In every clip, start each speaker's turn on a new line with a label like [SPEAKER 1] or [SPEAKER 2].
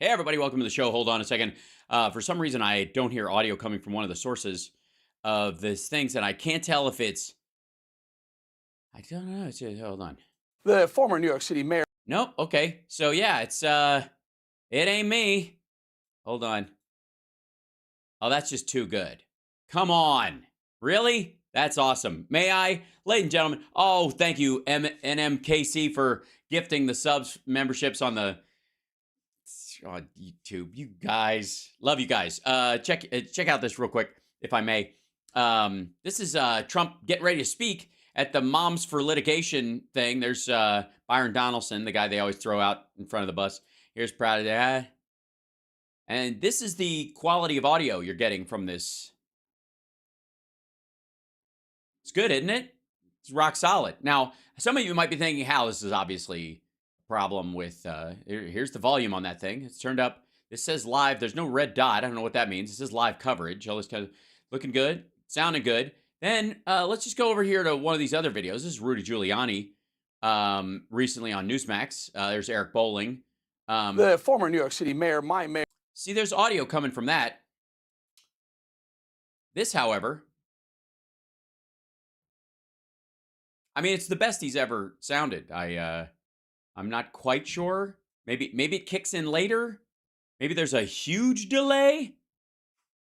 [SPEAKER 1] Hey, everybody, welcome to the show. Hold on a second. For some reason, I don't hear audio coming from one of the sources of this things, and I can't tell if it's. I don't know. Hold on.
[SPEAKER 2] The former New York City mayor.
[SPEAKER 1] Nope. Okay. So, yeah, it's. It ain't me. Hold on. Oh, that's just too good. Come on. Really? That's awesome. May I? Ladies and gentlemen. Oh, thank you, NMKC, for gifting the subs memberships on the. On YouTube, you guys, love you guys. Check out this real quick, if I may. This is Trump getting ready to speak at the Moms for Litigation thing. There's Byron Donaldson, the guy they always throw out in front of the bus. Here's proud of that. And this is the quality of audio you're getting from this. It's good, isn't it? It's rock solid. Now, some of you might be thinking, Hal, this is obviously problem with here's the volume on that thing. It's turned up. This says live. There's no red dot. I don't know what that means. It says live coverage. All this kind of looking good, sounding good. Then let's just go over here to one of these other videos. This is Rudy Giuliani recently on Newsmax. There's Eric Bolling,
[SPEAKER 2] the former New York City mayor, my mayor.
[SPEAKER 1] See, there's audio coming from that. This, however, I mean, it's the best he's ever sounded. I'm not quite sure. Maybe it kicks in later. Maybe there's a huge delay.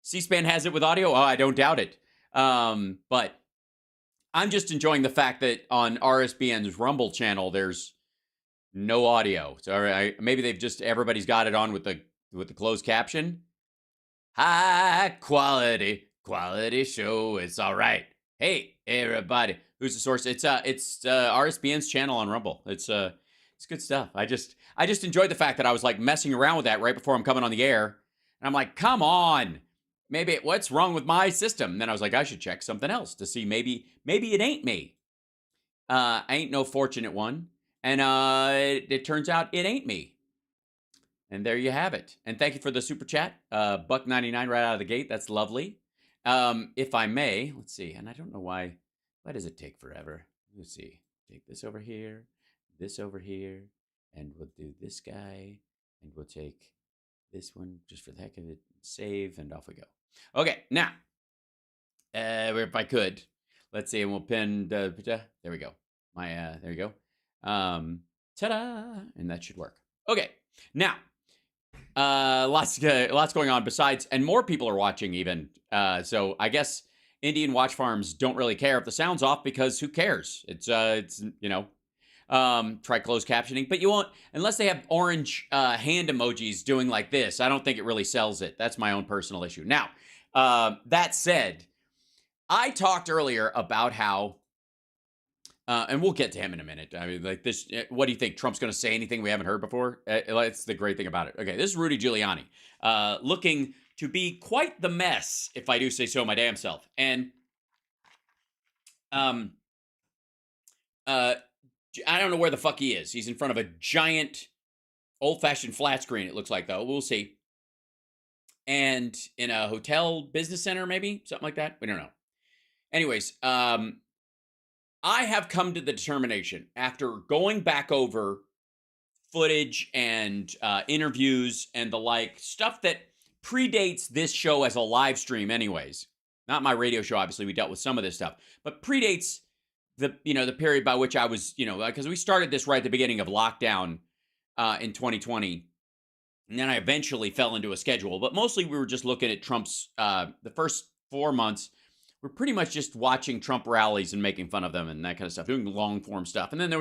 [SPEAKER 1] C-SPAN has it with audio. Oh, I don't doubt it. But I'm just enjoying the fact that on RSBN's Rumble channel, there's no audio. So maybe everybody's got it on with the closed caption. High quality show. It's all right. Hey, everybody. Who's the source? It's RSBN's channel on Rumble. It's good stuff. I just enjoyed the fact that I was like messing around with that right before I'm coming on the air. And I'm like, come on. Maybe what's wrong with my system? And then I was like, I should check something else to see maybe it ain't me. I ain't no fortunate one. And it turns out it ain't me. And there you have it. And thank you for the super chat. $1.99 right out of the gate. That's lovely. If I may, let's see. And I don't know why does it take forever? Let's see. Take this over here. This over here, and we'll do this guy, and we'll take this one just for the heck of it, save, and off we go. Okay, now, if I could, let's see, and we'll pin, there we go. There you go. Ta-da, and that should work. Okay, now, lots going on besides, and more people are watching even, so I guess Indian watch farms don't really care if the sound's off because who cares? It's you know, try closed captioning, but you won't unless they have orange hand emojis doing like this. I don't think it really sells it. That's my own personal issue. Now, that said, I talked earlier about how, and we'll get to him in a minute. I mean, like this, what do you think? Trump's going to say anything we haven't heard before? It's the great thing about it. Okay, this is Rudy Giuliani, looking to be quite the mess, if I do say so my damn self. And, I don't know where the fuck he is. He's in front of a giant old-fashioned flat screen, it looks like, though. We'll see. And in a hotel business center, maybe? Something like that? We don't know. Anyways, I have come to the determination, after going back over footage and interviews and the like, stuff that predates this show as a live stream anyways. Not my radio show, obviously. We dealt with some of this stuff. But predates the period by which I was, because we started this right at the beginning of lockdown in 2020. And then I eventually fell into a schedule. But mostly we were just looking at Trump's, the first 4 months, we're pretty much just watching Trump rallies and making fun of them and that kind of stuff, doing long form stuff. And then there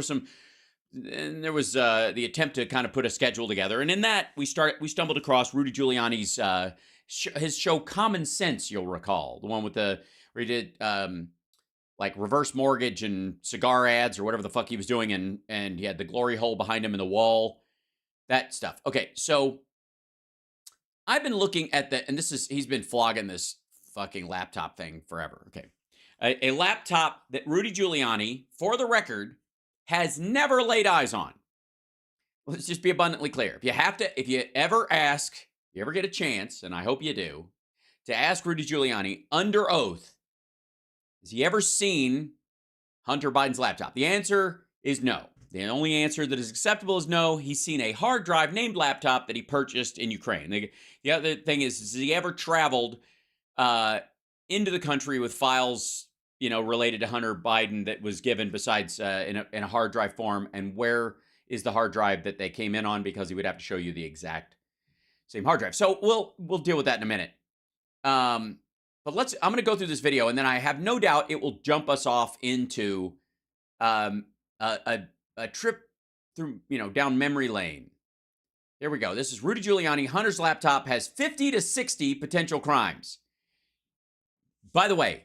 [SPEAKER 1] was the attempt to kind of put a schedule together. And in that, we stumbled across Rudy Giuliani's, his show Common Sense, you'll recall. The one with where he did, like reverse mortgage and cigar ads or whatever the fuck he was doing. And he had the glory hole behind him in the wall, that stuff. Okay. So I've been looking at and he's been flogging this fucking laptop thing forever. Okay. A laptop that Rudy Giuliani, for the record, has never laid eyes on. Let's just be abundantly clear. If you ever get a chance, and I hope you do, to ask Rudy Giuliani under oath, has he ever seen Hunter Biden's laptop? The answer is no. The only answer that is acceptable is no. He's seen a hard drive named laptop that he purchased in Ukraine. The other thing is, has he ever traveled into the country with files, related to Hunter Biden that was given besides in a hard drive form? And where is the hard drive that they came in on? Because he would have to show you the exact same hard drive. So we'll deal with that in a minute. But I'm going to go through this video, and then I have no doubt it will jump us off into a trip through, down memory lane. There we go. This is Rudy Giuliani. Hunter's laptop has 50 to 60 potential crimes. By the way,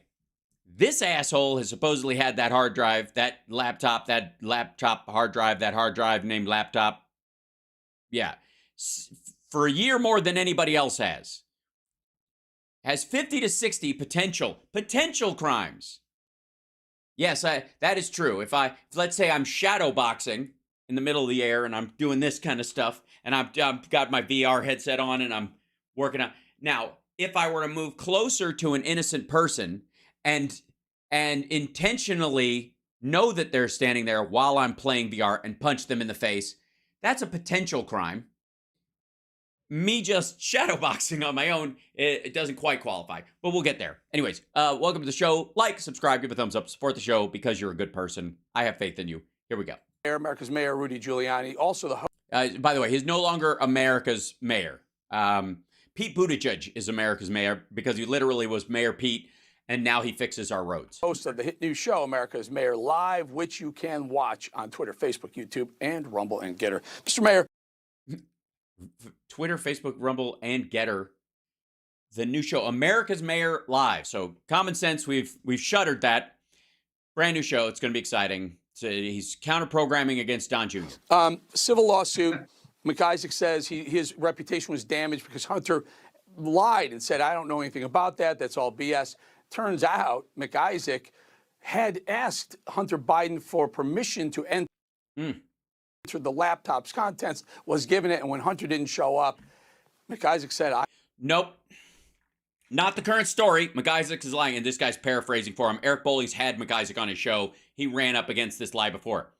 [SPEAKER 1] this asshole has supposedly had that hard drive, that laptop hard drive, that hard drive named laptop. Yeah. For a year more than anybody else has. Has 50 to 60 potential crimes. Yes, that is true. If let's say I'm shadow boxing in the middle of the air and I'm doing this kind of stuff, and I've got my VR headset on and I'm working on. Now, if I were to move closer to an innocent person and intentionally know that they're standing there while I'm playing VR and punch them in the face, that's a potential crime. Me just shadowboxing on my own, it doesn't quite qualify, but we'll get there. Anyways, welcome to the show. Like, subscribe, give a thumbs up, support the show because you're a good person. I have faith in you. Here we go.
[SPEAKER 2] America's Mayor Rudy Giuliani, also the host.
[SPEAKER 1] By the way, he's no longer America's mayor. Pete Buttigieg is America's mayor because he literally was Mayor Pete, and now he fixes our roads.
[SPEAKER 2] Host of the hit news show, America's Mayor Live, which you can watch on Twitter, Facebook, YouTube, and Rumble and Getter. Mr. Mayor.
[SPEAKER 1] Twitter, Facebook, Rumble, and Getter. The new show, America's Mayor Live. So common sense, we've shuttered that. Brand new show. It's going to be exciting. So he's counter-programming against Don Jr.
[SPEAKER 2] Civil lawsuit. McIsaac says his reputation was damaged because Hunter lied and said, I don't know anything about that. That's all BS. Turns out McIsaac had asked Hunter Biden for permission to enter the laptop's contents, was given it, and when Hunter didn't show up, McIsaac said,
[SPEAKER 1] Nope. Not the current story. McIsaac is lying, and this guy's paraphrasing for him. Eric Bolles had McIsaac on his show. He ran up against this lie before.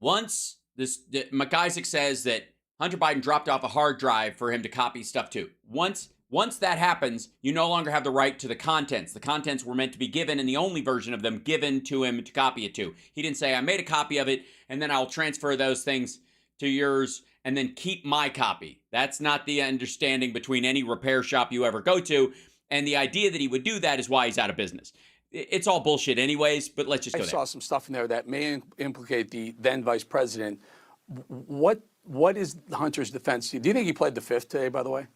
[SPEAKER 1] Once McIsaac says that Hunter Biden dropped off a hard drive for him to copy stuff to. Once that happens, you no longer have the right to the contents. The contents were meant to be given, and the only version of them given to him to copy it to. He didn't say, I made a copy of it, and then I'll transfer those things to yours, and then keep my copy. That's not the understanding between any repair shop you ever go to, and the idea that he would do that is why he's out of business. It's all bullshit anyways, but let's just go there.
[SPEAKER 2] I saw some stuff in there that may implicate the then vice president. What is Hunter's defense? Do you think he pled the fifth today, by the way?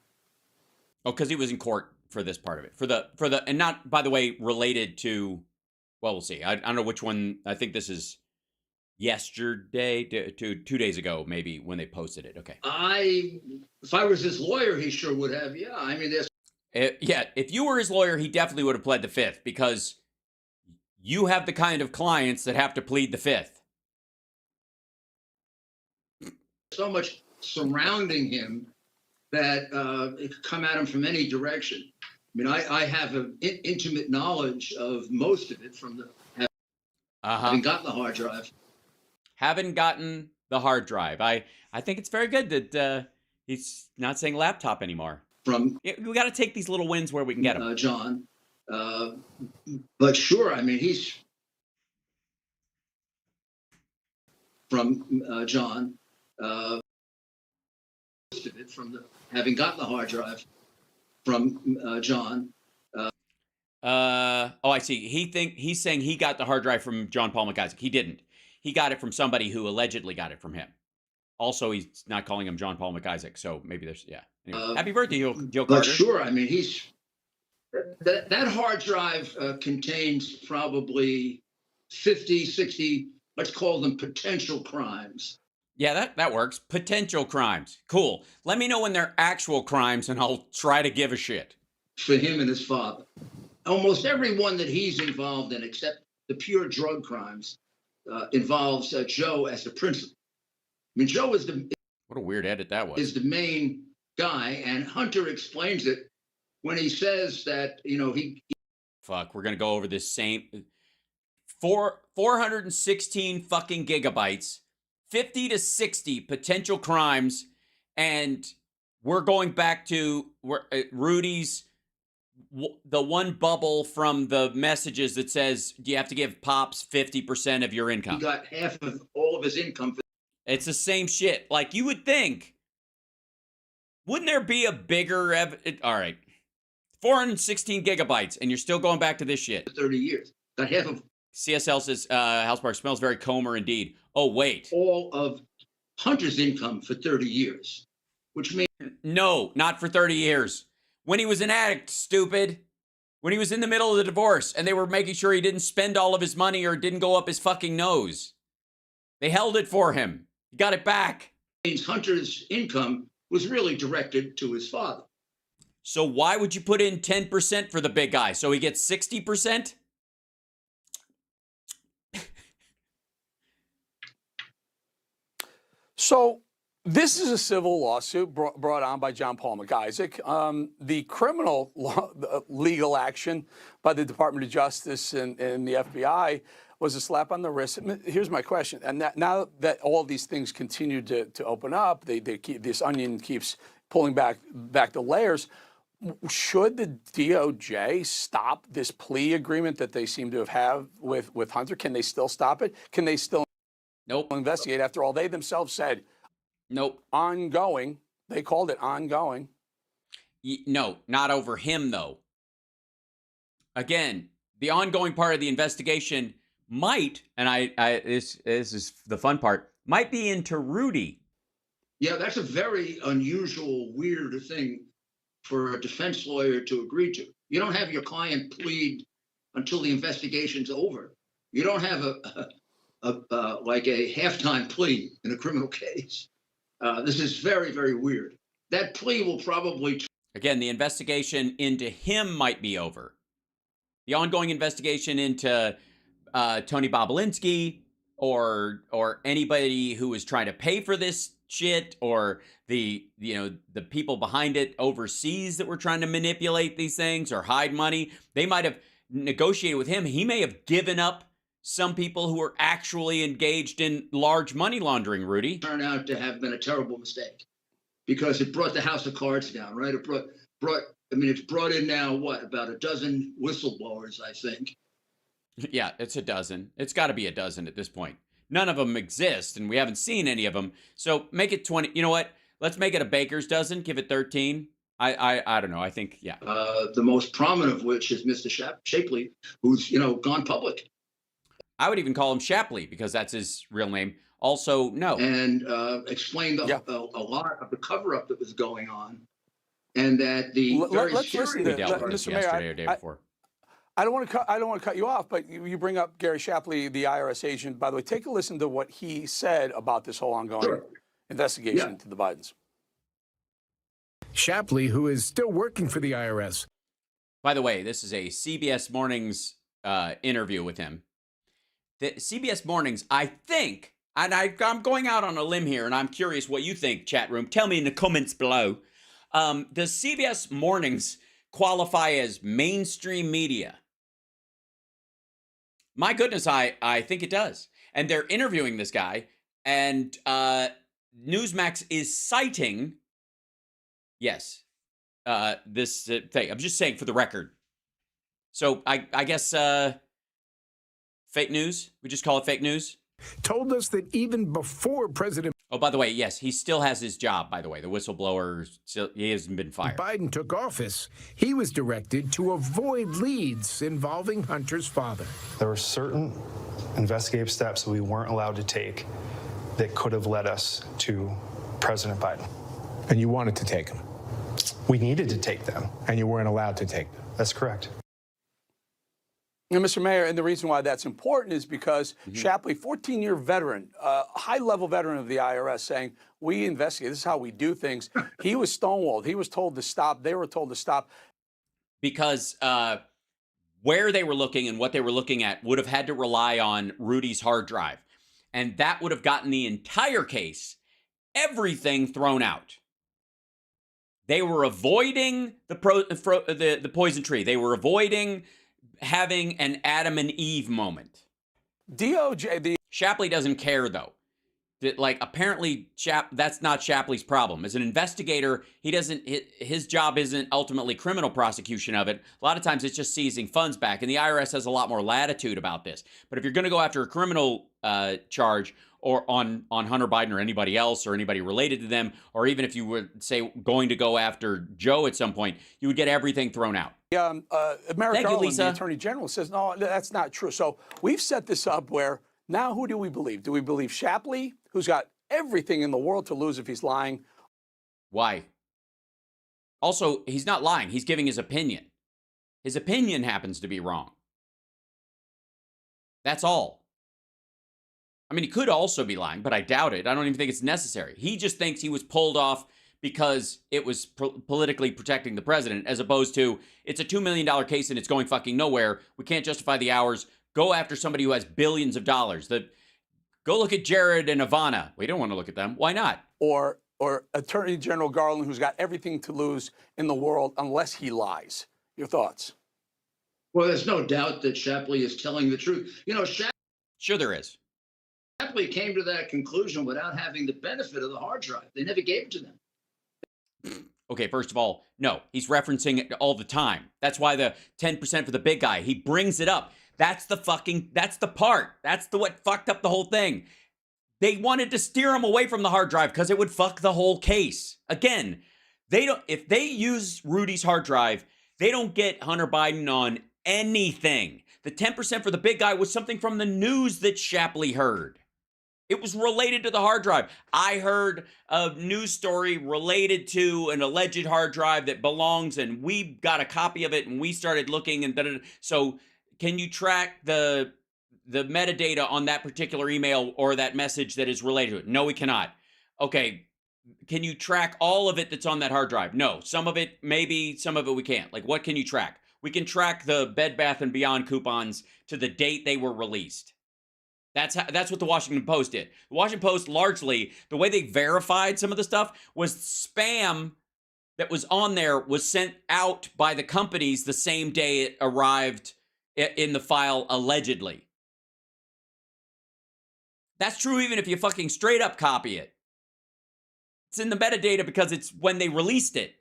[SPEAKER 1] Oh, because he was in court for this part of it. For the and not, by the way, related to, well, we'll see. I don't know which one. I think this is yesterday to 2 days ago, maybe, when they posted it. Okay.
[SPEAKER 3] If I was his lawyer, he sure would have. Yeah, I mean, there's.
[SPEAKER 1] Yeah, if you were his lawyer, he definitely would have pled the fifth because you have the kind of clients that have to plead the fifth.
[SPEAKER 3] So much surrounding him that it could come at him from any direction. I mean, I have an intimate knowledge of most of it from the having gotten the hard drive.
[SPEAKER 1] Haven't gotten the hard drive. I think it's very good that he's not saying laptop anymore. We got to take these little wins where we can get them.
[SPEAKER 3] John. But sure, I mean, he's from John. It from the having gotten the hard drive from John.
[SPEAKER 1] Oh, I see. He's saying he got the hard drive from John Paul McIsaac. He didn't. He got it from somebody who allegedly got it from him. Also, he's not calling him John Paul McIsaac, so maybe there's Anyway, happy birthday, Joe Carter.
[SPEAKER 3] But sure, I mean, that hard drive contains probably 50, 60, let's call them potential crimes.
[SPEAKER 1] Yeah, that works. Potential crimes. Cool. Let me know when they're actual crimes, and I'll try to give a shit.
[SPEAKER 3] For him and his father. Almost every one that he's involved in, except the pure drug crimes, involves Joe as the principal. I mean, Joe is
[SPEAKER 1] what a weird edit that was.
[SPEAKER 3] Is the main guy, and Hunter explains it when he says that, he...
[SPEAKER 1] Fuck, we're going to go over this same... 416 fucking gigabytes, 50 to 60 potential crimes, and we're going back to Rudy's, the one bubble from the messages that says you have to give Pops 50% of your income.
[SPEAKER 3] He got half of all of his income.
[SPEAKER 1] It's the same shit. Like, you would think, wouldn't there be a bigger all right, 416 gigabytes, and you're still going back to this shit.
[SPEAKER 3] 30 years. Got half of.
[SPEAKER 1] CSL says, House Park smells very Comer indeed. Oh, wait.
[SPEAKER 3] All of Hunter's income for 30 years, which means.
[SPEAKER 1] No, not for 30 years. When he was an addict, stupid. When he was in the middle of the divorce and they were making sure he didn't spend all of his money or didn't go up his fucking nose. They held it for him. He got it back.
[SPEAKER 3] Means Hunter's income was really directed to his father.
[SPEAKER 1] So why would you put in 10% for the big guy? So he gets 60%?
[SPEAKER 2] So this is a civil lawsuit brought on by John Paul McIsaac. The criminal legal action by the Department of Justice and the FBI was a slap on the wrist. Here's my question. And now that all these things continue to open up, they keep, this onion keeps pulling back the layers. Should the DOJ stop this plea agreement that they seem to have with Hunter? Can they still stop it? Can they still investigate? After all, they themselves said,
[SPEAKER 1] nope.
[SPEAKER 2] Ongoing. They called it ongoing.
[SPEAKER 1] No, not over him, though. Again, the ongoing part of the investigation might, and this is the fun part, might be into Rudy.
[SPEAKER 3] Yeah, that's a very unusual, weird thing for a defense lawyer to agree to. You don't have your client plead until the investigation's over. You don't have like a halftime plea in a criminal case. This is very, very weird. That plea will probably.
[SPEAKER 1] Again, the investigation into him might be over. The ongoing investigation into Tony Bobolinsky or anybody who was trying to pay for this shit, or the people behind it overseas that were trying to manipulate these things or hide money. They might have negotiated with him. He may have given up some people who were actually engaged in large money laundering, Rudy.
[SPEAKER 3] Turned out to have been a terrible mistake because it brought the house of cards down, right? It it's brought in now, about a dozen whistleblowers, I think.
[SPEAKER 1] Yeah, it's a dozen. It's got to be a dozen at this point. None of them exist, and we haven't seen any of them. So make it 20. You know what? Let's make it a baker's dozen. Give it 13. I don't know. I think, yeah.
[SPEAKER 3] The most prominent of which is Mr. Shapley, who's, gone public.
[SPEAKER 1] I would even call him Shapley because that's his real name. Also, no.
[SPEAKER 3] And explained a lot of the cover-up that was going on. And that the
[SPEAKER 2] let's listen to
[SPEAKER 1] we dealt with this yesterday or day before.
[SPEAKER 2] I don't want to cut you off, but you bring up Gary Shapley, the IRS agent. By the way, take a listen to what he said about this whole ongoing investigation into the Bidens.
[SPEAKER 4] Shapley, who is still working for the IRS.
[SPEAKER 1] By the way, this is a CBS Mornings interview with him. The CBS Mornings, I think, and I'm going out on a limb here, and I'm curious what you think, chat room. Tell me in the comments below. Does CBS Mornings qualify as mainstream media? My goodness, I think it does. And they're interviewing this guy, and Newsmax is citing, yes, this thing. I'm just saying for the record. So I guess fake news? We just call it fake news?
[SPEAKER 4] Told us that even before President...
[SPEAKER 1] Oh, by the way, yes, he still has his job, by the way. The whistleblower, he hasn't been fired.
[SPEAKER 4] Biden took office, he was directed to avoid leads involving Hunter's father.
[SPEAKER 5] There were certain investigative steps that we weren't allowed to take that could have led us to President Biden.
[SPEAKER 6] And you wanted to take them?
[SPEAKER 5] We needed to take them.
[SPEAKER 6] And you weren't allowed to take them?
[SPEAKER 5] That's correct.
[SPEAKER 2] And Mr. Mayor, and the reason why that's important is because Shapley, 14-year veteran, high-level veteran of the IRS, saying, we investigate, this is how we do things. He was stonewalled. He was told to stop. They were told to stop.
[SPEAKER 1] Because where they were looking and what they were looking at would have had to rely on Rudy's hard drive. And that would have gotten the entire case, everything thrown out. They were avoiding the poison tree. They were avoiding having an Adam and Eve moment.
[SPEAKER 2] DOJ,
[SPEAKER 1] Shapley doesn't care, though. Like, apparently, that's not Shapley's problem. As an investigator, he doesn't. His job isn't ultimately criminal prosecution of it. A lot of times, it's just seizing funds back, and the IRS has a lot more latitude about this. But if you're going to go after a criminal charge or on Hunter Biden or anybody else or anybody related to them, or even if you were, say, going to go after Joe at some point, you would get everything thrown out.
[SPEAKER 2] Merrick Garland, the Attorney General, says, no, that's not true. So we've set this up where now who do we believe? Do we believe Shapley, who's got everything in the world to lose if he's lying?
[SPEAKER 1] Why? Also, he's not lying. He's giving his opinion. His opinion happens to be wrong. That's all. I mean, he could also be lying, but I doubt it. I don't even think it's necessary. He just thinks he was pulled off because it was politically protecting the president, as opposed to, it's a $2 million case and it's going fucking nowhere. We can't justify the hours. Go after somebody who has billions of dollars. Go look at Jared and Ivana. We don't want to look at them. Why not?
[SPEAKER 2] Or Attorney General Garland, who's got everything to lose in the world unless he lies. Your thoughts?
[SPEAKER 3] Well, there's no doubt that Shapley is telling the truth. You know,
[SPEAKER 1] Sure there is.
[SPEAKER 3] Shapley came to that conclusion without having the benefit of the hard drive. They never gave it to them.
[SPEAKER 1] Okay, first of all, no. He's referencing it all the time. That's why the 10% for the big guy. He brings it up. That's the part. That's what fucked up the whole thing. They wanted to steer him away from the hard drive because it would fuck the whole case. Again, if they use Rudy's hard drive, they don't get Hunter Biden on anything. The 10% for the big guy was something from the news that Shapley heard. It was related to the hard drive. I heard a news story related to an alleged hard drive that belongs, and we got a copy of it, and we started looking, and da-da-da. So can you track the metadata on that particular email or that message that is related to it? No, we cannot. Okay, can you track all of it that's on that hard drive? No, some of it, maybe, some of it we can't. Like, what can you track? We can track the Bed Bath & Beyond coupons to the date they were released. That's what the Washington Post did. The Washington Post, largely, the way they verified some of the stuff was spam that was on there was sent out by the companies the same day it arrived in the file, allegedly. That's true even if you fucking straight up copy it. It's in the metadata because it's when they released it.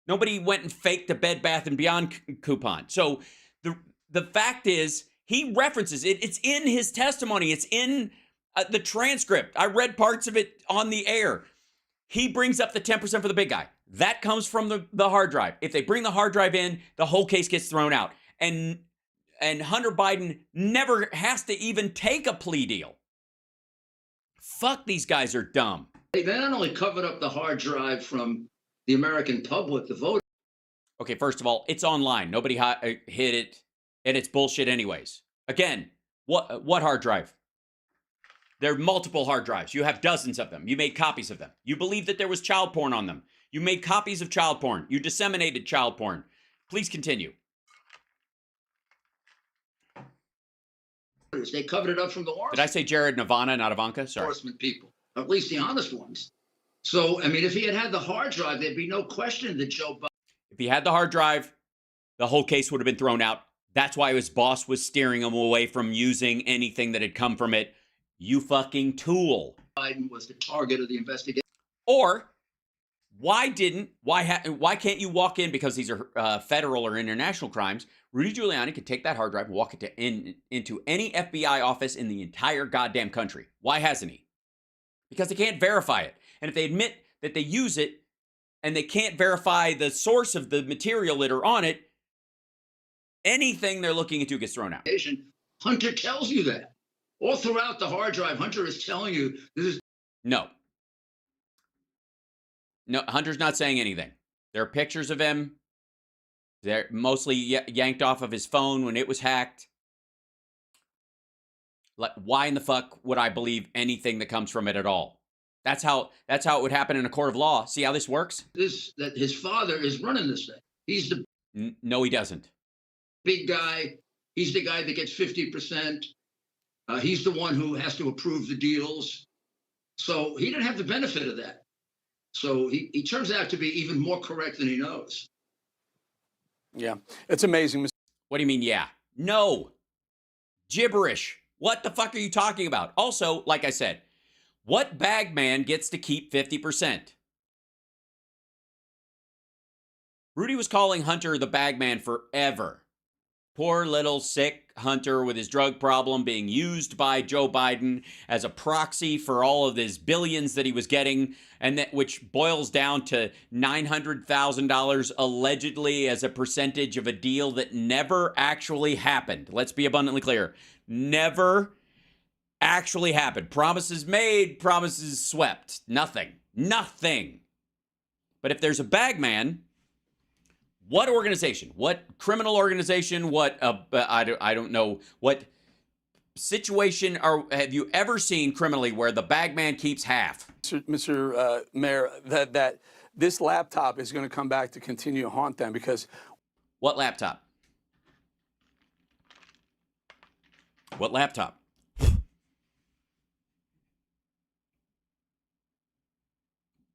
[SPEAKER 1] Nobody went and faked the Bed Bath & Beyond coupon. So the fact is, he references it. It's in his testimony. It's in the transcript. I read parts of it on the air. He brings up the 10% for the big guy. That comes from the hard drive. If they bring the hard drive in, the whole case gets thrown out. And Hunter Biden never has to even take a plea deal. Fuck, these guys are dumb.
[SPEAKER 3] They not only covered up the hard drive from the American public, the voters.
[SPEAKER 1] Okay, first of all, it's online. Nobody hid it, and it's bullshit anyways. Again, what hard drive? There are multiple hard drives. You have dozens of them. You made copies of them. You believe that there was child porn on them. You made copies of child porn. You disseminated child porn. Please continue.
[SPEAKER 3] They covered it up from the Warren.
[SPEAKER 1] Did I say Jared and Ivana, not Ivanka? Sorry.
[SPEAKER 3] Enforcement people, at least the honest ones. So, I mean, if he had the hard drive, there'd be no question that Joe Biden.
[SPEAKER 1] If he had the hard drive, the whole case would have been thrown out. That's why his boss was steering him away from using anything that had come from it. You fucking tool.
[SPEAKER 3] Biden was the target of the investigation.
[SPEAKER 1] Or why can't you walk in, because these are federal or international crimes? Rudy Giuliani could take that hard drive and walk it into any FBI office in the entire goddamn country. Why hasn't he? Because they can't verify it. And if they admit that they use it and they can't verify the source of the material that are on it, anything they're looking into gets thrown out.
[SPEAKER 3] Hunter tells you that. All throughout the hard drive, Hunter is telling you this is.
[SPEAKER 1] No, Hunter's not saying anything. There are pictures of him. They're mostly yanked off of his phone when it was hacked. Like, why in the fuck would I believe anything that comes from it at all? That's how it would happen in a court of law. See how this works?
[SPEAKER 3] That his father is running this thing. He's the
[SPEAKER 1] no, he doesn't.
[SPEAKER 3] Big guy. He's the guy that gets 50%. He's the one who has to approve the deals. So he didn't have the benefit of that. So he turns out to be even more correct than he knows.
[SPEAKER 2] Yeah, it's amazing.
[SPEAKER 1] What do you mean, yeah? No. Gibberish. What the fuck are you talking about? Also, like I said, what bag man gets to keep 50%? Rudy was calling Hunter the bag man forever. Poor little sick Hunter with his drug problem being used by Joe Biden as a proxy for all of his billions that he was getting, and that which boils down to $900,000 allegedly as a percentage of a deal that never actually happened. Let's be abundantly clear. Never actually happened. Promises made, promises swept. Nothing. Nothing. But if there's a bag man, what organization? What criminal organization? What I don't know. What situation have you ever seen criminally where the bag man keeps half?
[SPEAKER 2] Mr. Mayor, that this laptop is going to come back to continue to haunt them because
[SPEAKER 1] What laptop? What laptop?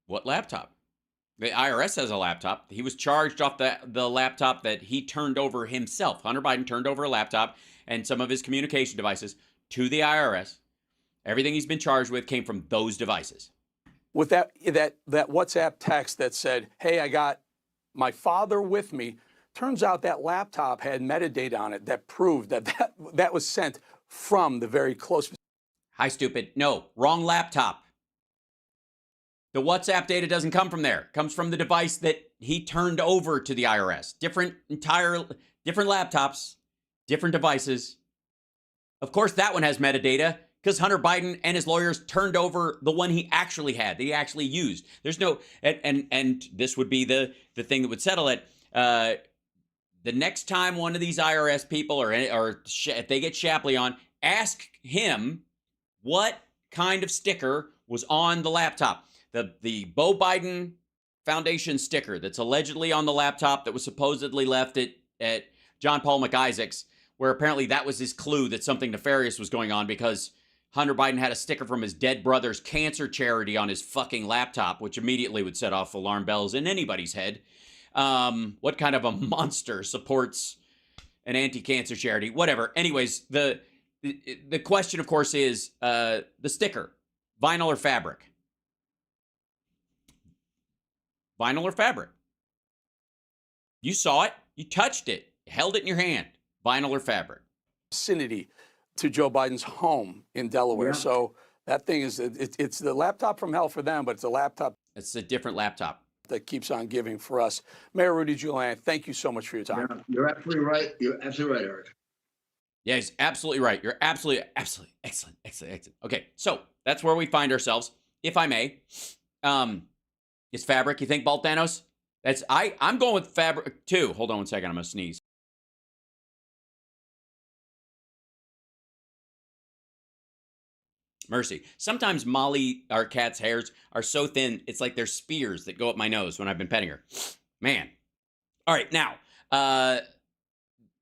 [SPEAKER 1] What laptop? The IRS has a laptop. He was charged off the laptop that he turned over himself. Hunter Biden turned over a laptop and some of his communication devices to the IRS. Everything he's been charged with came from those devices.
[SPEAKER 2] with that WhatsApp text that said, "Hey, I got my father with me." Turns out that laptop had metadata on it that proved that was sent from the very close.
[SPEAKER 1] Hi, stupid. No, wrong laptop. The WhatsApp data doesn't come from there. It comes from the device that he turned over to the IRS. Different laptops, different devices. Of course, that one has metadata because Hunter Biden and his lawyers turned over the one he actually had, that he actually used. There's no, and this would be the thing that would settle it. The next time one of these IRS people or if they get Shapley on, ask him what kind of sticker was on the laptop. The Beau Biden Foundation sticker that's allegedly on the laptop that was supposedly left at John Paul McIsaac's, where apparently that was his clue that something nefarious was going on because Hunter Biden had a sticker from his dead brother's cancer charity on his fucking laptop, which immediately would set off alarm bells in anybody's head. What kind of a monster supports an anti-cancer charity? Whatever. Anyways, the question, of course, is the sticker, vinyl or fabric? Vinyl or fabric? You saw it. You touched it. You held it in your hand. Vinyl or fabric?
[SPEAKER 2] Vicinity to Joe Biden's home in Delaware.
[SPEAKER 3] Yeah.
[SPEAKER 2] So that thing is, it's the laptop from hell for them, but it's a laptop
[SPEAKER 1] It's a different laptop.
[SPEAKER 2] that keeps on giving for us. Mayor Rudy Giuliani, thank you so much for your time.
[SPEAKER 3] Yeah, you're absolutely right. You're absolutely right, Eric.
[SPEAKER 1] Yeah, he's absolutely right. You're absolutely excellent. Okay, so that's where we find ourselves. If I may, is fabric, you think, Balt Thanos? I'm going with fabric too. Hold on one second, I'm gonna sneeze. Mercy. Sometimes Molly, our cat's hairs, are so thin, it's like they're spears that go up my nose when I've been petting her. Man. All right, now,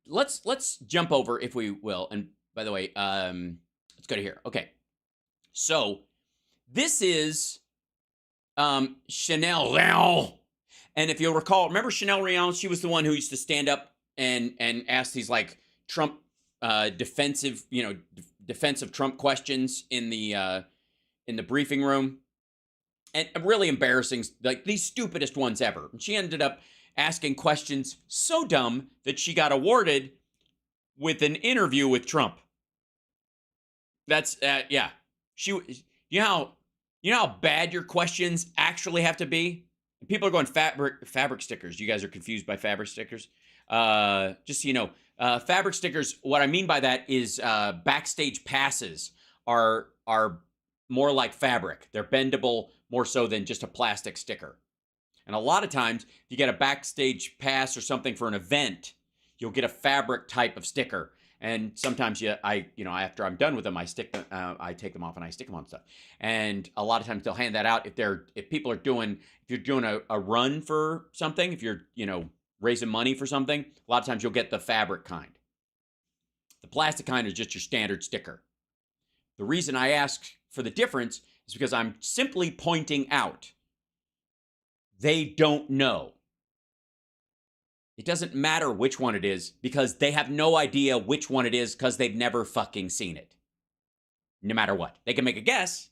[SPEAKER 1] let's jump over, if we will. And by the way, let's go to here. Okay. So, this is Chanel Rion. And if you'll recall, remember Chanel Rion? She was the one who used to stand up and ask these like Trump defensive Trump questions in the briefing room, and really embarrassing, like these stupidest ones ever. And she ended up asking questions so dumb that she got awarded with an interview with Trump. That's yeah. You know how bad your questions actually have to be. People are going fabric stickers. You guys are confused by fabric stickers. Just so you know. Fabric stickers, what I mean by that is backstage passes are more like fabric. They're bendable more so than just a plastic sticker. And a lot of times, if you get a backstage pass or something for an event, you'll get a fabric type of sticker. And sometimes after I'm done with them, I take them off and I stick them on stuff. And a lot of times they'll hand that out if you're doing a run for something, if you're raising money for something, a lot of times you'll get the fabric kind. The plastic kind is just your standard sticker. The reason I ask for the difference is because I'm simply pointing out they don't know. It doesn't matter which one it is because they have no idea which one it is because they've never fucking seen it. no matter what. They can make a guess.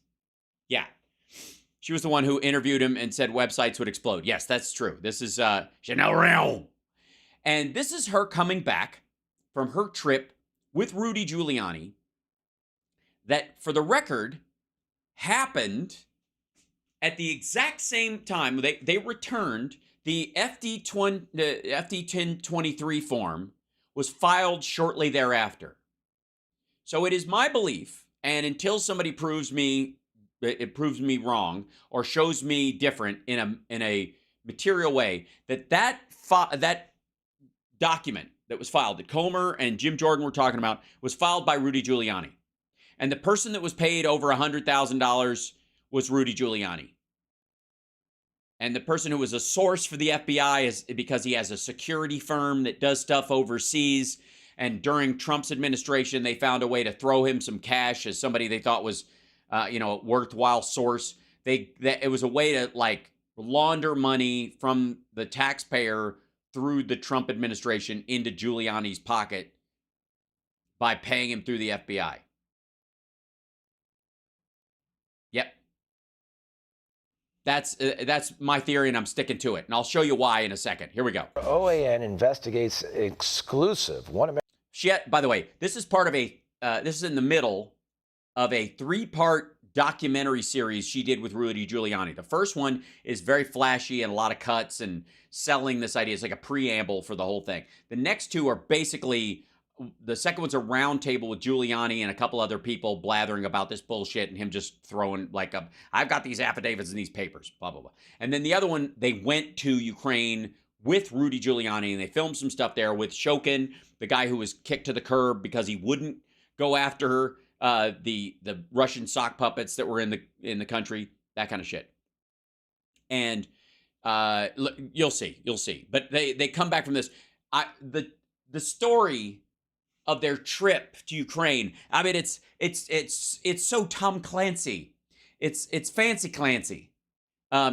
[SPEAKER 1] Yeah. She was the one who interviewed him and said websites would explode. Yes, that's true. This is Chanel Rion. And this is her coming back from her trip with Rudy Giuliani that, for the record, happened at the exact same time. They returned the FD 1023 form was filed shortly thereafter. So it is my belief, and until somebody proves me wrong or shows me different in a material way, that document that was filed that Comer and Jim Jordan were talking about was filed by Rudy Giuliani. And the person that was paid over $100,000 was Rudy Giuliani. And the person who was a source for the FBI is because he has a security firm that does stuff overseas. And during Trump's administration, they found a way to throw him some cash as somebody they thought was, a worthwhile source. It was a way to like launder money from the taxpayer through the Trump administration into Giuliani's pocket by paying him through the FBI. Yep. That's my theory, and I'm sticking to it. And I'll show you why in a second. Here we go.
[SPEAKER 7] OAN investigates exclusive
[SPEAKER 1] By the way, this is part of this is in the middle of a 3-part documentary series she did with Rudy Giuliani. The first one is very flashy and a lot of cuts and selling this idea. It's like a preamble for the whole thing. The next 2 are basically, the second one's a round table with Giuliani and a couple other people blathering about this bullshit and him just throwing like I've got these affidavits and these papers, blah, blah, blah. And then the other one, they went to Ukraine with Rudy Giuliani and they filmed some stuff there with Shokin, the guy who was kicked to the curb because he wouldn't go after the Russian sock puppets that were in the country, that kind of shit. And you'll see. But they come back from this. The story of their trip to Ukraine. I mean, it's so Tom Clancy. It's fancy Clancy.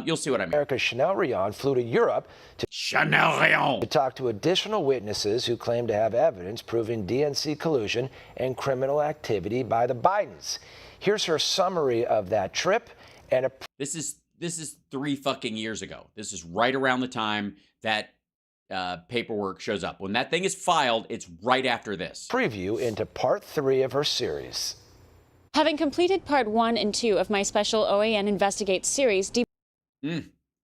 [SPEAKER 1] You'll see what I mean.
[SPEAKER 7] America's Chanel Rion flew to Europe to talk to additional witnesses who claim to have evidence proving DNC collusion and criminal activity by the Bidens. Here's her summary of that trip and a
[SPEAKER 1] This is 3 fucking years ago. This is right around the time that paperwork shows up. When that thing is filed, it's right after this.
[SPEAKER 7] preview into part 3 of her series.
[SPEAKER 8] Having completed part 1 and 2 of my special OAN Investigates series,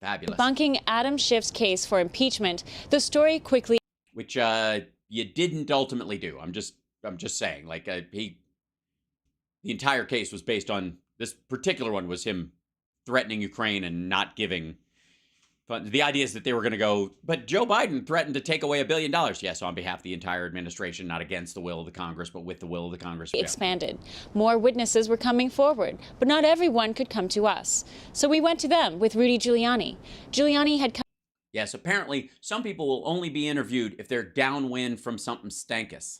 [SPEAKER 1] Fabulous.
[SPEAKER 8] debunking Adam Schiff's case for impeachment, the story quickly,
[SPEAKER 1] which you didn't ultimately do. I'm just saying, like the entire case was based on this particular one was him threatening Ukraine and not giving. The idea is that they were going to go, but Joe Biden threatened to take away $1 billion. Yes, on behalf of the entire administration, not against the will of the Congress, but with the will of the Congress.
[SPEAKER 8] expanded. More witnesses were coming forward, but not everyone could come to us. So we went to them with Rudy Giuliani. Giuliani had come.
[SPEAKER 1] Yes, apparently some people will only be interviewed if they're downwind from something stankus.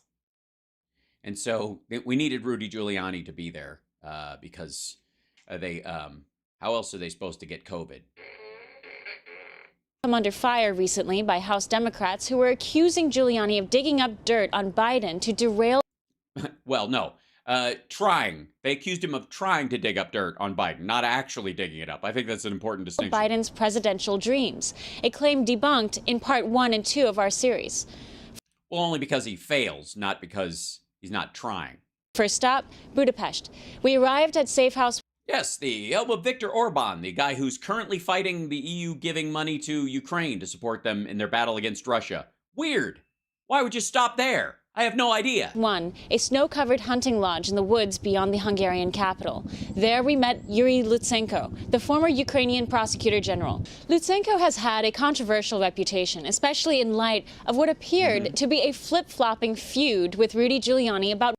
[SPEAKER 1] And so we needed Rudy Giuliani to be there because how else are they supposed to get COVID?
[SPEAKER 8] Come under fire recently by House Democrats who were accusing Giuliani of digging up dirt on Biden to derail.
[SPEAKER 1] Well, no. Trying. They accused him of trying to dig up dirt on Biden, not actually digging it up. I think that's an important distinction.
[SPEAKER 8] Biden's presidential dreams, a claim debunked in part 1 and 2 of our series.
[SPEAKER 1] Well, only because he fails, not because he's not trying.
[SPEAKER 8] First stop, Budapest. We arrived at Safe House.
[SPEAKER 1] Yes, the help of Viktor Orban, the guy who's currently fighting the EU giving money to Ukraine to support them in their battle against Russia. Weird. Why would you stop there? I have no idea.
[SPEAKER 8] 1, a snow-covered hunting lodge in the woods beyond the Hungarian capital. There we met Yuri Lutsenko, the former Ukrainian prosecutor general. Lutsenko has had a controversial reputation, especially in light of what appeared to be a flip-flopping feud with Rudy Giuliani about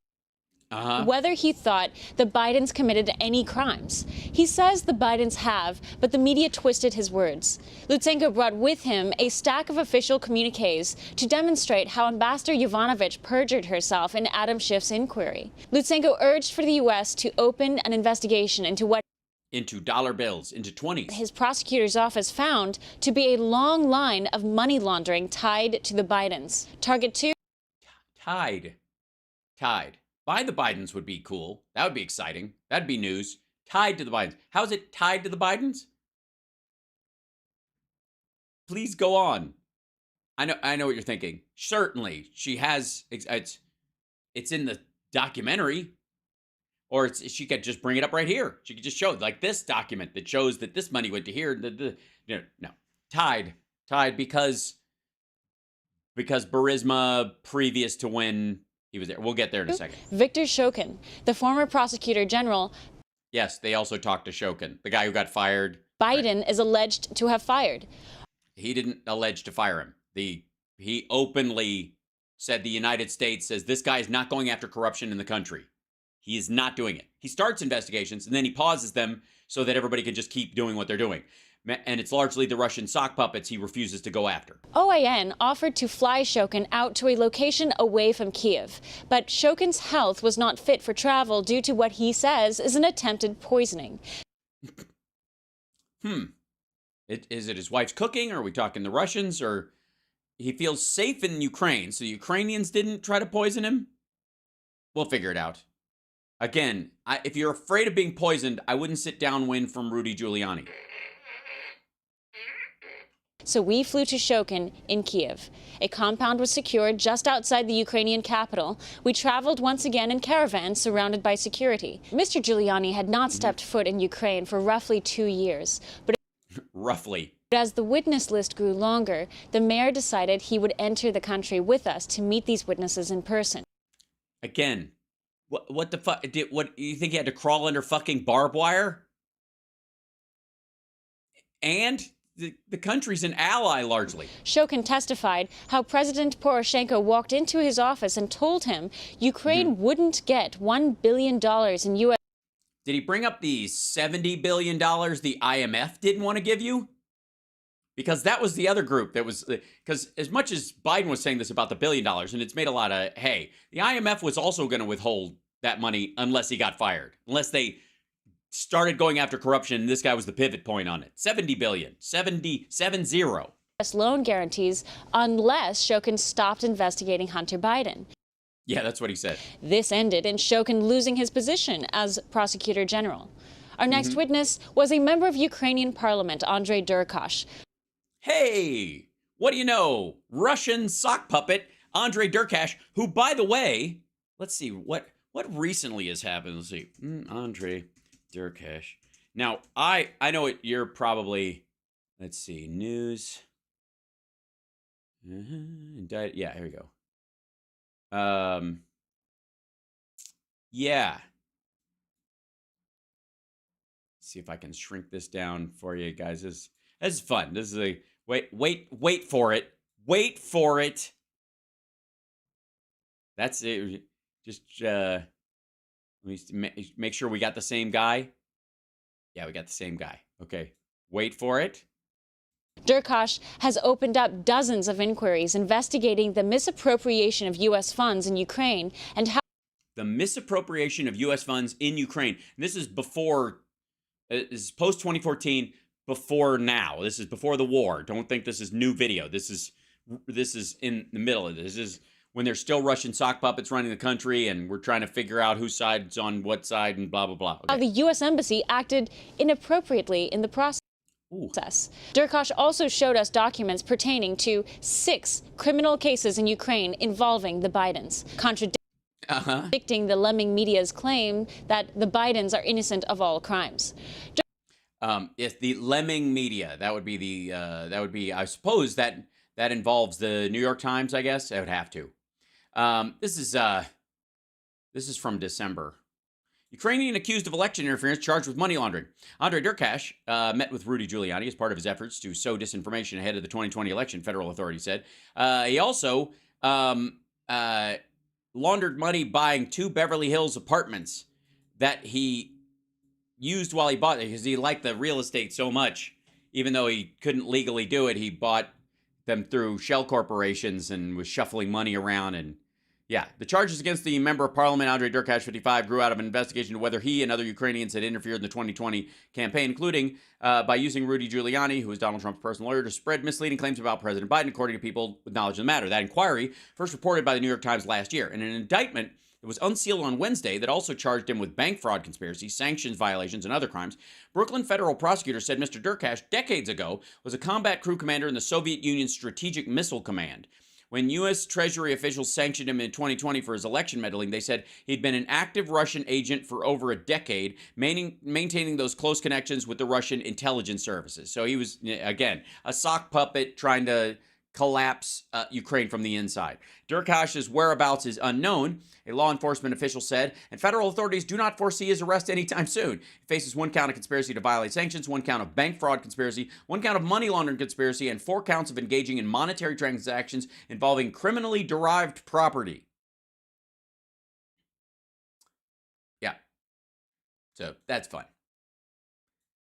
[SPEAKER 8] whether he thought the Bidens committed any crimes. He says the Bidens have, but the media twisted his words. Lutsenko brought with him a stack of official communiques to demonstrate how Ambassador Yovanovitch perjured herself in Adam Schiff's inquiry. Lutsenko urged for the U.S. to open an investigation into
[SPEAKER 1] dollar bills, into 20s.
[SPEAKER 8] His prosecutor's office found to be a long line of money laundering tied to the Bidens. Target 2.
[SPEAKER 1] Tied. By the Bidens would be cool. That would be exciting. That'd be news. Tied to the Bidens. How is it tied to the Bidens? Please go on. I know what you're thinking. Certainly, she has. It's in the documentary, or she could just bring it up right here. She could just show like this document that shows that this money went to here. No, tied because Burisma previous to when he was there. We'll get there in a second.
[SPEAKER 8] Victor Shokin, the former prosecutor general.
[SPEAKER 1] Yes, they also talked to Shokin, the guy who got fired.
[SPEAKER 8] Biden is alleged to have fired.
[SPEAKER 1] He didn't allege to fire him. He openly said the United States says this guy is not going after corruption in the country. He is not doing it. He starts investigations and then he pauses them so that everybody can just keep doing what they're doing. And it's largely the Russian sock puppets he refuses to go after.
[SPEAKER 8] OAN offered to fly Shokin out to a location away from Kiev, but Shokin's health was not fit for travel due to what he says is an attempted poisoning.
[SPEAKER 1] Is it his wife's cooking? Or are we talking the Russians? Or he feels safe in Ukraine, so the Ukrainians didn't try to poison him? We'll figure it out. Again, if you're afraid of being poisoned, I wouldn't sit downwind from Rudy Giuliani.
[SPEAKER 8] So we flew to Shokin in Kiev. A compound was secured just outside the Ukrainian capital. We traveled once again in caravans surrounded by security. Mr. Giuliani had not stepped foot in Ukraine for roughly 2 years. But
[SPEAKER 1] roughly.
[SPEAKER 8] As the witness list grew longer, the mayor decided he would enter the country with us to meet these witnesses in person.
[SPEAKER 1] Again, what the fuck? What you think he had to crawl under fucking barbed wire? And the country's an ally, largely.
[SPEAKER 8] Shokin testified how President Poroshenko walked into his office and told him Ukraine wouldn't get $1 billion in U.S.
[SPEAKER 1] Did he bring up the $70 billion the IMF didn't want to give you? Because that was the other group that was, because as much as Biden was saying this about the $1 billion, and it's made a lot of hay, the IMF was also going to withhold that money unless he got fired, unless they started going after corruption. This guy was the pivot point on it. 70 billion, 70.
[SPEAKER 8] loan guarantees unless Shokin stopped investigating Hunter Biden.
[SPEAKER 1] Yeah, that's what he said.
[SPEAKER 8] This ended in Shokin losing his position as prosecutor general. Our next witness was a member of Ukrainian parliament, Andrei Derkach.
[SPEAKER 1] Hey, what do you know? Russian sock puppet Andrei Derkach, who, by the way, let's see, what recently has happened? Let's see. Andrei Derkach. Now, I know it. You're probably, let's see, news. Yeah, here we go. Yeah. Let's see if I can shrink this down for you guys. This is fun. This is a wait for it. Wait for it. That's it. Just let me make sure we got the same guy. Yeah, we got the same guy. Okay. Wait for it.
[SPEAKER 8] Derkach has opened up dozens of inquiries investigating the misappropriation of U.S. funds in Ukraine and how
[SPEAKER 1] the misappropriation of U.S. funds in Ukraine. And this is before, this is post 2014, before now. This is before the war. Don't think this is new video. This is in the middle of this. This is when there's still Russian sock puppets running the country, and we're trying to figure out whose side's on what side and blah blah blah. Okay.
[SPEAKER 8] how the U.S. Embassy acted inappropriately in the process. Derkach also showed us documents pertaining to 6 criminal cases in Ukraine involving the Bidens, contradicting the lemming media's claim that the Bidens are innocent of all crimes.
[SPEAKER 1] If the lemming media, that would be I suppose that involves the New York Times, I guess. I would have to. This is from December. Ukrainian accused of election interference charged with money laundering. Andrei Derkach met with Rudy Giuliani as part of his efforts to sow disinformation ahead of the 2020 election, federal authorities said. He also laundered money buying 2 Beverly Hills apartments that he used while he bought it because he liked the real estate so much. Even though he couldn't legally do it, he bought them through shell corporations and was shuffling money around. And yeah, the charges against the member of parliament, Andrei Derkach, 55, grew out of an investigation into whether he and other Ukrainians had interfered in the 2020 campaign, including by using Rudy Giuliani, who is Donald Trump's personal lawyer, to spread misleading claims about President Biden, according to people with knowledge of the matter. That inquiry, first reported by the New York Times last year, and an indictment It was unsealed on Wednesday that also charged him with bank fraud conspiracy, sanctions violations, and other crimes. Brooklyn federal prosecutor said Mr. Derkash, decades ago, was a combat crew commander in the Soviet Union's Strategic Missile Command. When U.S. Treasury officials sanctioned him in 2020 for his election meddling, they said he'd been an active Russian agent for over a decade, maintaining those close connections with the Russian intelligence services. So he was, again, a sock puppet trying to collapse Ukraine from the inside. Derkash's whereabouts is unknown, a law enforcement official said, and federal authorities do not foresee his arrest anytime soon. He faces 1 count of conspiracy to violate sanctions, 1 count of bank fraud conspiracy, 1 count of money laundering conspiracy, and 4 counts of engaging in monetary transactions involving criminally derived property. Yeah. So that's fun.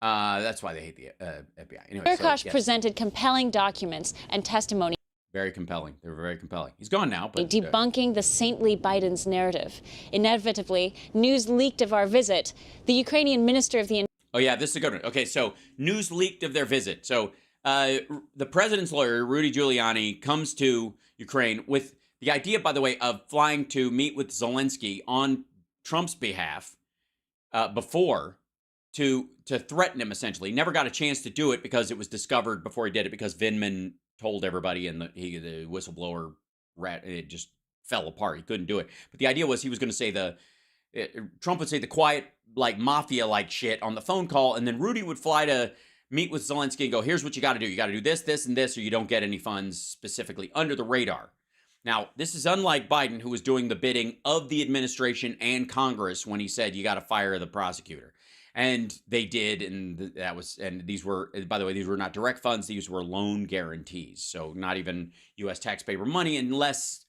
[SPEAKER 1] That's why they hate the FBI. Anyway,
[SPEAKER 8] Derkash presented compelling documents and testimony.
[SPEAKER 1] Very compelling. They were very compelling. He's gone now, but
[SPEAKER 8] debunking the saintly Biden's narrative. Inevitably, news leaked of our visit. The Ukrainian minister of the...
[SPEAKER 1] Oh, yeah, this is a good one. Okay, so news leaked of their visit. So the president's lawyer, Rudy Giuliani, comes to Ukraine with the idea, by the way, of flying to meet with Zelensky on Trump's behalf before to threaten him, essentially. Never got a chance to do it because it was discovered before he did it because Vindman told everybody and the whistleblower rat, it just fell apart. He couldn't do it. But the idea was he was going to say Trump would say the quiet, like mafia-like shit on the phone call, and then Rudy would fly to meet with Zelensky and go, here's what you got to do. You got to do this, this, and this, or you don't get any funds specifically under the radar. Now, this is unlike Biden, who was doing the bidding of the administration and Congress when he said you got to fire the prosecutor. And they did, and these were, by the way, these were not direct funds. These were loan guarantees. So not even U.S. taxpayer money unless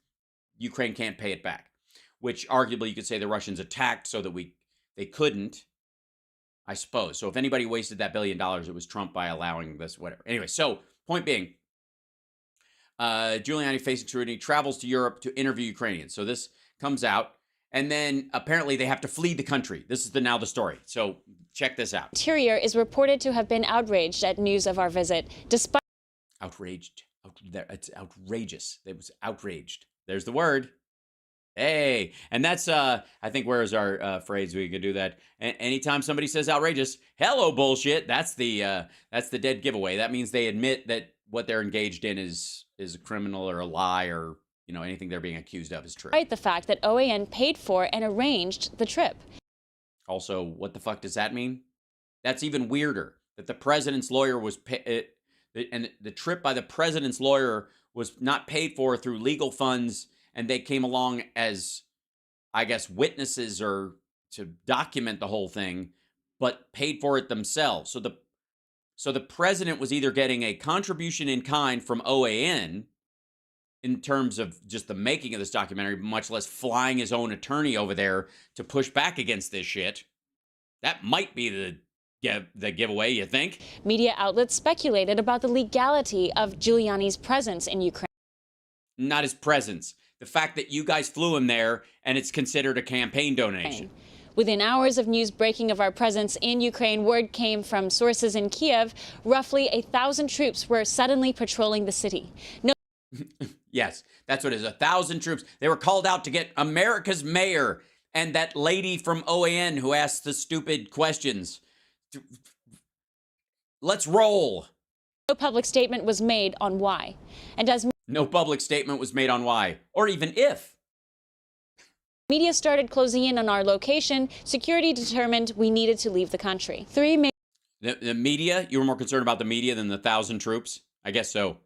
[SPEAKER 1] Ukraine can't pay it back, which arguably you could say the Russians attacked so that they couldn't, I suppose. So if anybody wasted that $1 billion, it was Trump by allowing this, whatever. Anyway, so point being, Giuliani facing scrutiny, travels to Europe to interview Ukrainians. So this comes out. And then apparently they have to flee the country. This is now the story. So check this out.
[SPEAKER 8] Interior is reported to have been outraged at news of our visit, despite...
[SPEAKER 1] Outraged. It's outrageous. It was outraged. There's the word. Hey. And that's, I think, where is our phrase? We could do that. Anytime somebody says outrageous, hello, bullshit. That's the dead giveaway. That means they admit that what they're engaged in is a criminal or a lie or anything they're being accused of is true.
[SPEAKER 8] Despite the fact that OAN paid for and arranged the trip.
[SPEAKER 1] Also, what the fuck does that mean? That's even weirder. That the president's lawyer was and the trip by the president's lawyer was not paid for through legal funds, and they came along as, I guess, witnesses or to document the whole thing, but paid for it themselves. So the president was either getting a contribution in kind from OAN in terms of just the making of this documentary, much less flying his own attorney over there to push back against this shit. That might be the giveaway, you think?
[SPEAKER 8] Media outlets speculated about the legality of Giuliani's presence in Ukraine.
[SPEAKER 1] Not his presence. The fact that you guys flew him there and it's considered a campaign donation.
[SPEAKER 8] Within hours of news breaking of our presence in Ukraine, word came from sources in Kiev, roughly 1,000 troops were suddenly patrolling the city.
[SPEAKER 1] Yes, that's what it is. 1,000 troops. They were called out to get America's mayor and that lady from OAN who asked the stupid questions. Let's roll.
[SPEAKER 8] No public statement was made on why. And as
[SPEAKER 1] no public statement was made on why, or even if.
[SPEAKER 8] Media started closing in on our location, security determined we needed to leave the country.
[SPEAKER 1] The media? You were more concerned about the media than the 1,000 troops? I guess so.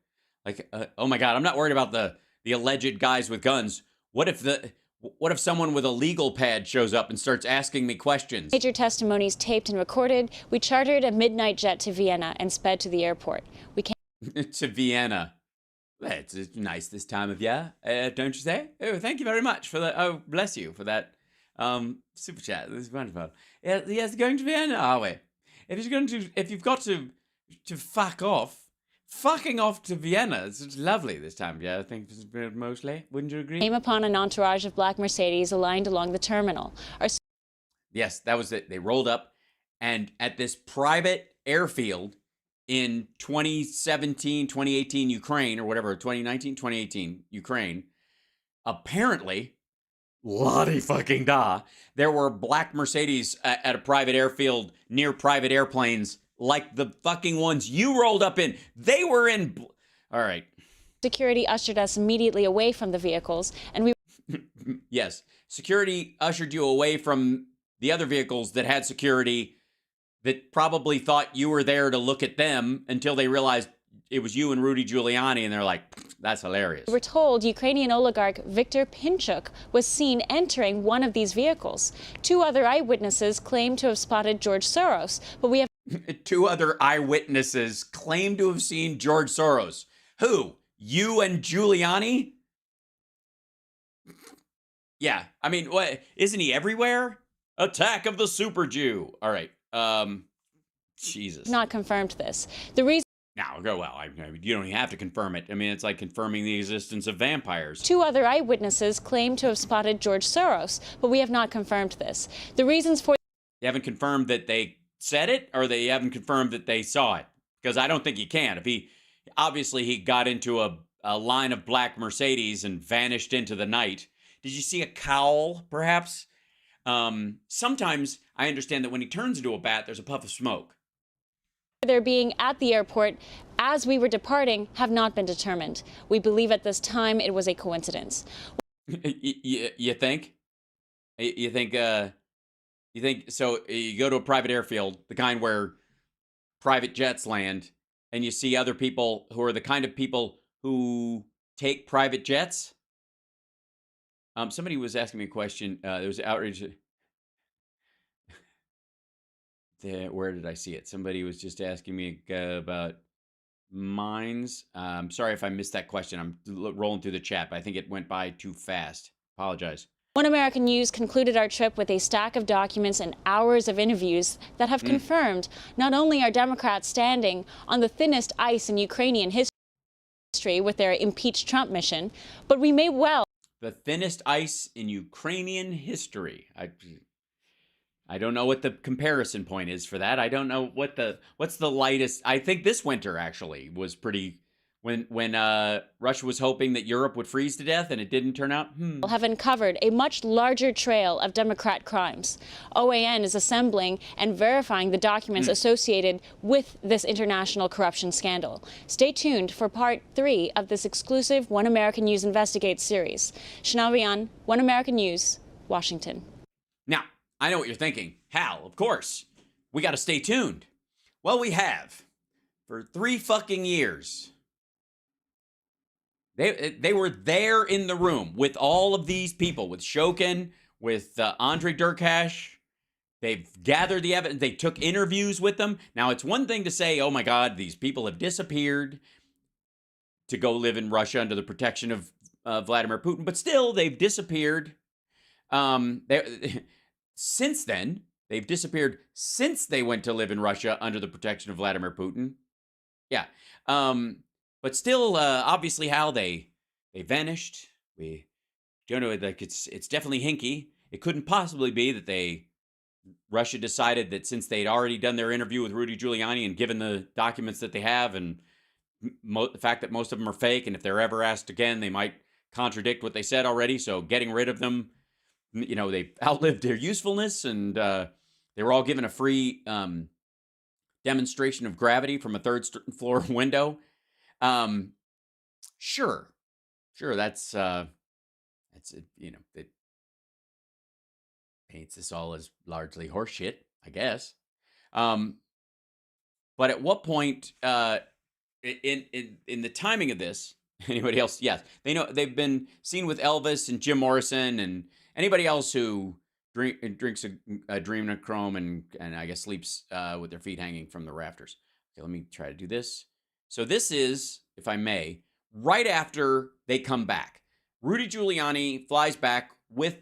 [SPEAKER 1] Like, oh my God, I'm not worried about the alleged guys with guns. What if someone with a legal pad shows up and starts asking me questions?
[SPEAKER 8] Major testimonies taped and recorded. We chartered a midnight jet to Vienna and sped to the airport. We came
[SPEAKER 1] to Vienna. It's nice this time of year, don't you say? Oh, thank you very much for that. Oh, bless you for that super chat. This is wonderful. Yes, going to Vienna, are we? If you've got to fuck off. Fucking off to Vienna. It's lovely this time of year, I think, mostly. Wouldn't you agree?
[SPEAKER 8] Came upon an entourage of black Mercedes aligned along the terminal.
[SPEAKER 1] Yes, that was it. They rolled up, and at this private airfield in 2017, 2018 Ukraine, or whatever, 2019, 2018 Ukraine, apparently la-di-fucking-da, there were black Mercedes at a private airfield near private airplanes like the fucking ones you rolled up in. They were in... All right.
[SPEAKER 8] Security ushered us immediately away from the vehicles, and we...
[SPEAKER 1] Yes. Security ushered you away from the other vehicles that had security that probably thought you were there to look at them until they realized it was you and Rudy Giuliani, and they're like, that's hilarious.
[SPEAKER 8] We were told Ukrainian oligarch Viktor Pinchuk was seen entering one of these vehicles. 2 other eyewitnesses claim to have spotted George Soros, but we have...
[SPEAKER 1] 2 other eyewitnesses claim to have seen George Soros. Who? You and Giuliani? Yeah, I mean, what? Isn't he everywhere? Attack of the Super Jew. All right. Jesus.
[SPEAKER 8] Not confirmed this. The reason...
[SPEAKER 1] Now, go well. You don't even have to confirm it. I mean, it's like confirming the existence of vampires.
[SPEAKER 8] 2 other eyewitnesses claim to have spotted George Soros, but we have not confirmed this. The reasons for...
[SPEAKER 1] You haven't confirmed that they said it, or they haven't confirmed that they saw it? Because I don't think you can. If he... Obviously, he got into a line of black Mercedes and vanished into the night. Did you see a cowl, perhaps? Sometimes I understand that when he turns into a bat, there's a puff of smoke.
[SPEAKER 8] Their being at the airport as we were departing have not been determined. We believe at this time it was a coincidence.
[SPEAKER 1] You think? You think so? You go to a private airfield, the kind where private jets land, and you see other people who are the kind of people who take private jets. Somebody was asking me a question. There was outrage. Where did I see it? Somebody was just asking me about mines. Sorry if I missed that question. I'm rolling through the chat, but I think it went by too fast. Apologize.
[SPEAKER 8] One American News concluded our trip with a stack of documents and hours of interviews that have confirmed not only are Democrats standing on the thinnest ice in Ukrainian history with their impeach Trump mission, but we may well...
[SPEAKER 1] The thinnest ice in Ukrainian history. I don't know what the comparison point is for that. I don't know what's the lightest. I think this winter actually was pretty, when Russia was hoping that Europe would freeze to death and it didn't turn out.
[SPEAKER 8] Have uncovered a much larger trail of Democrat crimes. OAN is assembling and verifying the documents associated with this international corruption scandal. Stay tuned for part 3 of this exclusive One American News Investigates series. Chanel Rion, One American News, Washington.
[SPEAKER 1] Now, I know what you're thinking. Hal, of course. We got to stay tuned. Well, we have. For 3 fucking years. They were there in the room with all of these people, with Shokin, with Andre Derkash. They've gathered the evidence. They took interviews with them. Now, it's one thing to say, oh my God, these people have disappeared to go live in Russia under the protection of Vladimir Putin. But still, they've disappeared. Since then, they've disappeared since they went to live in Russia under the protection of Vladimir Putin. Yeah. But still, obviously, how they vanished. We don't know. Like it's definitely hinky. It couldn't possibly be that Russia decided that since they'd already done their interview with Rudy Giuliani and given the documents that they have, and the fact that most of them are fake, and if they're ever asked again, they might contradict what they said already. So getting rid of them, you know, they outlived their usefulness, and they were all given a free demonstration of gravity from a 3rd floor window. Sure, that's it, you know, it paints this all as largely horseshit, I guess. But at what point, in the timing of this, anybody else? Yes, they know they've been seen with Elvis and Jim Morrison and anybody else who drinks a adrenochrome and I guess sleeps with their feet hanging from the rafters. Okay, let me try to do this. So this is, if I may, right after they come back. Rudy Giuliani flies back with,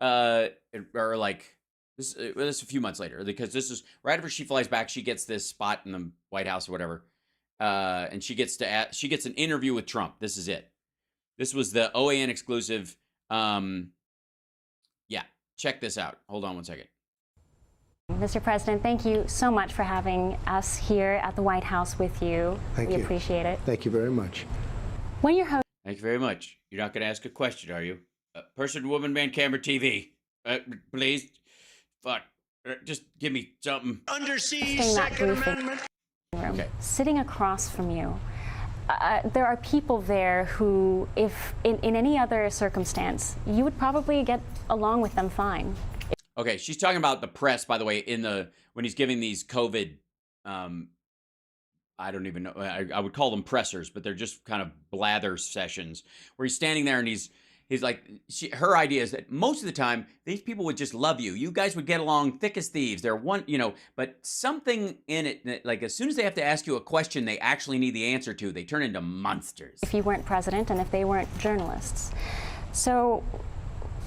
[SPEAKER 1] this is a few months later, because this is right after she flies back. She gets this spot in the White House or whatever, and she gets an interview with Trump. This is it. This was the OAN exclusive. Yeah, check this out. Hold on one second.
[SPEAKER 9] Mr. President, thank you so much for having us here at the White House with you.
[SPEAKER 10] Thank you.
[SPEAKER 9] We appreciate it.
[SPEAKER 10] Thank you very much.
[SPEAKER 9] When you're
[SPEAKER 1] Thank you very much. You're not going to ask a question, are you? Person, woman, man, camera, TV. Please. Fuck. Just give me something.
[SPEAKER 9] Under siege, Second Amendment. Okay. Sitting across from you, there are people there who, if in any other circumstance, you would probably get along with them fine.
[SPEAKER 1] Okay, she's talking about the press, by the way, when he's giving these COVID, I don't even know, I would call them pressers, but they're just kind of blather sessions where he's standing there and he's like, her idea is that most of the time, these people would just love you. You guys would get along thick as thieves. They're one, but something in it, like as soon as they have to ask you a question they actually need the answer to, they turn into monsters.
[SPEAKER 9] If you weren't president and if they weren't journalists. So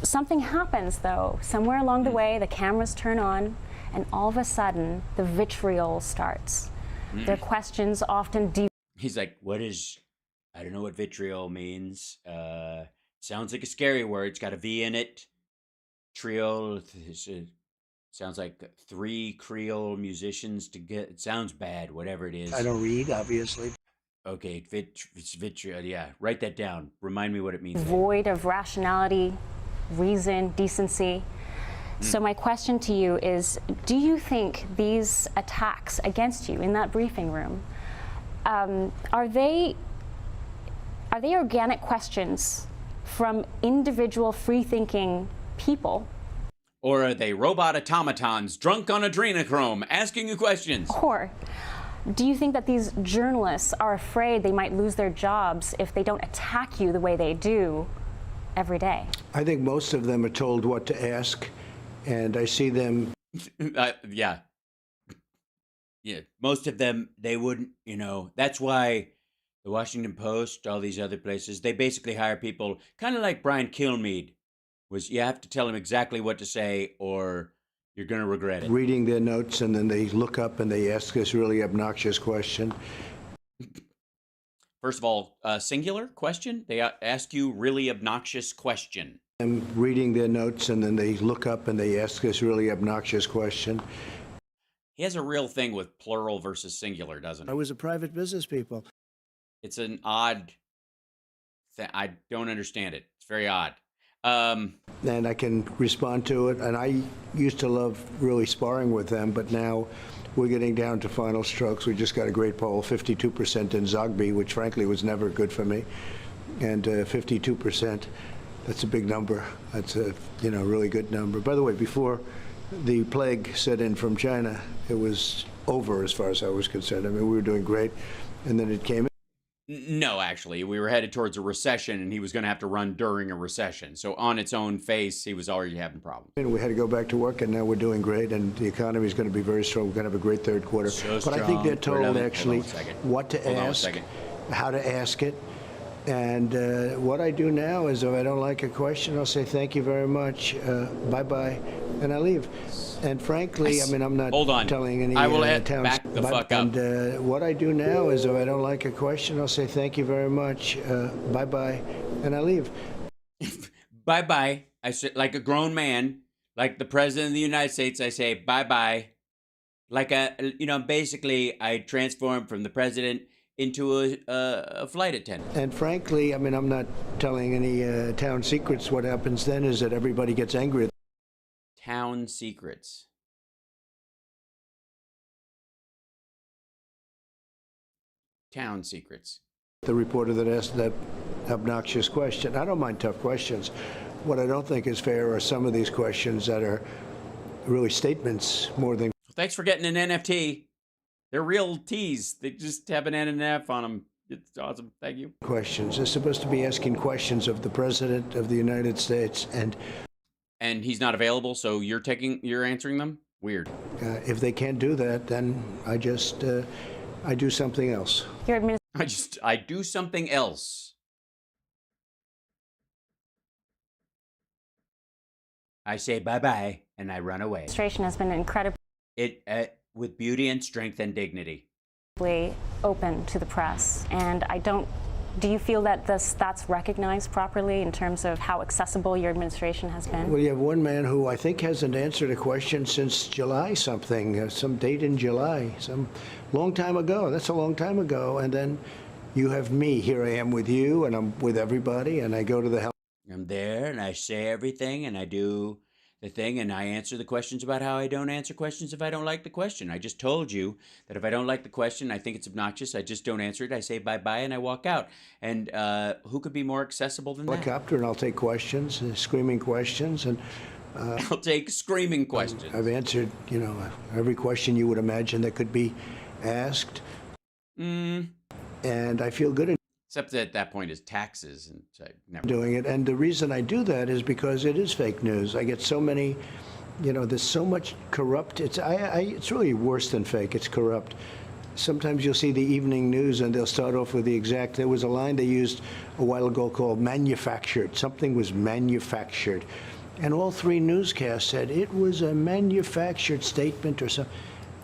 [SPEAKER 9] something happens, though. Somewhere along the way, the cameras turn on, and all of a sudden, the vitriol starts. Their questions often
[SPEAKER 1] He's like, I don't know what vitriol means. Sounds like a scary word. It's got a V in it. Trio. Sounds like 3 Creole musicians to get. It sounds bad, whatever it is.
[SPEAKER 10] I don't read, obviously.
[SPEAKER 1] Okay, it's vitriol. Yeah, write that down. Remind me what it means.
[SPEAKER 9] Void of rationality, reason, decency. So my question to you is, do you think these attacks against you in that briefing room, are they organic questions from individual free-thinking people?
[SPEAKER 1] Or are they robot automatons drunk on adrenochrome asking you questions?
[SPEAKER 9] Or do you think that these journalists are afraid they might lose their jobs if they don't attack you the way they do every day?
[SPEAKER 10] I think most of them are told what to ask, and I see them.
[SPEAKER 1] Yeah, most of them, they wouldn't, that's why the Washington Post, all these other places, they basically hire people kind of like Brian Kilmeade was. You have to tell him exactly what to say or you're going to regret it.
[SPEAKER 10] Reading their notes, and then they look up and they ask this really obnoxious question.
[SPEAKER 1] First of all, singular question. They ask you really obnoxious question.
[SPEAKER 10] I'm reading their notes, and then they look up and they ask this really obnoxious question.
[SPEAKER 1] He has a real thing with plural versus singular, doesn't he?
[SPEAKER 10] I was a private business people.
[SPEAKER 1] It's an odd thing. I don't understand it. It's very odd.
[SPEAKER 10] And I can respond to it. And I used to love really sparring with them, but now we're getting down to final strokes. We just got a great poll, 52% in Zogby, which frankly was never good for me. And 52%, that's a big number. That's a really good number. By the way, before the plague set in from China, it was over as far as I was concerned. I mean, we were doing great. And then it came in.
[SPEAKER 1] No, actually, we were headed towards a recession, and he was going to have to run during a recession. So on its own face, he was already having problems.
[SPEAKER 10] And we had to go back to work, and now we're doing great, and the economy is going to be very strong. We're going to have a great third quarter.
[SPEAKER 1] So
[SPEAKER 10] but I think they're told actually what to
[SPEAKER 1] ask,
[SPEAKER 10] how to ask it. And what I do now is if I don't like a question, I'll say thank you very much, bye-bye, and I leave. And frankly, I mean, I'm not telling any
[SPEAKER 1] I will
[SPEAKER 10] towns.
[SPEAKER 1] Back the fuck up.
[SPEAKER 10] And what I do now is if I don't like a question, I'll say thank you very much, bye-bye, and I leave.
[SPEAKER 1] Bye-bye. I say, like a grown man, like the president of the United States, I say bye-bye. Like basically, I transform from the president into a flight attendant.
[SPEAKER 10] And frankly, I mean, I'm not telling any town secrets. What happens then is that everybody gets angry.
[SPEAKER 1] Town secrets. Town secrets.
[SPEAKER 10] The reporter that asked that obnoxious question. I don't mind tough questions. What I don't think is fair are some of these questions that are really statements more than.
[SPEAKER 1] Thanks for getting an NFT. They're real T's. They just have an N and an F on them. It's awesome. Thank you.
[SPEAKER 10] Questions. They're supposed to be asking questions of the President of the United States,
[SPEAKER 1] and he's not available, so you're answering them? Weird.
[SPEAKER 10] If they can't do that, then I just I do something else.
[SPEAKER 1] I do something else. I say bye-bye and I run away.
[SPEAKER 9] Administration has been incredibly
[SPEAKER 1] with beauty and strength and dignity.
[SPEAKER 9] Open to the press, and do you feel that that's recognized properly in terms of how accessible your administration has been?
[SPEAKER 10] Well, you have one man who I think hasn't answered a question since July something, some date in July, some long time ago. That's a long time ago. And then you have me. Here I am with you, and I'm with everybody, and I go to the
[SPEAKER 1] I'm there and I say everything and I do the thing and I answer the questions about how I don't answer questions if I don't like the question. I just told you that if I don't like the question, I think it's obnoxious, I just don't answer it. I say bye-bye and I walk out. And who could be more accessible than that?
[SPEAKER 10] Helicopter, and I'll take questions, screaming questions, and
[SPEAKER 1] I'll take screaming questions.
[SPEAKER 10] I've answered, every question you would imagine that could be asked. And I feel good
[SPEAKER 1] Except at that point is taxes, and so I never
[SPEAKER 10] doing it. And the reason I do that is because it is fake news. I get so many, there's so much corrupt. It's really worse than fake. It's corrupt. Sometimes you'll see the evening news and they'll start off with the exact. There was a line they used a while ago called manufactured. Something was manufactured. And all three newscasts said it was a manufactured statement or something.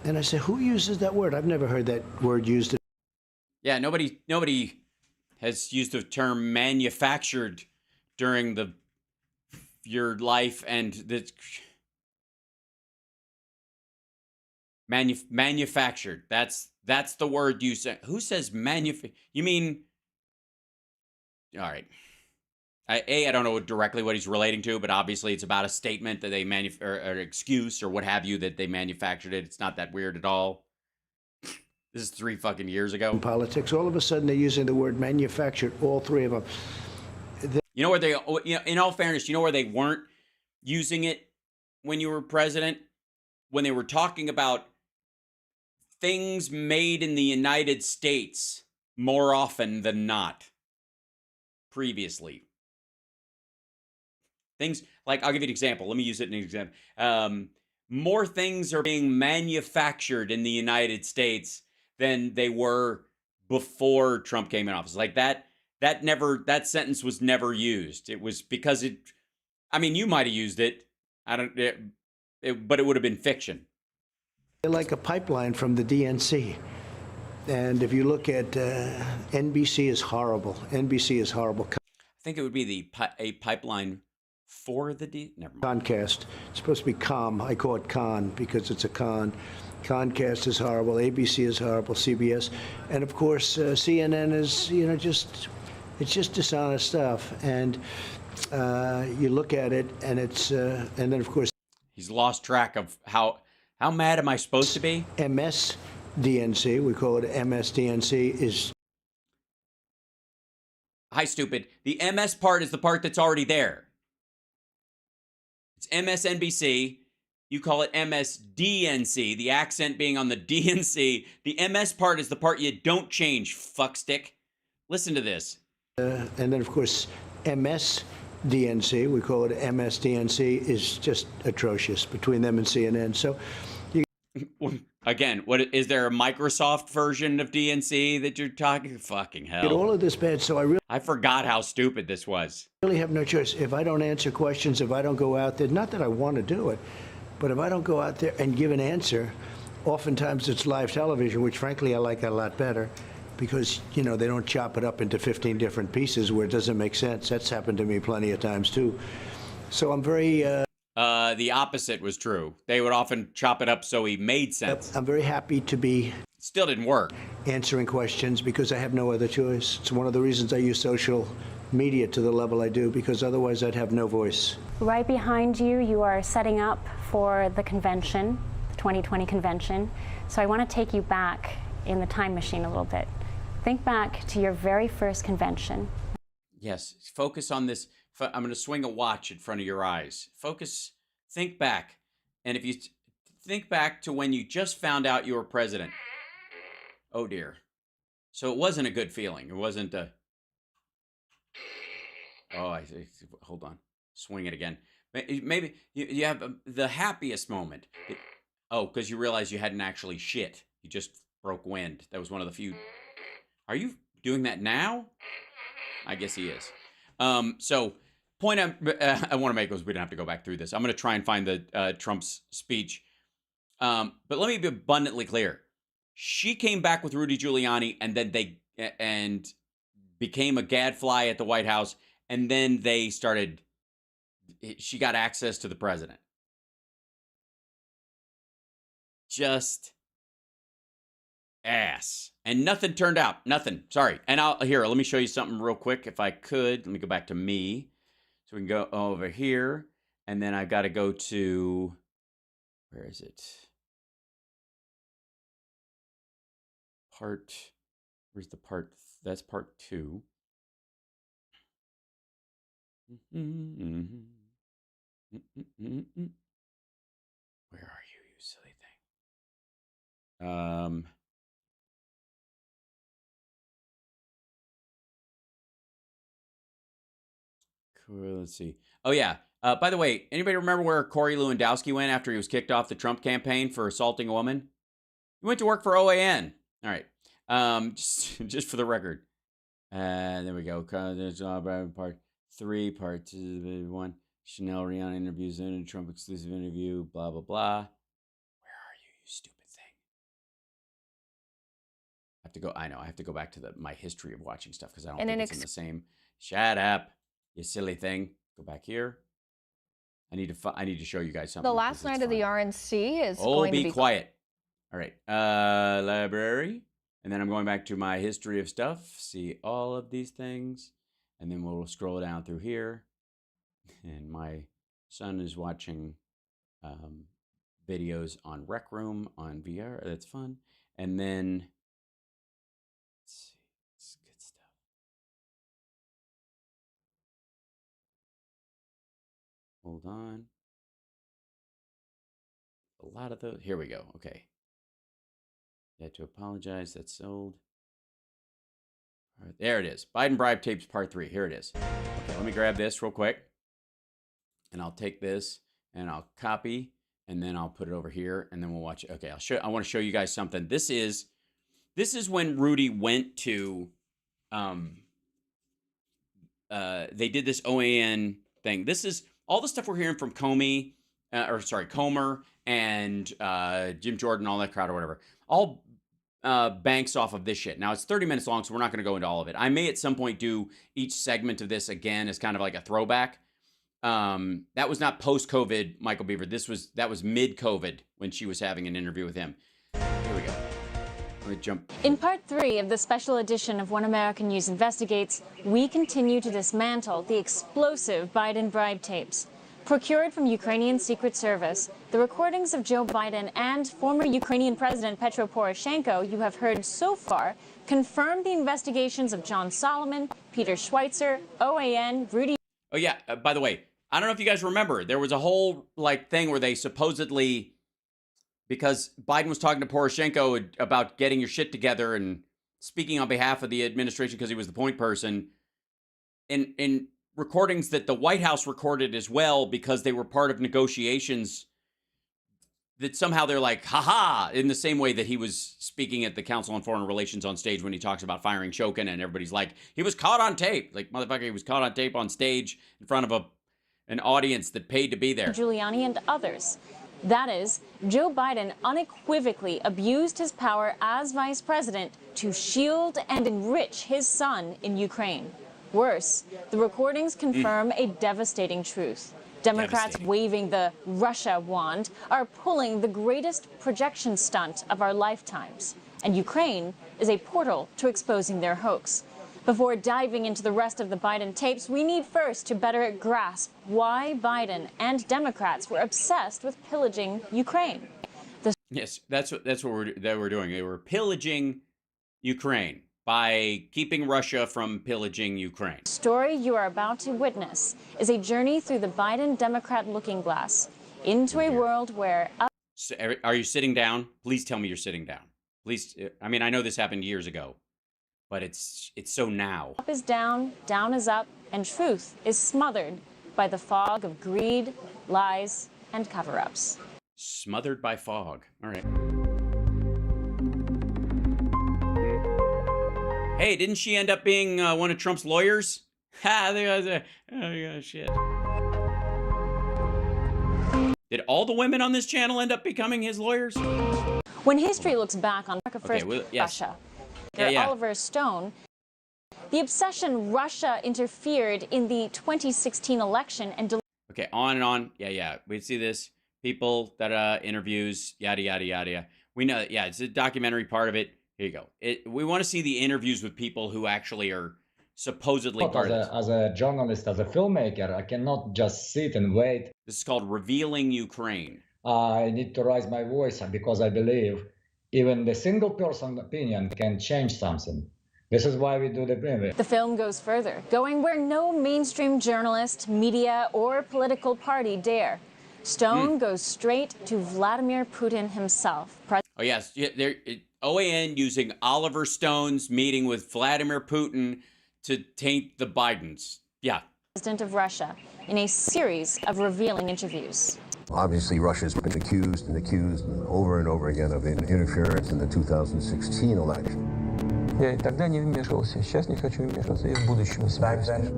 [SPEAKER 10] And I said, who uses that word? I've never heard that word used.
[SPEAKER 1] Yeah, nobody has used the term manufactured during your life, and the manufactured. That's the word you say. Who says You mean? All right. I don't know directly what he's relating to, but obviously it's about a statement that they or an excuse or what have you that they manufactured it. It's not that weird at all. This is 3 fucking years ago.
[SPEAKER 10] In politics, all of a sudden they're using the word manufactured, all three of them.
[SPEAKER 1] You know where they, in all fairness, you know where they weren't using it when you were president? When they were talking about things made in the United States more often than not previously. Things like, I'll give you an example. Let me use it in an example. More things are being manufactured in the United States than they were before Trump came in office. Like that sentence was never used. It was because you might have used it. But it would have been fiction.
[SPEAKER 10] They're like a pipeline from the DNC. And if you look at NBC is horrible. NBC is horrible.
[SPEAKER 1] I think it would be a pipeline for the never mind.
[SPEAKER 10] Concast. It's supposed to be calm. I call it con because it's a con. Concast is horrible. ABC is horrible. CBS, and of course CNN is it's just dishonest stuff. And you look at it, and it's and then of course
[SPEAKER 1] he's lost track of how mad am I supposed to be?
[SPEAKER 10] MSDNC. We call it MSDNC is.
[SPEAKER 1] Hi, stupid. The MS part is the part that's already there. It's MSNBC. You call it MSDNC, the accent being on the DNC. The MS part is the part you don't change, fuckstick. Listen to this.
[SPEAKER 10] And then, of course, MSDNC, we call it MSDNC, is just atrocious between them and CNN. So,
[SPEAKER 1] again, what is there a Microsoft version of DNC that you're talking? Fucking hell.
[SPEAKER 10] Get all of this bad, so
[SPEAKER 1] I forgot how stupid this was.
[SPEAKER 10] I really have no choice. If I don't answer questions, if I don't go out there, not that I want to do it, but if I don't go out there and give an answer, oftentimes it's live television, which frankly I like a lot better because, they don't chop it up into 15 different pieces where it doesn't make sense. That's happened to me plenty of times too. So I'm very...
[SPEAKER 1] the opposite was true. They would often chop it up so he made sense.
[SPEAKER 10] I'm very happy to be...
[SPEAKER 1] Still didn't work.
[SPEAKER 10] Answering questions because I have no other choice. It's one of the reasons I use social media to the level I do, because otherwise I'd have no voice.
[SPEAKER 9] Right behind you, you are setting up for the convention, the 2020 convention. So I want to take you back in the time machine a little bit. Think back to your very first convention.
[SPEAKER 1] Yes, focus on this. I'm going to swing a watch in front of your eyes. Focus, think back. And if you think back to when you just found out you were president. Oh dear. So it wasn't a good feeling. It wasn't a... Oh, hold on. Swing it again. Maybe you have the happiest moment. Because you realize you hadn't actually shit. You just broke wind. That was one of the few. Are you doing that now? I guess he is. So, point I want to make was we don't have to go back through this. I'm going to try and find the Trump's speech. But let me be abundantly clear. She came back with Rudy Giuliani, and then they became a gadfly at the White House. And then she got access to the president. Just ass. And nothing turned out. Nothing. Sorry. And let me show you something real quick if I could. Let me go back to me. So we can go over here, and then I've got to go to, where is it? Where's the part? That's part 2. Where are you, you silly thing? Cool, let's see. Oh, yeah. By the way, anybody remember where Corey Lewandowski went after he was kicked off the Trump campaign for assaulting a woman? He went to work for OAN. All right. Just for the record. There we go. Part 3, part 2, 1. Chanel Rion interviews in a Trump exclusive interview. Blah blah blah. Where are you, you stupid thing? I have to go. I know. I have to go back to my history of watching stuff because I don't think it's in the same. Shut up, you silly thing. Go back here. I need to show you guys something.
[SPEAKER 11] The last night of the RNC is going to be
[SPEAKER 1] quiet. All right. Library. And then I'm going back to my history of stuff. See all of these things. And then we'll scroll down through here. And my son is watching videos on Rec Room on VR. That's fun. And then, let's see. It's good stuff. Hold on. A lot of those. Here we go. Okay. You had to apologize. That's sold. All right, there it is. Biden bribe tapes part 3. Here it is. Okay, let me grab this real quick. And I'll take this and I'll copy and then I'll put it over here and then we'll watch it. Okay, I want to show you guys something. This is when Rudy went to they did this OAN thing. This is all the stuff we're hearing from Comer and Jim Jordan, all that crowd or whatever. All banks off of this shit. Now, it's 30 minutes long, so we're not going to go into all of it. I may at some point do each segment of this again as kind of like a throwback. That was not post-COVID Michael Beaver. That was mid-COVID when she was having an interview with him. Here we go. Let me jump.
[SPEAKER 8] In part 3 of the special edition of One American News Investigates, we continue to dismantle the explosive Biden bribe tapes. Procured from Ukrainian Secret Service, the recordings of Joe Biden and former Ukrainian President Petro Poroshenko you have heard so far confirm the investigations of John Solomon, Peter Schweitzer, OAN, Rudy.
[SPEAKER 1] Oh, yeah. By the way, I don't know if you guys remember, there was a whole thing where they supposedly, because Biden was talking to Poroshenko about getting your shit together and speaking on behalf of the administration because he was the point person, in recordings that the White House recorded as well because they were part of negotiations, that somehow they're like, haha, in the same way that he was speaking at the Council on Foreign Relations on stage when he talks about firing Shokin, and everybody's like, he was caught on tape. Like, motherfucker, he was caught on tape on stage in front of an audience that paid to be there.
[SPEAKER 8] Giuliani and others. That is, Joe Biden unequivocally abused his power as vice president to shield and enrich his son in Ukraine. Worse, the recordings confirm a devastating truth. Democrats waving the Russia wand are pulling the greatest projection stunt of our lifetimes. And Ukraine is a portal to exposing their hoax. Before diving into the rest of the Biden tapes, we need first to better grasp why Biden and Democrats were obsessed with pillaging Ukraine.
[SPEAKER 1] Yes, that's what we're doing. They were pillaging Ukraine by keeping Russia from pillaging Ukraine.
[SPEAKER 8] The story you are about to witness is a journey through the Biden Democrat looking glass into a world where...
[SPEAKER 1] So, are you sitting down? Please tell me you're sitting down. Please. I mean, I know this happened years ago, but it's so now.
[SPEAKER 8] Up is down, down is up, and truth is smothered by the fog of greed, lies, and cover-ups.
[SPEAKER 1] Smothered by fog. All right. Hey, didn't she end up being one of Trump's lawyers? Ha! Oh, shit. Did all the women on this channel end up becoming his lawyers?
[SPEAKER 8] When history looks back on America First Russia, Oliver Stone, the obsession Russia interfered in the 2016 election and...
[SPEAKER 1] Okay, on and on. Yeah. We see this. People that interviews, yada, yada, yada. We know that, yeah, it's a documentary part of it. Here you go. We want to see the interviews with people who actually are supposedly
[SPEAKER 12] But
[SPEAKER 1] part of this.
[SPEAKER 12] as a journalist, as a filmmaker, I cannot just sit and wait.
[SPEAKER 1] This is called revealing Ukraine.
[SPEAKER 12] I need to raise my voice because I believe even the single person opinion can change something. This is why we do the premiere.
[SPEAKER 8] The film goes further, going where no mainstream journalist, media, or political party dare. Stone goes straight to Vladimir Putin himself.
[SPEAKER 1] Oh, yes. OAN using Oliver Stone's meeting with Vladimir Putin to taint the Bidens. Yeah.
[SPEAKER 8] President of Russia in a series of revealing interviews.
[SPEAKER 13] Obviously, Russia's been accused over and over again of interference in the 2016 election.
[SPEAKER 14] Я и тогда не вмешивался, сейчас не хочу вмешиваться, и в будущем не собираюсь.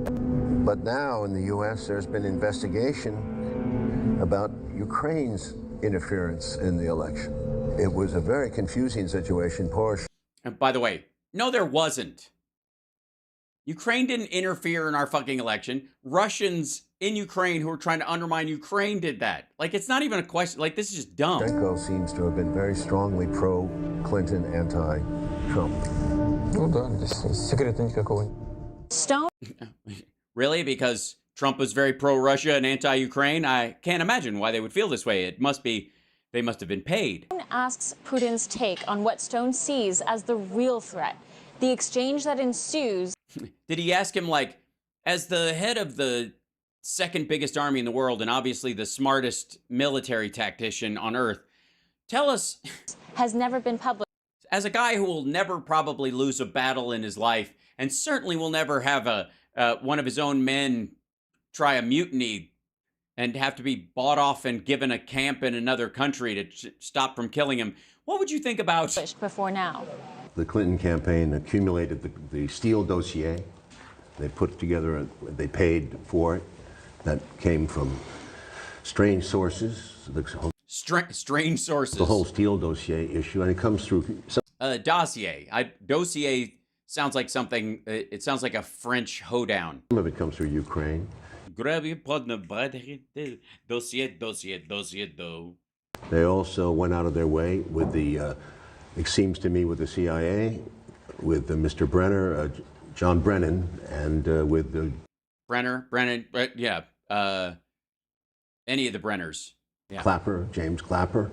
[SPEAKER 13] But now in the U.S. there's been investigation about Ukraine's interference in the election. It was a very confusing situation. Porsche.
[SPEAKER 1] And by the way, no, there wasn't. Ukraine didn't interfere in our fucking election. Russians in Ukraine who were trying to undermine Ukraine did that. Like, it's not even a question. Like, this is just dumb.
[SPEAKER 13] Poroshenko seems to have been very strongly pro-Clinton, anti-Trump.
[SPEAKER 14] Ну да, здесь секрета никакого.
[SPEAKER 8] Stone.
[SPEAKER 1] Really? Because Trump was very pro-Russia and anti-Ukraine? I can't imagine why they would feel this way. It must be, they must have been paid.
[SPEAKER 8] Stone asks Putin's take on what Stone sees as the real threat. The exchange that ensues.
[SPEAKER 1] Did he ask him, like, as the head of the second biggest army in the world and obviously the smartest military tactician on earth, tell us.
[SPEAKER 8] Has never been published.
[SPEAKER 1] As a guy who will never probably lose a battle in his life and certainly will never have one of his own men try a mutiny and have to be bought off and given a camp in another country to stop from killing him, what would you think about
[SPEAKER 8] before now?
[SPEAKER 13] The Clinton campaign accumulated the Steele dossier. They put together, they paid for it. That came from strange sources.
[SPEAKER 1] Strange sources.
[SPEAKER 13] The whole Steele dossier issue, and it comes through.
[SPEAKER 1] Dossier. Dossier sounds like something, it sounds like a French hoedown.
[SPEAKER 13] Some of it comes through Ukraine. They also went out of their way with the, it seems to me, with the CIA, with Mr. Brenner, John Brennan, and with the...
[SPEAKER 1] Brennan, yeah. Any of the Brenners. Yeah.
[SPEAKER 13] Clapper, James Clapper.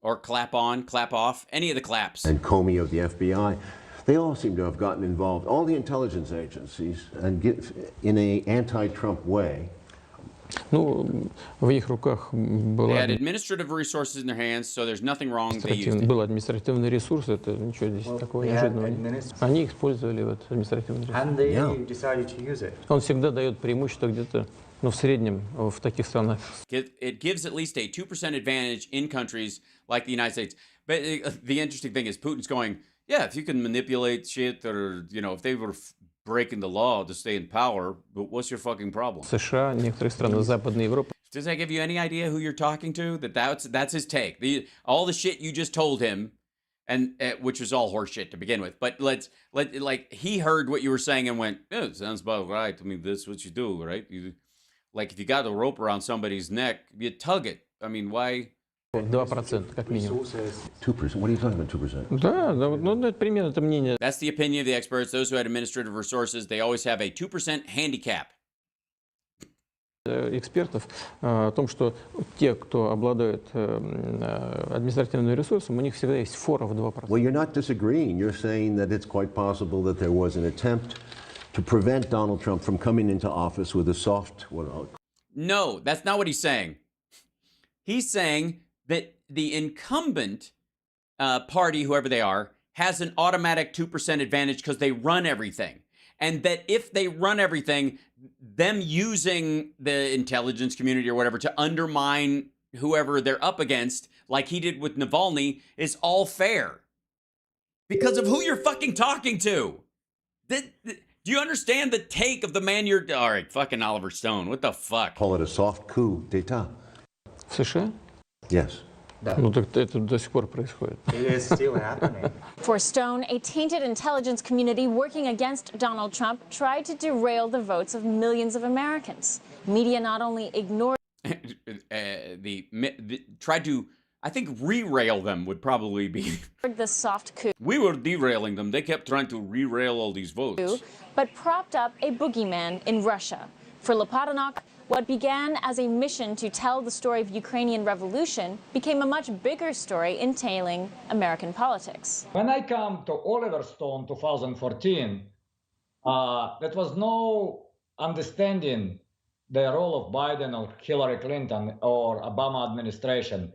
[SPEAKER 1] Or clap on, clap off, any of the claps.
[SPEAKER 13] And Comey of the FBI. They all seem to have gotten involved, all the intelligence agencies, and in an anti-Trump way.
[SPEAKER 14] Ну, в их руках было...
[SPEAKER 1] They had administrative resources in their hands, so there's nothing wrong. They used it.
[SPEAKER 14] Был административный ресурс, это ничего здесь такого неожиданного. Они использовали вот административный ресурс.
[SPEAKER 15] And they decided to use it.
[SPEAKER 14] Он всегда дает преимущество где-то, ну, в среднем в таких странах.
[SPEAKER 1] It gives at least a 2% advantage in countries like the United States. But the interesting thing is Putin's going, yeah, if you can manipulate shit, or, you know, if they were breaking the law to stay in power, but what's your fucking problem?
[SPEAKER 14] США, некоторые страны Западной Европы.
[SPEAKER 1] Does that give you any idea who you're talking to? That's his take. All the shit you just told him, and which was all horseshit to begin with. But like he heard what you were saying and went, yeah, it sounds about right. I mean, that's what you do, right? Like if you got a rope around somebody's neck, you tug it. I mean, why?
[SPEAKER 14] 2%, как минимум.
[SPEAKER 13] 2%? What are you talking about, 2%?
[SPEAKER 14] Да, ну это примерно это мнение.
[SPEAKER 1] That's the opinion of the experts. Those who had administrative resources, they always have a 2% handicap.
[SPEAKER 14] Экспертов о том, что те, кто обладают административным ресурсом, у них всегда есть фора в 2%.
[SPEAKER 13] Well, you're not disagreeing. You're saying that it's quite possible that there was an attempt to prevent Donald Trump from coming into office with a soft...
[SPEAKER 1] No, that's not what he's saying. He's saying that the incumbent party, whoever they are, has an automatic 2% advantage because they run everything. And that if they run everything, them using the intelligence community or whatever to undermine whoever they're up against, like he did with Navalny, is all fair. Because of who you're fucking talking to. Do you understand the take of the man you're... All right, fucking Oliver Stone. What the fuck?
[SPEAKER 13] Call it a soft coup d'etat.
[SPEAKER 14] В США?
[SPEAKER 13] Yes.
[SPEAKER 14] Ну так это до сих пор происходит.
[SPEAKER 15] It is still happening.
[SPEAKER 8] For Stone, a tainted intelligence community working against Donald Trump tried to derail the votes of millions of Americans. Media not only ignored...
[SPEAKER 1] tried to, I think re-rail them would probably be.
[SPEAKER 8] The soft coup.
[SPEAKER 1] We were derailing them. They kept trying to re-rail all these votes.
[SPEAKER 8] But propped up a boogeyman in Russia. For Lopatonok, what began as a mission to tell the story of Ukrainian revolution became a much bigger story entailing American politics.
[SPEAKER 12] When I come to Oliver Stone 2014, there was no understanding the role of Biden or Hillary Clinton or Obama administration.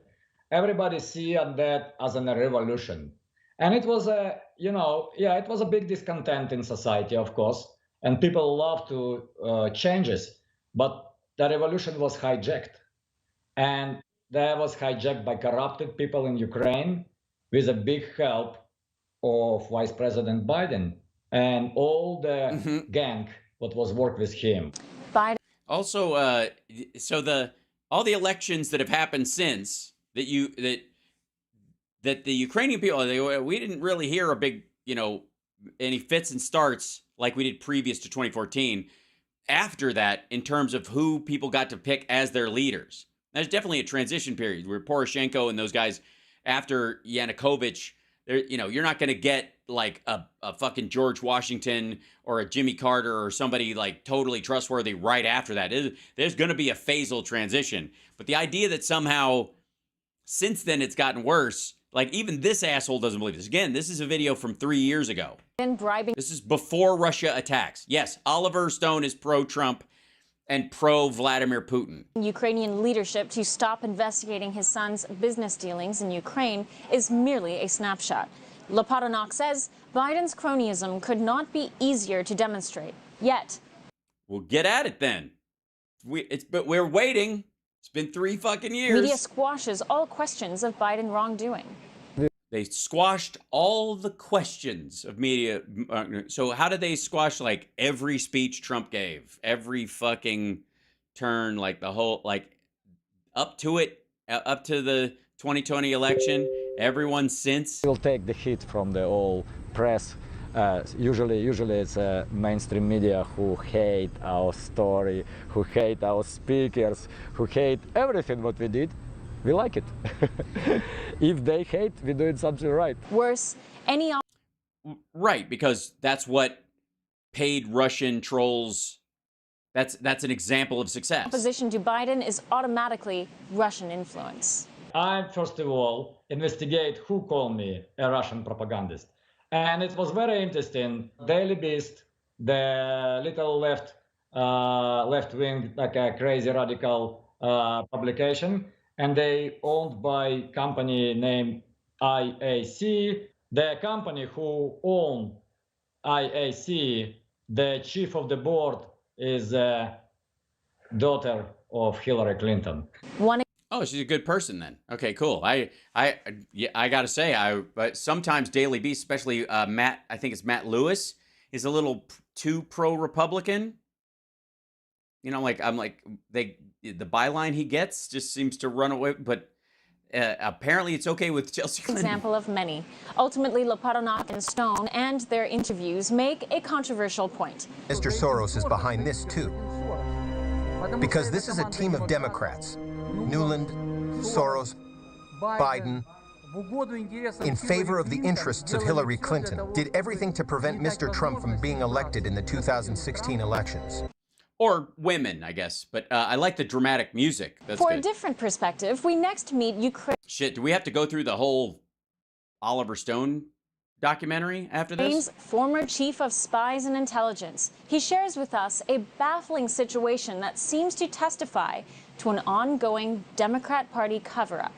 [SPEAKER 12] Everybody see that as a revolution. And it was it was a big discontent in society, of course, and people love to changes, but the revolution was hijacked. And that was hijacked by corrupted people in Ukraine with a big help of Vice President Biden and all the gang that was worked with him.
[SPEAKER 8] Biden.
[SPEAKER 1] Also, all the elections that have happened since that the Ukrainian people, we didn't really hear a big, any fits and starts like we did previous to 2014. After that, in terms of who people got to pick as their leaders, there's definitely a transition period where Poroshenko and those guys after Yanukovych, you're not going to get like a fucking George Washington or a Jimmy Carter or somebody like totally trustworthy right after that. There's going to be a phasal transition. But the idea that somehow since then it's gotten worse, like even this asshole doesn't believe this. Again, this is a video from 3 years ago.
[SPEAKER 8] Bribing.
[SPEAKER 1] This is before Russia attacks. Yes, Oliver Stone is pro-Trump and pro-Vladimir Putin.
[SPEAKER 8] Ukrainian leadership to stop investigating his son's business dealings in Ukraine is merely a snapshot. Lopatonok says Biden's cronyism could not be easier to demonstrate. Yet,
[SPEAKER 1] we'll get at it then. But we're waiting. It's been 3 fucking years.
[SPEAKER 8] Media squashes all questions of Biden wrongdoing.
[SPEAKER 1] They squashed all the questions of media. So how did they squash like every speech Trump gave, every fucking turn, like the whole, like up to the 2020 election, everyone since?
[SPEAKER 16] We'll take the hit from the all press. Usually it's mainstream media who hate our story, who hate our speakers, who hate everything what we did. We like it. If they hate, we're doing something right.
[SPEAKER 8] Worse, any...
[SPEAKER 1] Right, because that's what paid Russian trolls, that's an example of success.
[SPEAKER 8] Opposition to Biden is automatically Russian influence.
[SPEAKER 12] I, first of all, investigate who called me a Russian propagandist. And it was very interesting. Daily Beast, the little left-wing, like a crazy radical publication, and they owned by company named IAC. The company who owned IAC, the chief of the board is daughter of Hillary Clinton.
[SPEAKER 1] Oh, she's a good person then. Okay, cool. I gotta say, but sometimes Daily Beast, especially Matt, I think it's Matt Lewis, is a little too pro-Republican. The byline he gets just seems to run away, but apparently it's okay with Chelsea Clinton.
[SPEAKER 8] Example of many. Ultimately, Lopatonok and Stone and their interviews make a controversial point.
[SPEAKER 17] Mr. Soros is behind this too, because this is a team of Democrats. Nuland, Soros, Biden, in favor of the interests of Hillary Clinton, did everything to prevent Mr. Trump from being elected in the 2016 elections.
[SPEAKER 1] Or women, I guess. But I like the dramatic music. That's
[SPEAKER 8] For
[SPEAKER 1] good.
[SPEAKER 8] a different perspective, we next meet Ukraine.
[SPEAKER 1] Shit, do we have to go through the whole Oliver Stone documentary after this?
[SPEAKER 8] Former chief of spies and intelligence. He shares with us a baffling situation that seems to testify to an ongoing Democrat Party cover-up.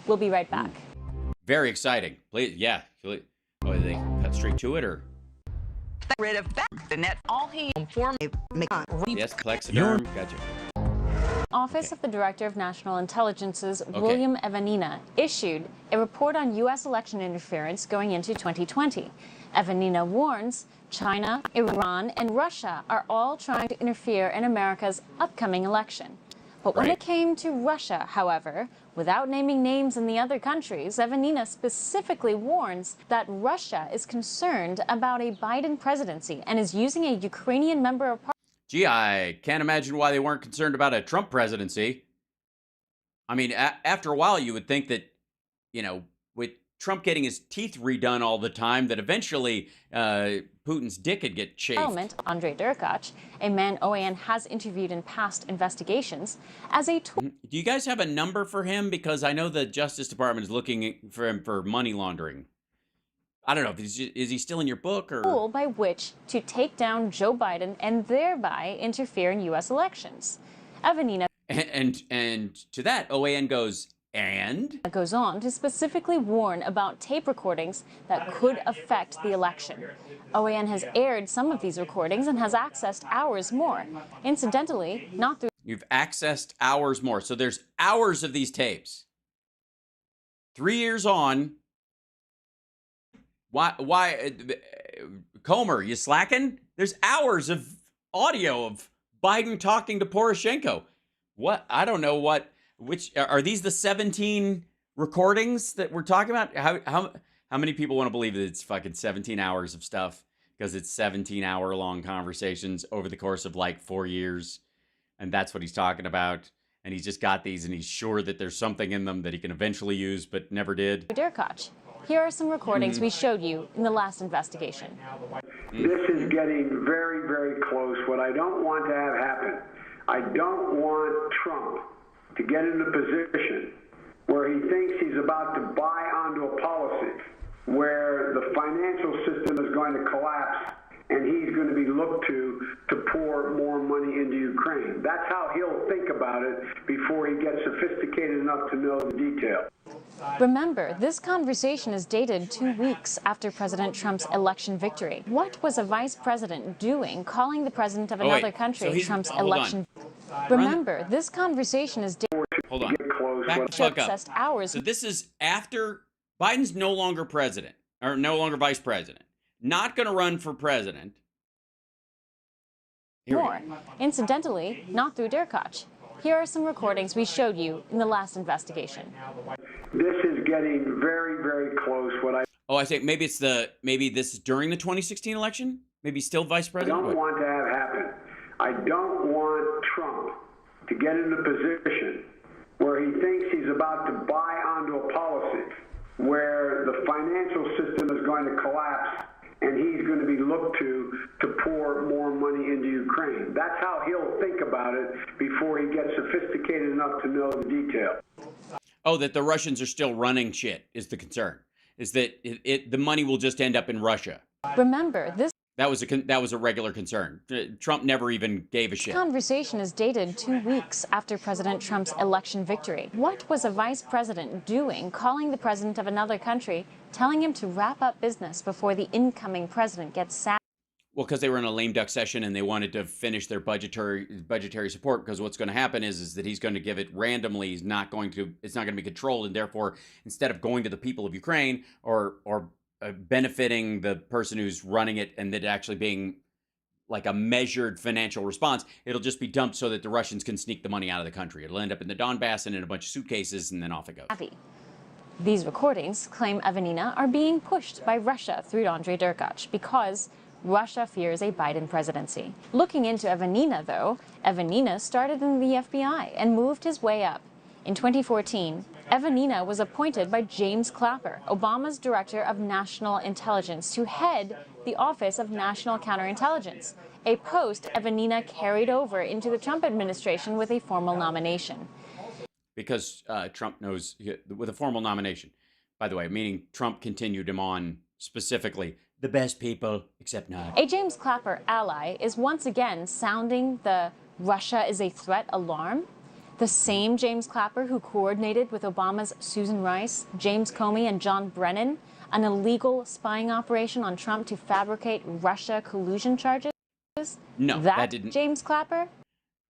[SPEAKER 8] We'll be right back.
[SPEAKER 1] Very exciting. Please, yeah. Oh, they cut straight to it, or?
[SPEAKER 18] Rid of the net. All he informed.
[SPEAKER 1] Yes, Plexiderm. Gotcha.
[SPEAKER 8] Office of the Director of National Intelligence's William Evanina issued a report on U.S. election interference going into 2020. Evanina warns China, Iran, and Russia are all trying to interfere in America's upcoming election. But when it came to Russia, however, without naming names in the other countries, Evanina specifically warns that Russia is concerned about a Biden presidency and is using a Ukrainian member of parliament.
[SPEAKER 1] Gee, I can't imagine why they weren't concerned about a Trump presidency. I mean, after a while, you would think that with Trump getting his teeth redone all the time, that eventually Putin's dick could get chafed.
[SPEAKER 9] Element, Andrei Derkach, a man OAN has interviewed in past investigations, as a tool.
[SPEAKER 1] Do you guys have a number for him? Because I know the Justice Department is looking for him for money laundering. I don't know. Is he still in your book, or
[SPEAKER 9] Tool by which to take down Joe Biden and thereby interfere in U.S. elections. Evanina
[SPEAKER 1] and to that, OAN goes, and
[SPEAKER 9] goes on to specifically warn about tape recordings that could affect the election. OAN has aired some of these recordings and has accessed hours more. Incidentally, not through.
[SPEAKER 1] You've accessed hours more. So there's hours of these tapes. 3 years on. Why, Comer, you slacking? There's hours of audio of Biden talking to Poroshenko. What? I don't know what. Which are these the 17 recordings that we're talking about? How many people want to believe that it's fucking 17 hours of stuff? Because it's 17-hour-long conversations over the course of like 4 years, and that's what he's talking about. And he's just got these, and he's sure that there's something in them that he can eventually use, but never did.
[SPEAKER 9] Derkach. Here are some recordings we showed you in the last investigation.
[SPEAKER 19] This is getting very, very close. What I don't want to have happen, I don't want Trump to get in a position where he thinks he's about to buy onto a policy where the financial system is going to collapse and he's going to be looked to pour more money into Ukraine. That's how he'll think about it before he gets sophisticated enough to know the detail.
[SPEAKER 9] Remember, this conversation is dated 2 weeks after President Trump's election victory. What was a vice president doing calling the president of another country Trump's election? Remember, this conversation is dated.
[SPEAKER 1] Hold on. Back the fuck up.
[SPEAKER 9] Hours.
[SPEAKER 1] So this is after Biden's no longer president, or no longer vice president. Not going to run for president.
[SPEAKER 9] More. Incidentally, not through Derkach. Here are some recordings we showed you in the last investigation.
[SPEAKER 19] This is getting very, very close.
[SPEAKER 1] Oh, I think maybe this is during the 2016 election? Maybe still vice president?
[SPEAKER 19] I don't want to have happen. I don't want Trump to get in a position where he thinks he's about to buy onto a policy where the financial system is going to collapse and he's going to be looked to pour more money into Ukraine. That's how he'll think about it before he gets sophisticated enough to know the detail.
[SPEAKER 1] Oh, that the Russians are still running shit is the concern. Is that the money will just end up in Russia.
[SPEAKER 9] Remember, this
[SPEAKER 1] that was a regular concern. Trump never even gave a shit.
[SPEAKER 9] Conversation is dated 2 weeks after President Trump's election victory. What was a vice president doing calling the president of another country, telling him to wrap up business before the incoming president gets sacked?
[SPEAKER 1] Well, because they were in a lame duck session and they wanted to finish their budgetary support, because what's going to happen is that he's going to give it randomly. It's not going to be controlled, and therefore, instead of going to the people of Ukraine or benefiting the person who's running it and that actually being like a measured financial response, it'll just be dumped so that the Russians can sneak the money out of the country. It'll end up in the Donbass and in a bunch of suitcases, and then off it goes.
[SPEAKER 9] These recordings, claim Evanina, are being pushed by Russia through Andrei Derkach because Russia fears a Biden presidency. Looking into Evanina, though, Evanina started in the FBI and moved his way up. In 2014, Evanina was appointed by James Clapper, Obama's Director of National Intelligence, to head the Office of National Counterintelligence, a post Evanina carried over into the Trump administration with a formal nomination.
[SPEAKER 1] Because Trump knows, with a formal nomination, by the way, meaning Trump continued him on specifically, the best people, except not.
[SPEAKER 9] A James Clapper ally is once again sounding the Russia is a threat alarm. The same James Clapper who coordinated with Obama's Susan Rice, James Comey, and John Brennan an illegal spying operation on Trump to fabricate Russia collusion charges?
[SPEAKER 1] No, that didn't.
[SPEAKER 9] James Clapper?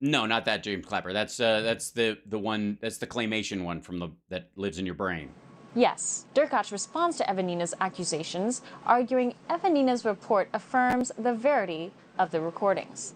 [SPEAKER 1] No, not that James Clapper. That's the one. That's the claymation one from that lives in your brain.
[SPEAKER 9] Yes. Derkach responds to Evanina's accusations, arguing Evanina's report affirms the verity of the recordings.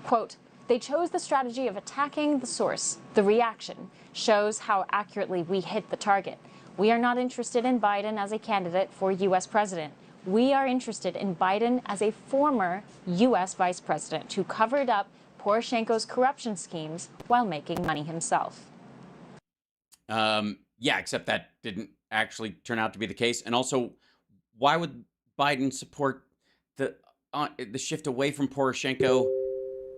[SPEAKER 9] Quote, they chose the strategy of attacking the source. The reaction shows how accurately we hit the target. We are not interested in Biden as a candidate for U.S. president. We are interested in Biden as a former U.S. vice president who covered up Poroshenko's corruption schemes while making money himself.
[SPEAKER 1] Yeah, except that didn't actually turn out to be the case? And also, why would Biden support the shift away from Poroshenko?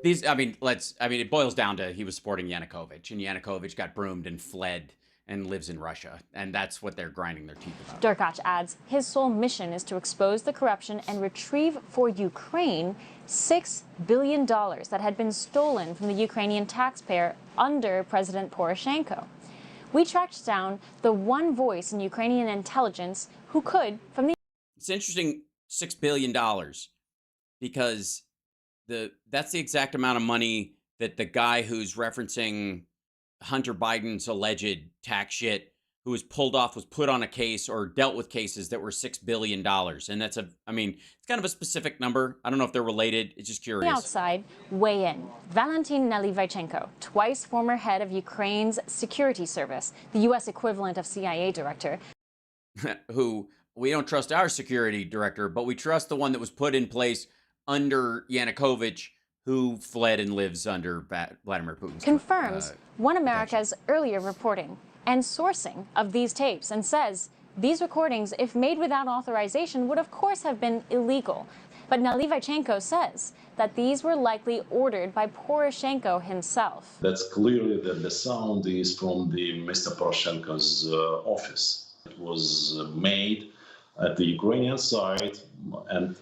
[SPEAKER 1] It boils down to he was supporting Yanukovych, and Yanukovych got broomed and fled and lives in Russia, and that's what they're grinding their teeth about.
[SPEAKER 9] Derkach adds his sole mission is to expose the corruption and retrieve for Ukraine $6 billion that had been stolen from the Ukrainian taxpayer under President Poroshenko. We tracked down the one voice in Ukrainian intelligence who could, from the...
[SPEAKER 1] It's interesting, $6 billion, because that's the exact amount of money that the guy who's referencing Hunter Biden's alleged tax shit, who was put on a case or dealt with cases that were $6 billion. And that's it's kind of a specific number. I don't know if they're related. It's just curious.
[SPEAKER 9] outside weigh in. Valentin Nalyvaichenko, twice former head of Ukraine's security service, the U.S. equivalent of CIA director.
[SPEAKER 1] Who, we don't trust our security director, but we trust the one that was put in place under Yanukovych, who fled and lives under Vladimir Putin's
[SPEAKER 9] confirms One America's earlier reporting and sourcing of these tapes, and says these recordings, if made without authorization, would of course have been illegal. But Nalyvaichenko says that these were likely ordered by Poroshenko himself.
[SPEAKER 20] That's clearly that the sound is from the Mr. Poroshenko's office. It was made at the Ukrainian side and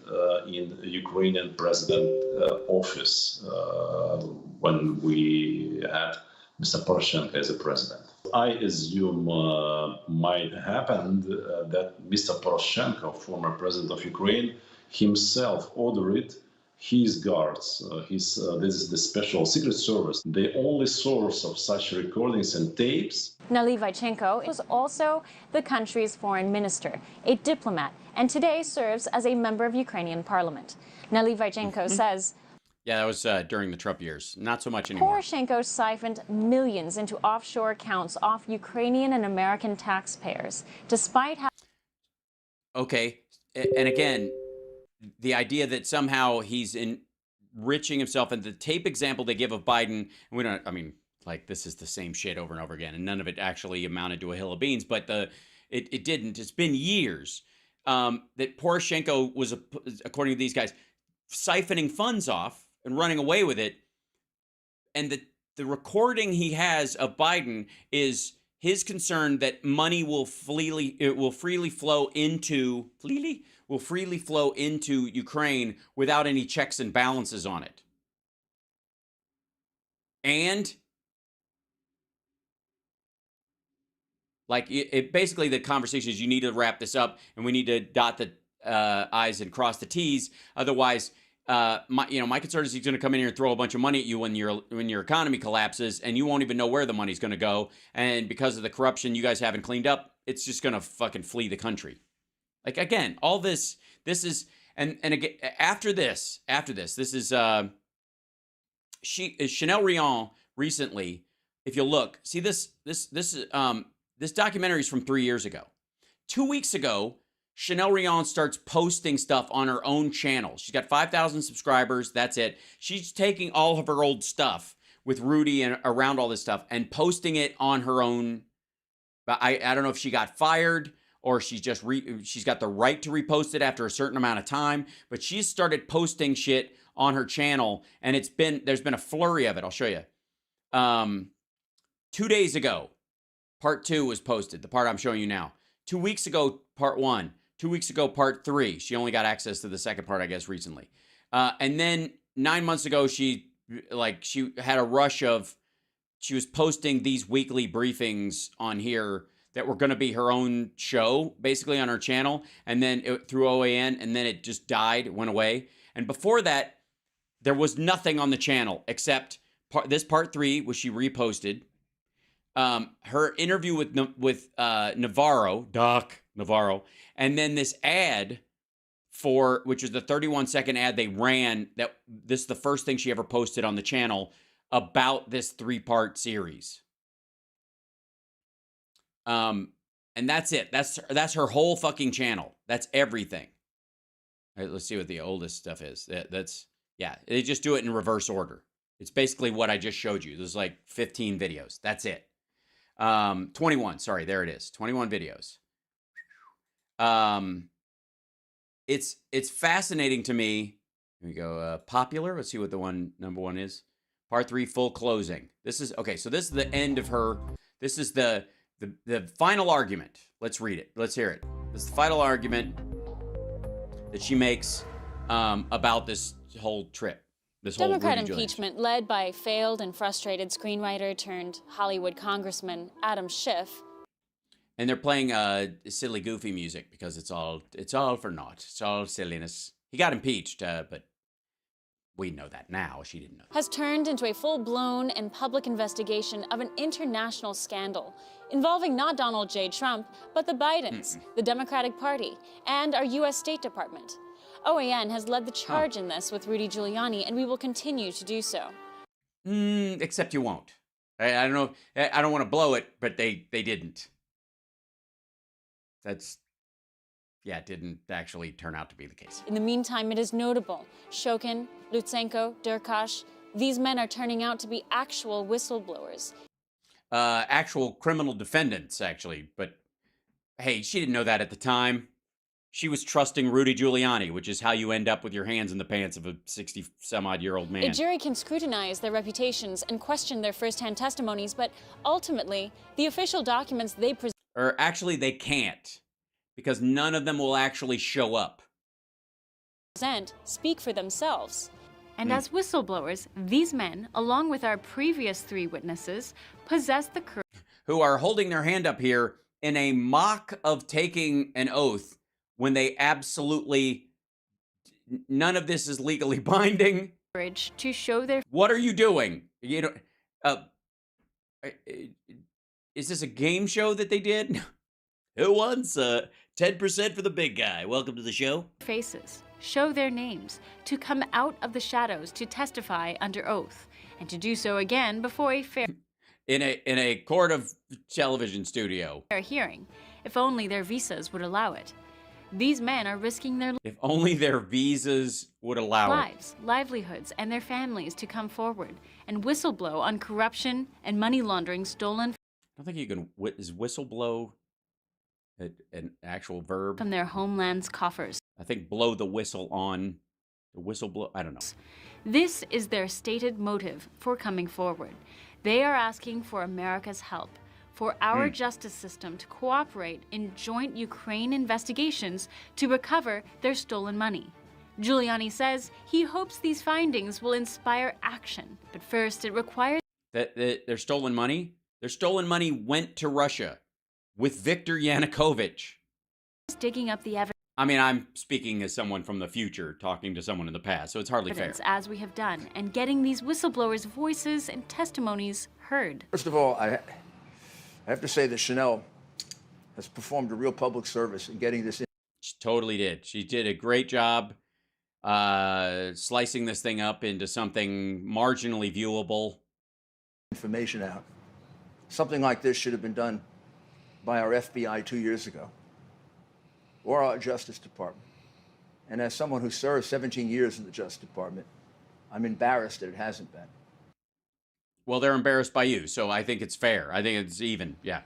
[SPEAKER 20] in the Ukrainian president office when we had Mr. Poroshenko as a president. I assume might happen that Mr. Poroshenko, former president of Ukraine, himself ordered his guards, this is the special secret service, the only source of such recordings and tapes.
[SPEAKER 9] Nalyvaichenko was also the country's foreign minister, a diplomat, and today serves as a member of Ukrainian parliament. Nalyvaichenko says,
[SPEAKER 1] yeah, that was during the Trump years. Not so much anymore.
[SPEAKER 9] Poroshenko siphoned millions into offshore accounts off Ukrainian and American taxpayers, despite how...
[SPEAKER 1] Okay, and again, the idea that somehow he's enriching himself, and the tape example they give of Biden, we don't, this is the same shit over and over again, and none of it actually amounted to a hill of beans, but it didn't. It's been years that Poroshenko was, according to these guys, siphoning funds off and running away with it. And the recording he has of Biden is his concern that money will freely flow into Ukraine without any checks and balances on it. And basically the conversation is, you need to wrap this up and we need to dot the I's and cross the T's. Otherwise, my concern is he's going to come in here and throw a bunch of money at you when your economy collapses, and you won't even know where the money's going to go. And because of the corruption you guys haven't cleaned up, it's just going to fucking flee the country. Again, all this is, and again, after this, this is Chanel Rion recently. If you look, see this documentary is from 3 years ago. 2 weeks ago, Chanel Rion starts posting stuff on her own channel. She's got 5,000 subscribers. That's it. She's taking all of her old stuff with Rudy and around all this stuff and posting it on her own. But I don't know if she got fired or she's got the right to repost it after a certain amount of time. But she's started posting shit on her channel, and there's been a flurry of it. I'll show you. 2 days ago, part 2 was posted. The part I'm showing you now. 2 weeks ago, part 1. 2 weeks ago, part 3. She only got access to the second part, I guess, recently. And then 9 months ago, she had a rush of, she was posting these weekly briefings on here that were going to be her own show, basically on her channel, and then through OAN, and then it just died, it went away. And before that, there was nothing on the channel except this part 3, which she reposted. Her interview with Navarro, and then this ad which is the 31-second ad they ran, this is the first thing she ever posted on the channel about this 3-part series. And that's it. That's her whole fucking channel. That's everything. All right, let's see what the oldest stuff is. They just do it in reverse order. It's basically what I just showed you. There's 15 videos. That's it. 21, sorry, there it is. 21 videos. It's fascinating to me. Here we go. Popular. Let's see what the number one is. Part 3, full closing. This is okay. So this is the end of her. This is the final argument. Let's read it. Let's hear it. This is the final argument that she makes about this whole trip. This whole
[SPEAKER 8] Democrat
[SPEAKER 1] Rudy Giuliani.
[SPEAKER 8] impeachment led by failed and frustrated screenwriter turned Hollywood congressman Adam Schiff.
[SPEAKER 1] And they're playing silly, goofy music because it's all for naught. It's all silliness. He got impeached, but we know that now. She didn't know that.
[SPEAKER 8] Has turned into a full-blown and public investigation of an international scandal involving not Donald J. Trump, but the Bidens, the Democratic Party, and our U.S. State Department. OAN has led the charge in this with Rudy Giuliani, and we will continue to do so.
[SPEAKER 1] Except you won't. I don't know. I don't want to blow it, but they didn't. It didn't actually turn out to be the case.
[SPEAKER 8] In the meantime, it is notable. Shokin, Lutsenko, Derkach, these men are turning out to be actual whistleblowers.
[SPEAKER 1] Actual criminal defendants, actually. But hey, she didn't know that at the time. She was trusting Rudy Giuliani, which is how you end up with your hands in the pants of a 60-some-odd-year-old man.
[SPEAKER 8] A jury can scrutinize their reputations and question their first-hand testimonies, but ultimately, the official documents they present...
[SPEAKER 1] Or actually, they can't, because none of them will actually show up.
[SPEAKER 8] ...speak for themselves. And as whistleblowers, these men, along with our previous 3 witnesses, possess the courage...
[SPEAKER 1] Who are holding their hand up here in a mock of taking an oath when they absolutely... None of this is legally binding.
[SPEAKER 8] ...to show their...
[SPEAKER 1] What are you doing? You know, is this a game show that they did? Who wants 10% for the big guy? Welcome to the show.
[SPEAKER 8] ...faces, show their names, to come out of the shadows to testify under oath, and to do so again before a fair...
[SPEAKER 1] In a court of television studio.
[SPEAKER 8] ...hearing, if only their visas would allow it. These men are risking their...
[SPEAKER 1] If only their visas would allow
[SPEAKER 8] lives, livelihoods, and their families to come forward and whistleblow on corruption and money laundering stolen...
[SPEAKER 1] I don't think you can... Is whistleblow an actual verb?
[SPEAKER 8] ...from their homeland's coffers.
[SPEAKER 1] I think blow the whistle on the whistleblow. I don't know.
[SPEAKER 8] This is their stated motive for coming forward. They are asking for America's help, for our justice system to cooperate in joint Ukraine investigations to recover their stolen money. Giuliani says he hopes these findings will inspire action, but first it requires...
[SPEAKER 1] That their stolen money? Their stolen money went to Russia with Viktor Yanukovych.
[SPEAKER 8] ...digging up the evidence.
[SPEAKER 1] I mean, I'm speaking as someone from the future, talking to someone in the past, so it's hardly fair.
[SPEAKER 8] ...as we have done, and getting these whistleblowers' voices and testimonies heard.
[SPEAKER 21] First of all, I have to say that Chanel has performed a real public service in getting this in.
[SPEAKER 1] She totally did. She did a great job slicing this thing up into something marginally viewable.
[SPEAKER 21] Information out. Something like this should have been done by our FBI 2 years ago, or our Justice Department. And as someone who served 17 years in the Justice Department, I'm embarrassed that it hasn't been.
[SPEAKER 1] Well, they're embarrassed by you, so I think it's fair. I think it's even, yeah.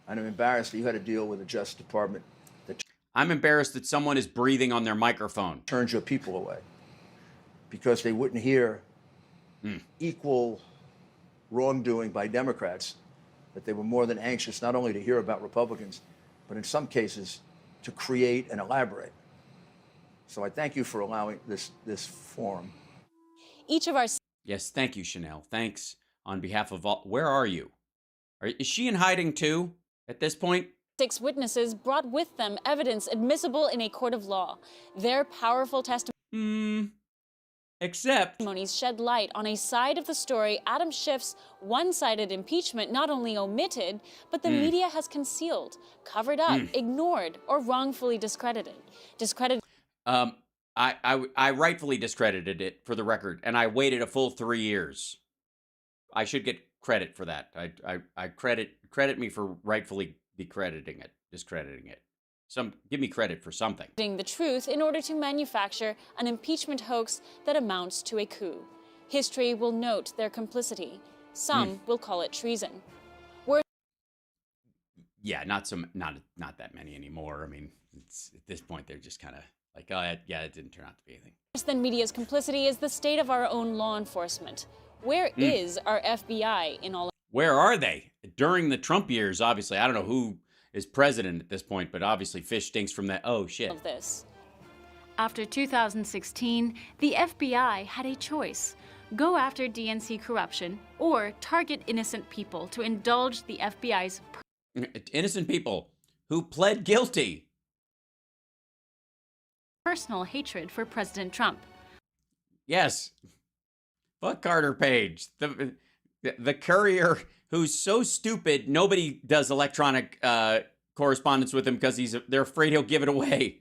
[SPEAKER 21] And I'm embarrassed that you had to deal with a Justice Department that...
[SPEAKER 1] I'm embarrassed that someone is breathing on their microphone.
[SPEAKER 21] ...turns your people away because they wouldn't hear equal wrongdoing by Democrats, that they were more than anxious not only to hear about Republicans, but in some cases to create and elaborate. So I thank you for allowing this forum.
[SPEAKER 8] Each of our...
[SPEAKER 1] Yes, thank you, Chanel. Thanks on behalf of all... Where are you? Is she in hiding too at this point?
[SPEAKER 8] 6 witnesses brought with them evidence admissible in a court of law. Their powerful testimonies shed light on a side of the story Adam Schiff's one-sided impeachment not only omitted, but the media has concealed, covered up, ignored, or wrongfully discredited.
[SPEAKER 1] I rightfully discredited it, for the record, and I waited a full 3 years. I should get credit for that. I credit me for rightfully discrediting it. Give me credit for something.
[SPEAKER 8] The truth in order to manufacture an impeachment hoax that amounts to a coup. History will note their complicity. Some will call it treason.
[SPEAKER 1] Yeah, not that many anymore. I mean, it's, at this point, they're just kind of like, oh, yeah, it didn't turn out to be anything.
[SPEAKER 8] Worse than media's complicity is the state of our own law enforcement. Where is our FBI in all of
[SPEAKER 1] Where are they? During the Trump years, obviously, I don't know who is president at this point, but obviously fish stinks from that. Oh, shit.
[SPEAKER 8] this? After 2016, the FBI had a choice. Go after DNC corruption or target innocent people to indulge the FBI's
[SPEAKER 1] innocent people who pled guilty.
[SPEAKER 8] Personal hatred for President Trump.
[SPEAKER 1] Yes. Fuck Carter Page. The courier who's so stupid, nobody does electronic correspondence with him because they're afraid he'll give it away.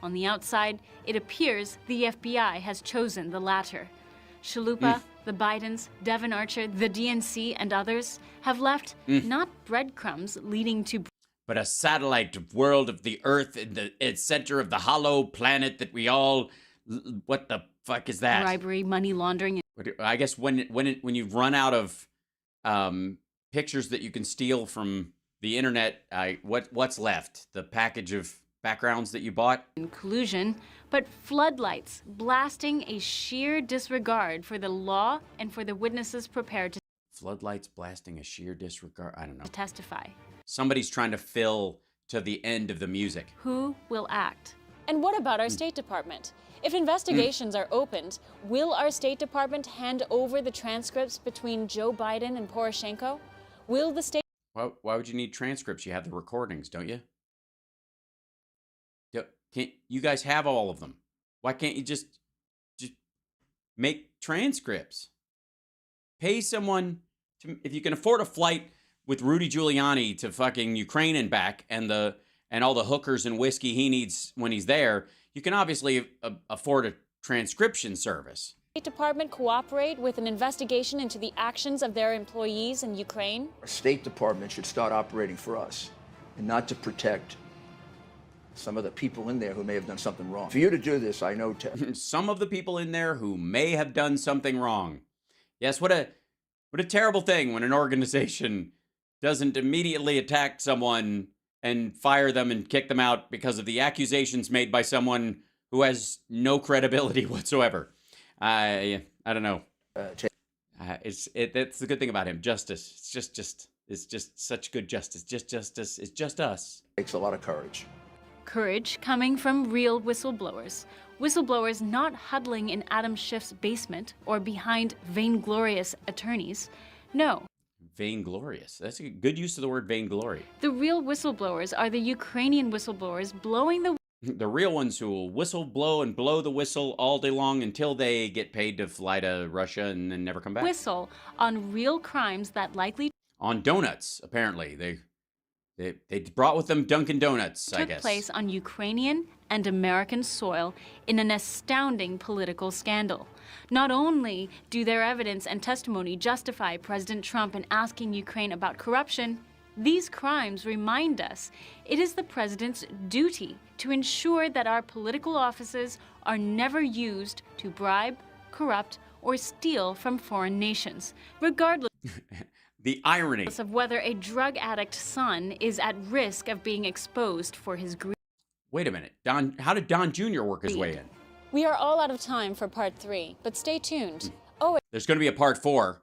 [SPEAKER 8] On the outside, it appears the FBI has chosen the latter. Chalupa, the Bidens, Devon Archer, the DNC, and others have left not breadcrumbs leading to...
[SPEAKER 1] But a satellite world of the Earth in the center of the hollow planet that we all... What the fuck is that?
[SPEAKER 8] Bribery, money laundering...
[SPEAKER 1] I guess when you run out of pictures that you can steal from the internet, what's left? The package of backgrounds that you bought?
[SPEAKER 8] Collusion, but floodlights blasting a sheer disregard for the law and for the witnesses prepared to...
[SPEAKER 1] Floodlights blasting a sheer disregard? I don't know.
[SPEAKER 8] ...testify.
[SPEAKER 1] Somebody's trying to fill to the end of the music.
[SPEAKER 8] Who will act? And what about our State Department? If investigations are opened, will our State Department hand over the transcripts between Joe Biden and Poroshenko? Will the State...
[SPEAKER 1] Why would you need transcripts? You have the recordings, don't you? Can't you guys have all of them? Why can't you just make transcripts? Pay someone to, if you can afford a flight with Rudy Giuliani to fucking Ukraine and back, and all the hookers and whiskey he needs when he's there, you can obviously afford a transcription service.
[SPEAKER 8] State Department cooperate with an investigation into the actions of their employees in Ukraine?
[SPEAKER 21] Our State Department should start operating for us and not to protect some of the people in there who may have done something wrong. For you to do this, I know...
[SPEAKER 1] Some of the people in there who may have done something wrong. Yes, what a terrible thing when an organization doesn't immediately attack someone and fire them and kick them out because of the accusations made by someone who has no credibility whatsoever. I don't know. It's the good thing about him. Justice. It's just such good justice. Just justice. It's just us.
[SPEAKER 21] Takes a lot of courage.
[SPEAKER 8] Courage coming from real whistleblowers. Whistleblowers not huddling in Adam Schiff's basement or behind vainglorious attorneys. No.
[SPEAKER 1] Vainglorious. That's a good use of the word vainglory.
[SPEAKER 8] The real whistleblowers are the Ukrainian whistleblowers blowing the
[SPEAKER 1] real ones who will whistle, blow, and blow the whistle all day long until they get paid to fly to Russia and then never come back.
[SPEAKER 8] Whistle on real crimes that likely...
[SPEAKER 1] On donuts, apparently. They brought with them Dunkin' Donuts, I guess.
[SPEAKER 8] Took place on Ukrainian and American soil in an astounding political scandal. Not only do their evidence and testimony justify President Trump in asking Ukraine about corruption, these crimes remind us it is the president's duty to ensure that our political offices are never used to bribe, corrupt, or steal from foreign nations, regardless
[SPEAKER 1] the irony
[SPEAKER 8] of whether a drug addict son is at risk of being exposed for his greed.
[SPEAKER 1] Wait a minute. How did Don Jr. work his way in?
[SPEAKER 8] We are all out of time for part 3, but stay tuned.
[SPEAKER 1] There's going to be a part 4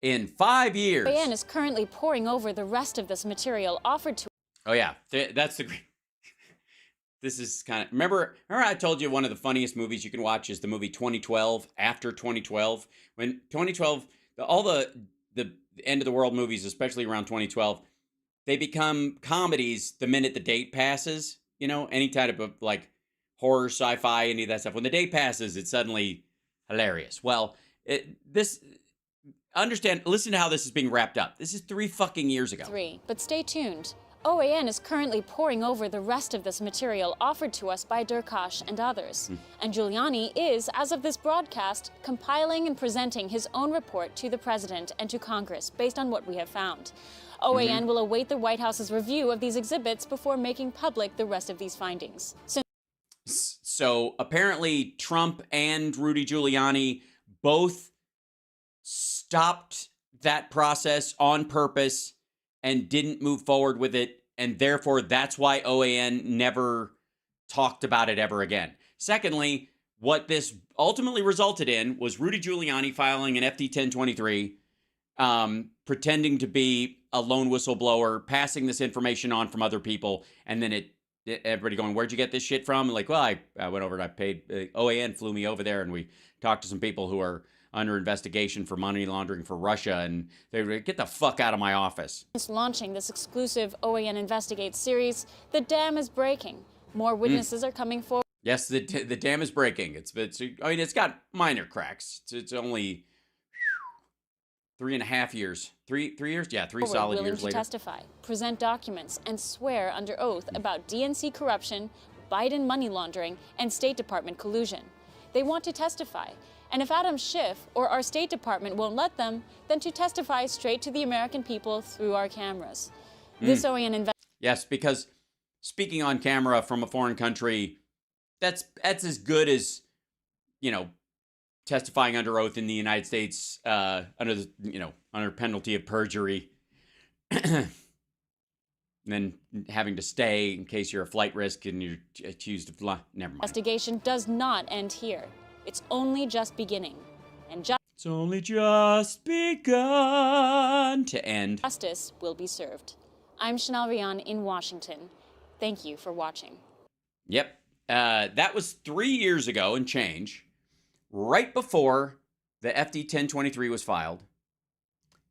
[SPEAKER 1] in 5 years.
[SPEAKER 8] OAN is currently poring over the rest of this material offered to...
[SPEAKER 1] Oh, yeah. That's the great... This is kind of... Remember I told you one of the funniest movies you can watch is the movie 2012, After 2012? When 2012, all the end of the world movies, especially around 2012, they become comedies the minute the date passes. You know, any type of like horror, sci-fi, any of that stuff. When the date passes, it's suddenly hilarious. Well, listen to how this is being wrapped up. This is 3 fucking years ago.
[SPEAKER 8] 3, but stay tuned. OAN is currently poring over the rest of this material offered to us by Durkheim and others. And Giuliani is, as of this broadcast, compiling and presenting his own report to the president and to Congress based on what we have found. OAN will await the White House's review of these exhibits before making public the rest of these findings.
[SPEAKER 1] So apparently Trump and Rudy Giuliani both stopped that process on purpose and didn't move forward with it and therefore that's why OAN never talked about it ever again. Secondly, what this ultimately resulted in was Rudy Giuliani filing an FD 1023, pretending to be a lone whistleblower, passing this information on from other people, and then everybody going, where'd you get this shit from? Like, well, I went over and I paid, OAN flew me over there, and we talked to some people who are under investigation for money laundering for Russia, and they were, get the fuck out of my office.
[SPEAKER 8] Since launching this exclusive OAN Investigate series, the dam is breaking. More witnesses are coming forward.
[SPEAKER 1] Yes, the dam is breaking. It's it's got minor cracks. It's only 3.5 years. 3 years? Yeah, 3 solid
[SPEAKER 8] willing
[SPEAKER 1] years
[SPEAKER 8] to
[SPEAKER 1] later.
[SPEAKER 8] testify, present documents, and swear under oath about DNC corruption, Biden money laundering, and State Department collusion. They want to testify. And if Adam Schiff or our State Department won't let them, then to testify straight to the American people through our cameras. This OAN
[SPEAKER 1] Yes, because speaking on camera from a foreign country, that's as good as, testifying under oath in the United States under penalty of perjury. And then having to stay in case you're a flight risk and you're accused of never mind.
[SPEAKER 8] investigation does not end here. It's only just beginning. And
[SPEAKER 1] It's only just begun to end.
[SPEAKER 8] justice will be served. I'm Chanel Rion in Washington. Thank you for watching.
[SPEAKER 1] Yep. That was 3 years ago and change, right before the FD 1023 was filed.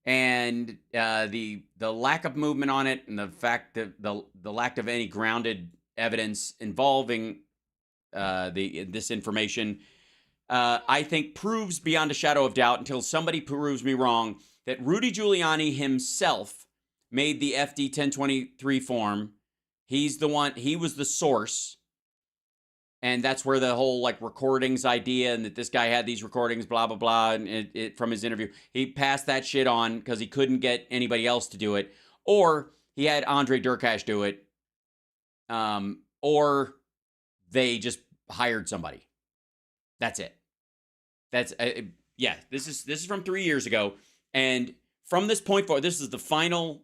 [SPEAKER 1] And the lack of movement on it, and the fact that the lack of any grounded evidence involving this information, I think proves beyond a shadow of doubt, until somebody proves me wrong, that Rudy Giuliani himself made the FD 1023 form. He's the one. He was the source. And that's where the whole recordings idea, and that this guy had these recordings, blah, blah, blah, and from his interview. He passed that shit on because he couldn't get anybody else to do it. Or he had Andre Derkash do it. Or they just hired somebody. That's it. That's, this is from 3 years ago. And from this point forward, this is the final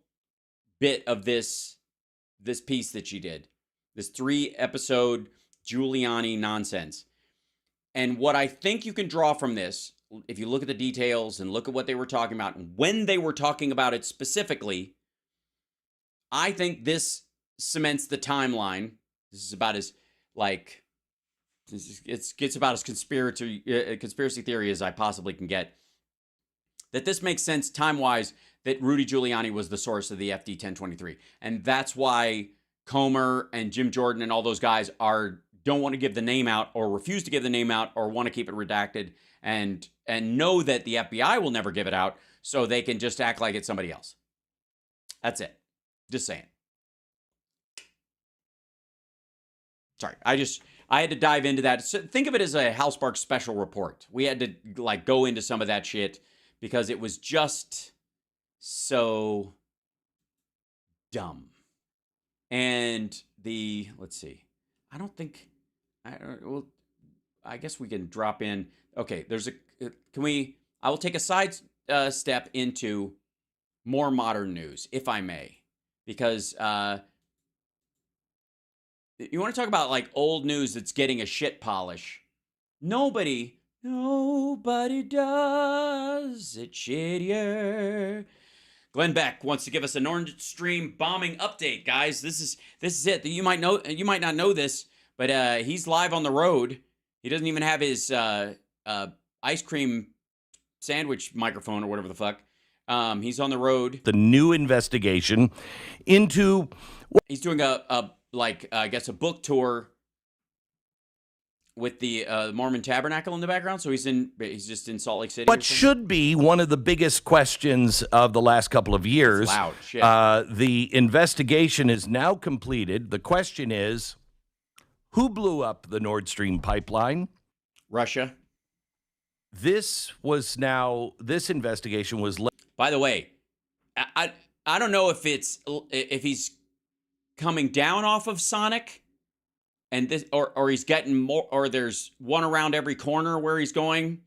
[SPEAKER 1] bit of this piece that she did. This 3-episode Giuliani nonsense. And what I think you can draw from this, if you look at the details and look at what they were talking about and when they were talking about it specifically, I think this cements the timeline. This is about as it's about as conspiracy theory as I possibly can get. That this makes sense time-wise, that Rudy Giuliani was the source of the FD 1023. And that's why Comer and Jim Jordan and all those guys don't want to give the name out, or refuse to give the name out, or want to keep it redacted, and know that the FBI will never give it out, so they can just act like it's somebody else. That's it. Just saying. Sorry, I had to dive into that. So think of it as a Hal Sparks special report. We had to go into some of that shit because it was just so dumb. And let's see. I guess we can drop in. Okay, I will take a side step into more modern news, if I may, because you want to talk about old news that's getting a shit polish. Nobody does it shittier. Glenn Beck wants to give us a Nord Stream bombing update, guys. This is it. You might not know this, but he's live on the road. He doesn't even have his ice cream sandwich microphone or whatever the fuck. He's on the road.
[SPEAKER 4] The new investigation into
[SPEAKER 1] he's doing I guess a book tour with the Mormon Tabernacle in the background. So he's just in Salt Lake City.
[SPEAKER 4] What should be one of the biggest questions of the last couple of years.
[SPEAKER 1] It's loud shit.
[SPEAKER 4] The investigation is now completed. The question is, who blew up the Nord Stream pipeline?
[SPEAKER 1] Russia.
[SPEAKER 4] This investigation was.
[SPEAKER 1] By the way, I don't know if he's coming down off of Sonic, and this, or he's getting more, or there's one around every corner where he's going.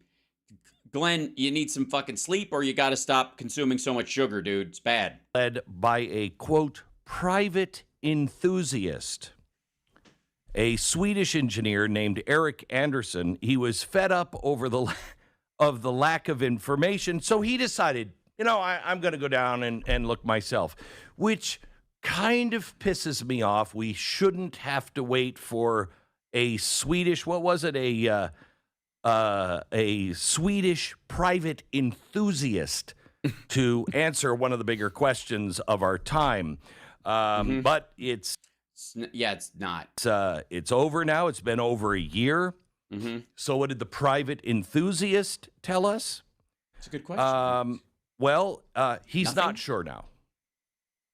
[SPEAKER 1] Glenn, you need some fucking sleep, or you got to stop consuming so much sugar, dude. It's bad.
[SPEAKER 4] Led by a, quote, private enthusiast, a Swedish engineer named Eric Anderson. He was fed up over the lack of information, so he decided, I'm going to go down and look myself, which kind of pisses me off. We shouldn't have to wait for a Swedish, what was it, a Swedish private enthusiast to answer one of the bigger questions of our time. But it's
[SPEAKER 1] not.
[SPEAKER 4] It's over now. It's been over a year. So what did the private enthusiast tell us?
[SPEAKER 1] It's a good question.
[SPEAKER 4] Well, he's
[SPEAKER 1] Nothing?
[SPEAKER 4] not sure now.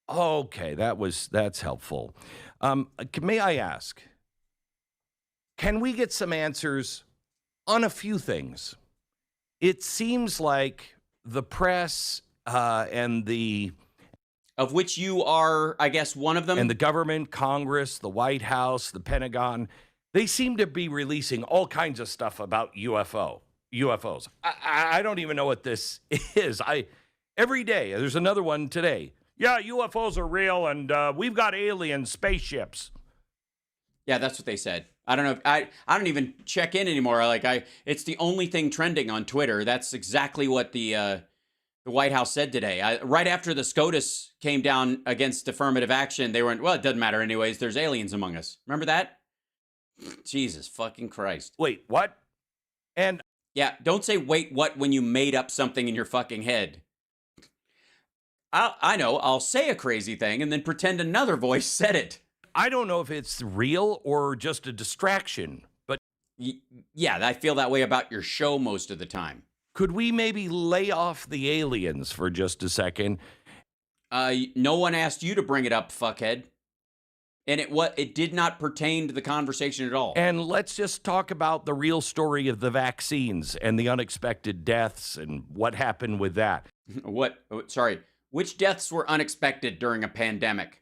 [SPEAKER 4] Okay, that's helpful. May I ask, can we get some answers on a few things? It seems like the press and the...
[SPEAKER 1] Of which you are, I guess, one of them?
[SPEAKER 4] And the government, Congress, the White House, the Pentagon, they seem to be releasing all kinds of stuff about UFOs. I don't even know what this is. Every day, there's another one today. Yeah, UFOs are real, and we've got alien spaceships.
[SPEAKER 1] Yeah, that's what they said. I don't know. I don't even check in anymore. It's the only thing trending on Twitter. That's exactly what the White House said today. Right after the Scotus came down against affirmative action, they went, well, it doesn't matter anyways. There's aliens among us. Remember that? Jesus fucking Christ.
[SPEAKER 4] Wait, what? And
[SPEAKER 1] yeah, don't say wait what when you made up something in your fucking head. I know. I'll say a crazy thing and then pretend another voice said it.
[SPEAKER 4] I don't know if it's real or just a distraction, but...
[SPEAKER 1] Yeah, I feel that way about your show most of the time.
[SPEAKER 4] Could we maybe lay off the aliens for just a second?
[SPEAKER 1] No one asked you to bring it up, fuckhead. And it did not pertain to the conversation at all.
[SPEAKER 4] And let's just talk about the real story of the vaccines and the unexpected deaths and what happened with that.
[SPEAKER 1] Sorry. Which deaths were unexpected during a pandemic?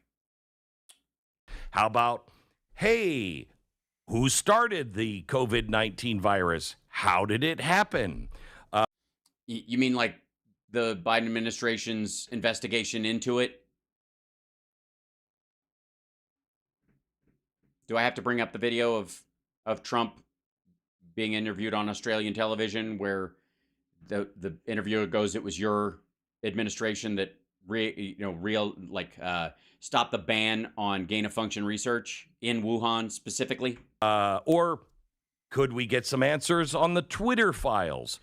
[SPEAKER 4] How about, hey, who started the COVID-19 virus? How did it happen?
[SPEAKER 1] You mean like the Biden administration's investigation into it? Do I have to bring up the video of Trump being interviewed on Australian television where the interviewer goes, it was your administration that stopped the ban on gain-of-function research in Wuhan specifically?
[SPEAKER 4] Or could we get some answers on the Twitter files?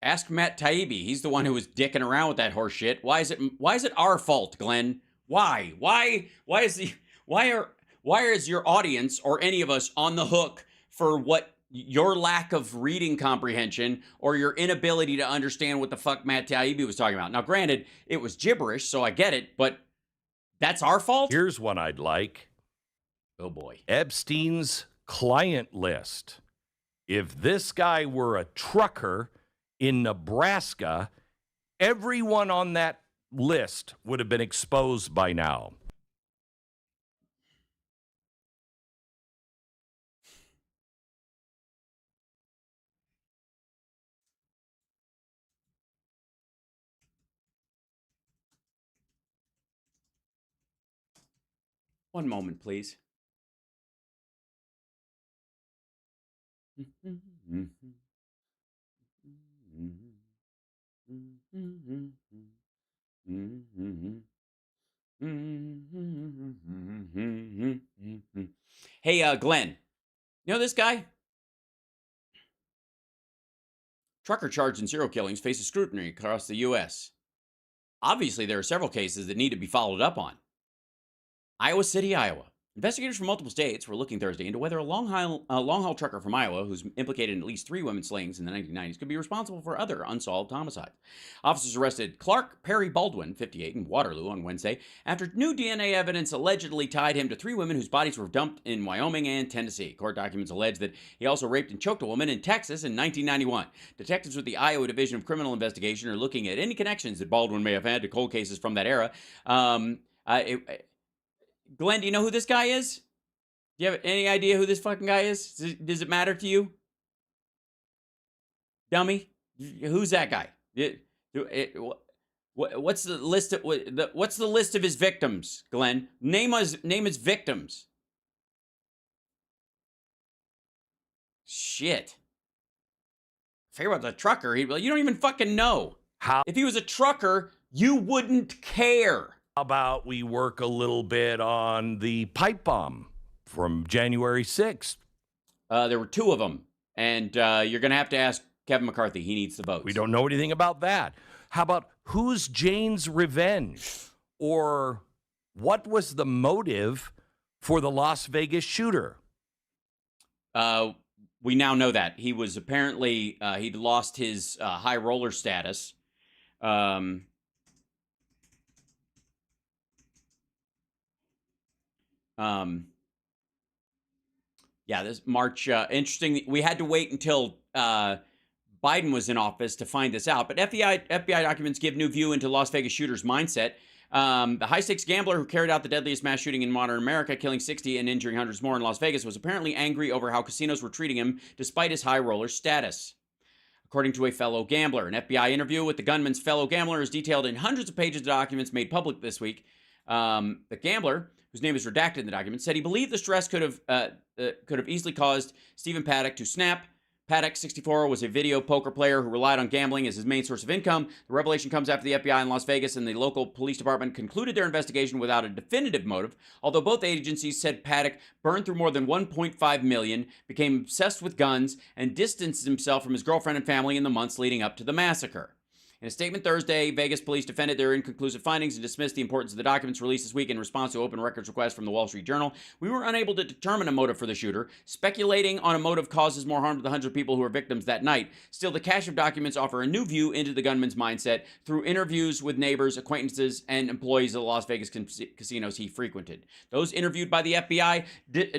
[SPEAKER 1] Ask Matt Taibbi. He's the one who was dicking around with that horse shit. Why is it our fault, Glenn? Why is your audience or any of us on the hook for what your lack of reading comprehension or your inability to understand what the fuck Matt Taibbi was talking about? Now, granted, it was gibberish, so I get it, but that's our fault?
[SPEAKER 4] Here's one I'd like.
[SPEAKER 1] Oh, boy.
[SPEAKER 4] Epstein's client list. If this guy were a trucker in Nebraska, everyone on that list would have been exposed by now.
[SPEAKER 1] One moment, please. Hey, Glenn, you know this guy? Trucker charged in serial killings faces scrutiny across the U.S. Obviously, there are several cases that need to be followed up on. Iowa City, Iowa. Investigators from multiple states were looking Thursday into whether a long-haul trucker from Iowa, who's implicated in at least 3 women's slayings in the 1990s, could be responsible for other unsolved homicides. Officers arrested Clark Perry Baldwin, 58, in Waterloo on Wednesday after new DNA evidence allegedly tied him to 3 women whose bodies were dumped in Wyoming and Tennessee. Court documents allege that he also raped and choked a woman in Texas in 1991. Detectives with the Iowa Division of Criminal Investigation are looking at any connections that Baldwin may have had to cold cases from that era. Glenn, do you know who this guy is? Do you have any idea who this fucking guy is? Does it matter to you? Dummy? Who's that guy? What's the list of what's the list of his victims, Glenn? Name his victims. Shit. Figure about the trucker. You don't even fucking know.
[SPEAKER 4] How?
[SPEAKER 1] If he was a trucker, you wouldn't care.
[SPEAKER 4] How about we work a little bit on the pipe bomb from January 6th?
[SPEAKER 1] There were 2 of them, and you're going to have to ask Kevin McCarthy. He needs the votes.
[SPEAKER 4] We don't know anything about that. How about who's Jane's revenge? Or what was the motive for the Las Vegas shooter?
[SPEAKER 1] We now know that. He was apparently, he'd lost his high roller status. Yeah, this March, interesting. We had to wait until Biden was in office to find this out, but FBI documents give new view into Las Vegas shooter's mindset. The high-stakes gambler who carried out the deadliest mass shooting in modern America, killing 60 and injuring hundreds more in Las Vegas, was apparently angry over how casinos were treating him despite his high roller status. According to a fellow gambler, an FBI interview with the gunman's fellow gambler is detailed in hundreds of pages of documents made public this week. The gambler, whose name is redacted in the document, said he believed the stress could have easily caused Stephen Paddock to snap. Paddock, 64, was a video poker player who relied on gambling as his main source of income. The revelation comes after the FBI in Las Vegas and the local police department concluded their investigation without a definitive motive, although both agencies said Paddock burned through more than $1.5 million, became obsessed with guns, and distanced himself from his girlfriend and family in the months leading up to the massacre. In a statement Thursday, Vegas police defended their inconclusive findings and dismissed the importance of the documents released this week in response to open records requests from the Wall Street Journal. We were unable to determine a motive for the shooter. Speculating on a motive causes more harm to the hundreds of people who were victims that night. Still, the cache of documents offer a new view into the gunman's mindset through interviews with neighbors, acquaintances, and employees of the Las Vegas casinos he frequented. Those interviewed by the FBI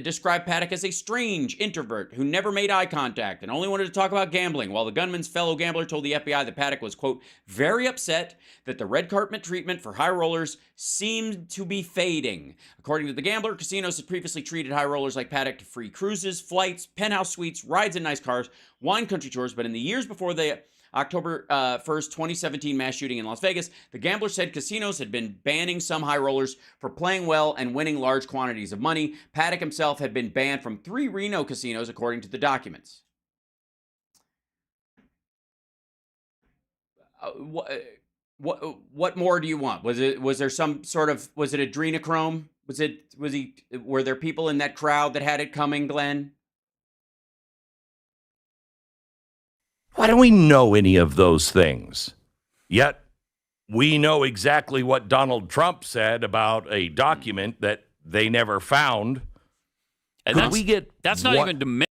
[SPEAKER 1] described Paddock as a strange introvert who never made eye contact and only wanted to talk about gambling, while the gunman's fellow gambler told the FBI that Paddock was, quote, very upset that the red carpet treatment for high rollers seemed to be fading. According to the gambler, casinos had previously treated high rollers like Paddock to free cruises, flights, penthouse suites, rides in nice cars, wine country tours, but in the years before the October 1st, 2017 mass shooting in Las Vegas, the gambler said casinos had been banning some high rollers for playing well and winning large quantities of money. Paddock himself had been banned from 3 Reno casinos, according to the documents. What more do you want? Was there some sort of, was it adrenochrome? Were there people in that crowd that had it coming, Glenn?
[SPEAKER 4] Why don't we know any of those things? Yet we know exactly what Donald Trump said about a document that they never found.
[SPEAKER 6] And that's not even to mention.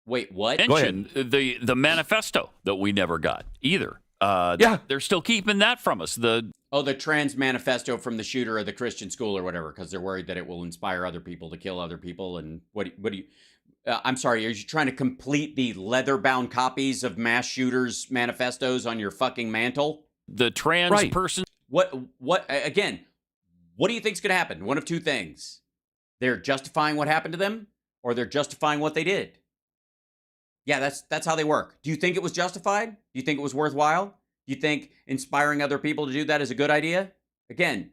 [SPEAKER 1] Wait, what?
[SPEAKER 6] The manifesto that we never got either. They're still keeping that from us. The
[SPEAKER 1] trans manifesto from the shooter of the Christian school or whatever, because they're worried that it will inspire other people to kill other people. And what do you? I'm sorry, are you trying to complete the leather-bound copies of mass shooters' manifestos on your fucking mantle?
[SPEAKER 6] The trans person.
[SPEAKER 1] What again? What do you think's going to happen? One of 2 things: they're justifying what happened to them, or they're justifying what they did. Yeah, that's how they work. Do you think it was justified? Do you think it was worthwhile? Do you think inspiring other people to do that is a good idea? Again,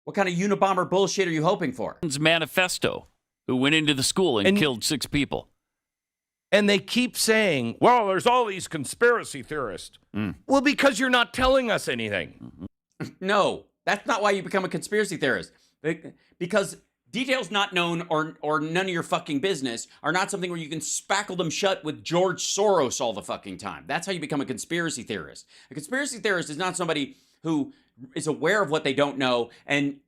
[SPEAKER 1] what kind of Unabomber bullshit are you hoping for?
[SPEAKER 6] Manifesto, who went into the school and killed 6 people.
[SPEAKER 4] And they keep saying, well, there's all these conspiracy theorists. Well, because you're not telling us anything.
[SPEAKER 1] No, that's not why you become a conspiracy theorist. Because details not known or none of your fucking business are not something where you can spackle them shut with George Soros all the fucking time. That's how you become a conspiracy theorist. A conspiracy theorist is not somebody who is aware of what they don't know and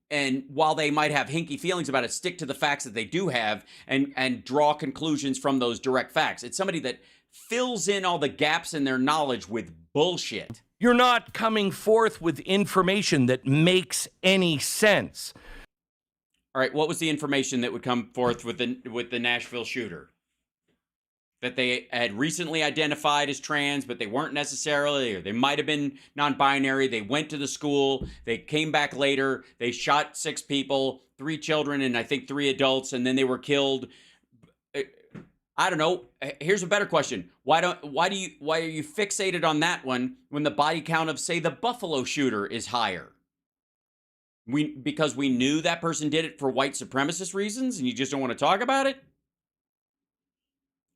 [SPEAKER 1] while they might have hinky feelings about it, stick to the facts that they do have and draw conclusions from those direct facts. It's somebody that fills in all the gaps in their knowledge with bullshit.
[SPEAKER 4] You're not coming forth with information that makes any sense.
[SPEAKER 1] All right, what was the information that would come forth with the Nashville shooter? That they had recently identified as trans, but they weren't necessarily, or they might have been non-binary. They went to the school. They came back later. They shot 6 people, 3 children, and I think 3 adults, and then they were killed. I don't know. Here's a better question. Why are you fixated on that one when the body count of, say, the Buffalo shooter is higher? Because we knew that person did it for white supremacist reasons and you just don't want to talk about it?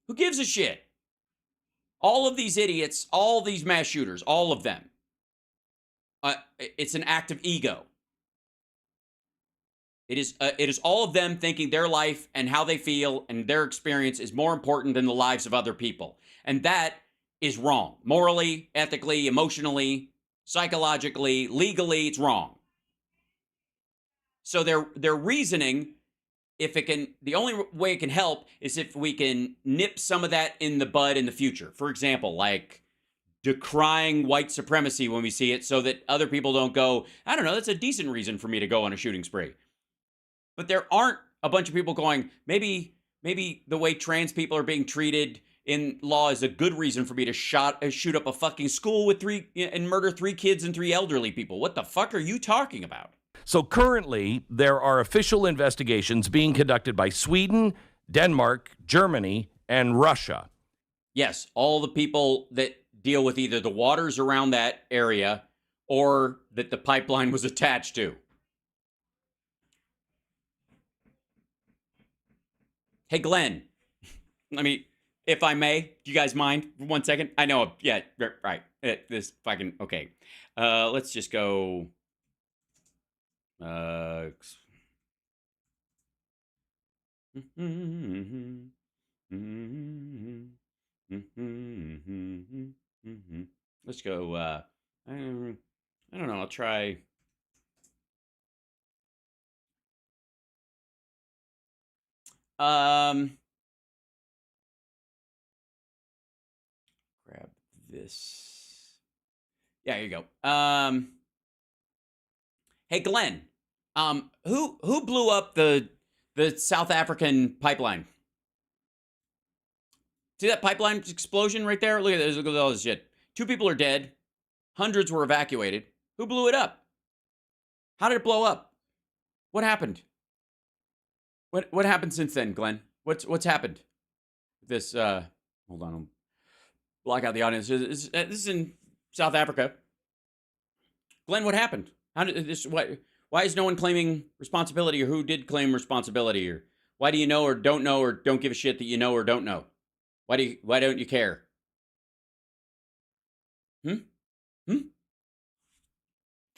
[SPEAKER 1] Who gives a shit? All of these idiots, all these mass shooters, all of them. It's an act of ego. It is all of them thinking their life and how they feel and their experience is more important than the lives of other people. And that is wrong. Morally, ethically, emotionally, psychologically, legally, it's wrong. So their reasoning, the only way it can help is if we can nip some of that in the bud in the future. For example, like decrying white supremacy when we see it so that other people don't go, I don't know, that's a decent reason for me to go on a shooting spree. But there aren't a bunch of people going, maybe the way trans people are being treated in law is a good reason for me to shoot up a fucking school with and murder 3 kids and 3 elderly people. What the fuck are you talking about?
[SPEAKER 4] So currently, there are official investigations being conducted by Sweden, Denmark, Germany, and Russia.
[SPEAKER 1] Yes, all the people that deal with either the waters around that area or that the pipeline was attached to. Hey, Glenn, if I may, do you guys mind for 1 second? I know, yeah, right. This fucking, okay. Let's just go. Let's go, I don't know, I'll try. Grab this. Yeah, here you go. Hey, Glenn, who blew up the South African pipeline? See that pipeline explosion right there? Look at all this shit. 2 people are dead. Hundreds were evacuated. Who blew it up? How did it blow up? What happened? What happened since then, Glenn? What's happened? This hold on, I'll block out the audience. This is in South Africa. Glenn, what happened? How did this? Why is no one claiming responsibility, or who did claim responsibility, or why do you know or don't give a shit that you know or don't know? Why don't you care?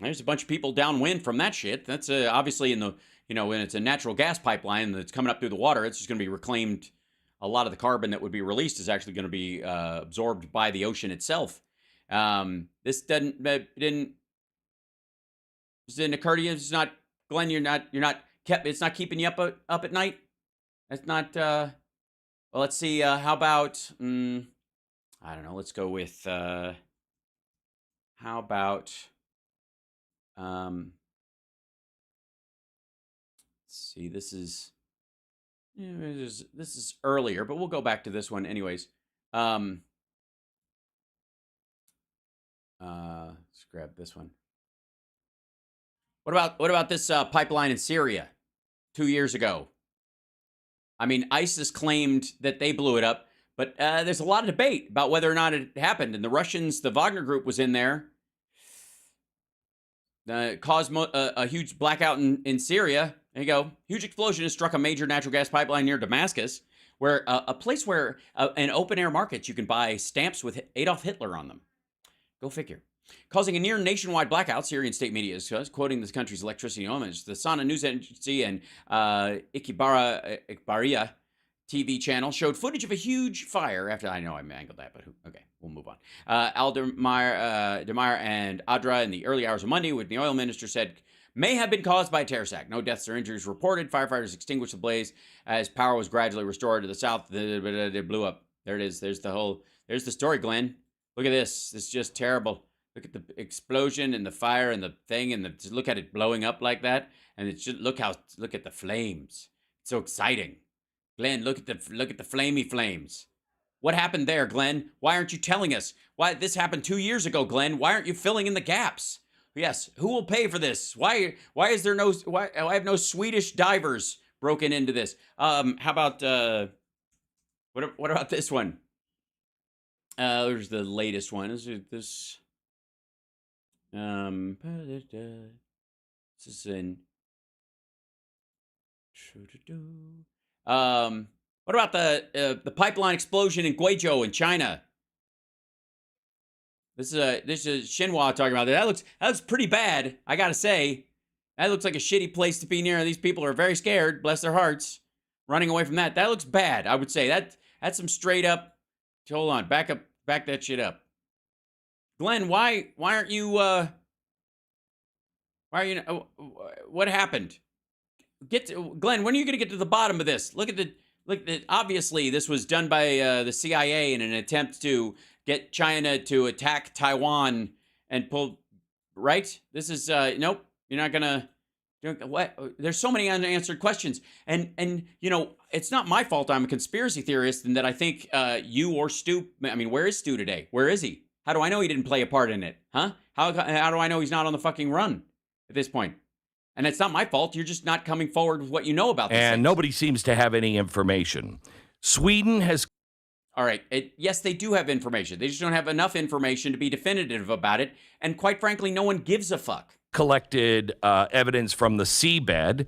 [SPEAKER 1] There's a bunch of people downwind from that shit. That's obviously in the, when it's a natural gas pipeline that's coming up through the water, it's just going to be reclaimed. A lot of the carbon that would be released is actually going to be absorbed by the ocean itself. This didn't occur to you. It's not, Glenn. It's not keeping you up at night. That's not. Well, let's see. How about? I don't know. Let's go with. How about? Let's see. This is earlier, but we'll go back to this one anyways. Let's grab this one. What about this pipeline in Syria 2 years ago? I mean, ISIS claimed that they blew it up, but there's a lot of debate about whether or not it happened. And the Russians, the Wagner group was in there. Caused a huge blackout in Syria. There you go. Huge explosion has struck a major natural gas pipeline near Damascus, where a place where in open air markets you can buy stamps with Adolf Hitler on them. Go figure. Causing a near nationwide blackout, Syrian state media is quoting this country's electricity owners. The Sana news agency and Ikbaria TV channel showed footage of a huge fire after, I know I mangled that, but okay, we'll move on. Demire and Adra in the early hours of Monday, when the oil minister said may have been caused by a terrorist act. No deaths or injuries reported. Firefighters extinguished the blaze as power was gradually restored to the south. It blew up. There it is. There's the story, Glenn. Look at this. It's just terrible. Look at the explosion and the fire and the thing, and look at it blowing up like that. And it's just look at the flames. It's so exciting. Glenn, look at the flamey flames. What happened there, Glenn? Why aren't you telling us? Why this happened 2 years ago, Glenn? Why aren't you filling in the gaps? Yes, who will pay for this? Why is there no? Why I have no Swedish divers broken into this? How about What about this one? There's the latest one. This this is in what about the pipeline explosion in Guizhou in China? This is Xinhua talking about that. That looks pretty bad, I gotta say. That looks like a shitty place to be near. These people are very scared, bless their hearts, running away from that. That looks bad, I would say. That's some straight up. Hold on, back that shit up. Glenn, why aren't you what happened? Glenn, when are you going to get to the bottom of this? Look at obviously this was done by the CIA in an attempt to get China to attack Taiwan and pull, right? This is nope, you're not going to what? There's so many unanswered questions. And you know, it's not my fault I'm a conspiracy theorist and that I think you or Stu, I mean, where is Stu today? Where is he? How do I know he didn't play a part in it? Huh? How do I know he's not on the fucking run at this point? And it's not my fault. You're just not coming forward with what you know about this.
[SPEAKER 4] And nobody seems to have any information. Sweden has...
[SPEAKER 1] All right. Yes, they do have information. They just don't have enough information to be definitive about it. And quite frankly, no one gives a fuck.
[SPEAKER 4] Collected evidence from the seabed,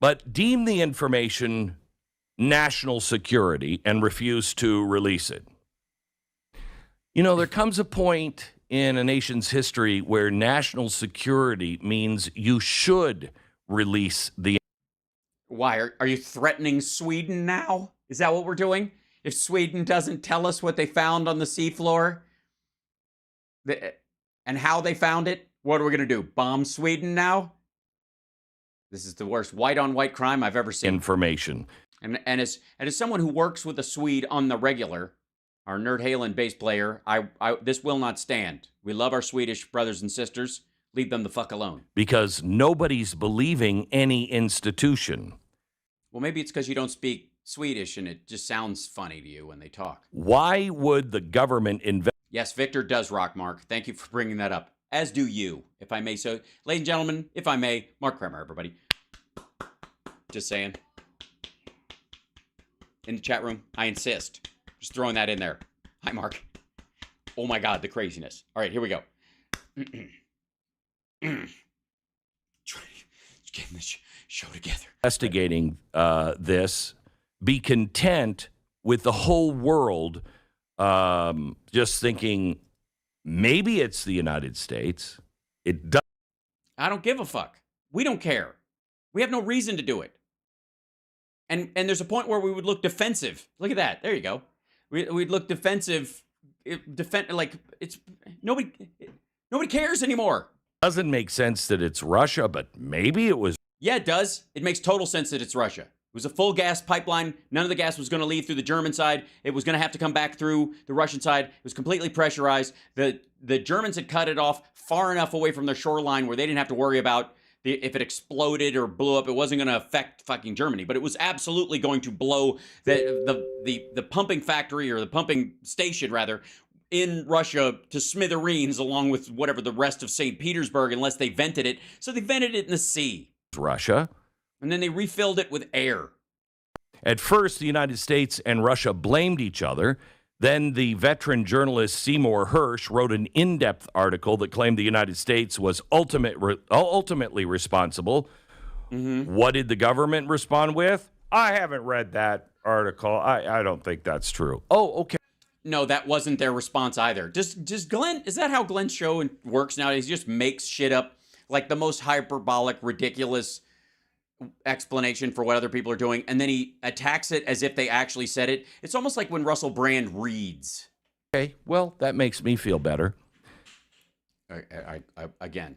[SPEAKER 4] but deemed the information national security and refused to release it. You know, there comes a point in a nation's history where national security means you should release the...
[SPEAKER 1] Why? Are you threatening Sweden now? Is that what we're doing? If Sweden doesn't tell us what they found on the seafloor and how they found it, what are we going to do? Bomb Sweden now? This is the worst white-on-white crime I've ever seen.
[SPEAKER 4] Information.
[SPEAKER 1] And as someone who works with a Swede on the regular, our Nerd Halen bass player, this will not stand. We love our Swedish brothers and sisters. Leave them the fuck alone.
[SPEAKER 4] Because nobody's believing any institution.
[SPEAKER 1] Well, maybe it's because you don't speak Swedish and it just sounds funny to you when they talk.
[SPEAKER 4] Why would the government invest?
[SPEAKER 1] Yes, Victor does rock, Mark. Thank you for bringing that up. As do you, if I may. So, ladies and gentlemen, if I may, Mark Kremer, everybody. Just saying. In the chat room, I insist. Just throwing that in there. Hi, Mark. Oh my God, the craziness. All right, here we go. Getting this show together.
[SPEAKER 4] Investigating this, be content with the whole world just thinking maybe it's the United States. It does.
[SPEAKER 1] I don't give a fuck. We don't care. We have no reason to do it. And there's a point where we would look defensive. Look at that. There you go. We'd look defensive. Like it's nobody cares anymore.
[SPEAKER 4] Doesn't make sense that it's Russia, but maybe it was.
[SPEAKER 1] Yeah, it does. It makes total sense that it's Russia. It was a full gas pipeline. None of the gas was going to leave through the German side. It was going to have to come back through the Russian side. It was completely pressurized. The Germans had cut it off far enough away from their shoreline where they didn't have to worry about if it exploded or blew up. It wasn't going to affect fucking Germany, but it was absolutely going to blow the pumping factory, or the pumping station rather, in Russia to smithereens, along with whatever the rest of St. Petersburg, unless they vented it. So they vented it in the sea.
[SPEAKER 4] Russia.
[SPEAKER 1] And then they refilled it with air.
[SPEAKER 4] At first, the United States and Russia blamed each other. Then the veteran journalist Seymour Hersh wrote an in-depth article that claimed the United States was ultimately responsible.
[SPEAKER 1] Mm-hmm.
[SPEAKER 4] What did the government respond with? I haven't read that article. I don't think that's true. Oh, okay.
[SPEAKER 1] No, that wasn't their response either. Just Glenn, is that how Glenn's show works nowadays? He just makes shit up, like the most hyperbolic, ridiculous explanation for what other people are doing, and then he attacks it as if they actually said it. It's almost like when Russell Brand reads.
[SPEAKER 4] Okay, well, that makes me feel better.
[SPEAKER 1] I again.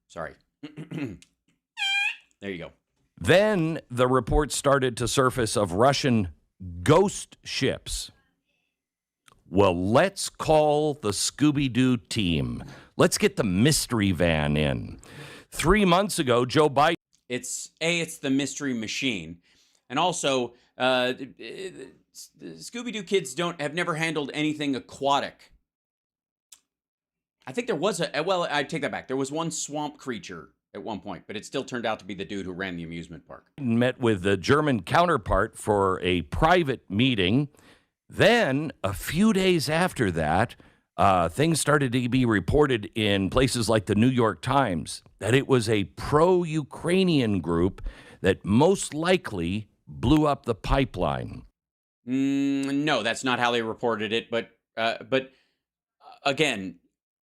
[SPEAKER 1] Sorry. There you go.
[SPEAKER 4] Then the reports started to surface of Russian ghost ships. Well, let's call the Scooby-Doo team. Let's get the mystery van in. 3 months ago, Joe Biden...
[SPEAKER 1] It's the mystery machine. And also, the Scooby-Doo kids have never handled anything aquatic. I think there was well, I take that back. There was one swamp creature at one point, but it still turned out to be the dude who ran the amusement park.
[SPEAKER 4] Met with the German counterpart for a private meeting. Then, a few days after that, things started to be reported in places like the New York Times that it was a pro-Ukrainian group that most likely blew up the pipeline.
[SPEAKER 1] No, that's not how they reported it. But again,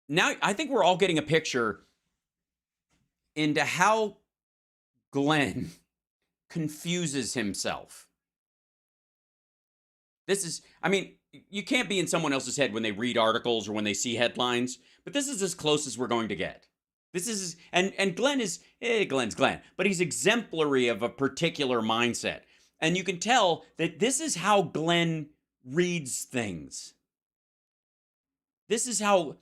[SPEAKER 1] now I think we're all getting a picture into how Glenn confuses himself. This is, I mean, you can't be in someone else's head when they read articles or when they see headlines, but this is as close as we're going to get. This is, and Glenn is, Glenn's Glenn, but he's exemplary of a particular mindset. And you can tell that this is how Glenn reads things. This is how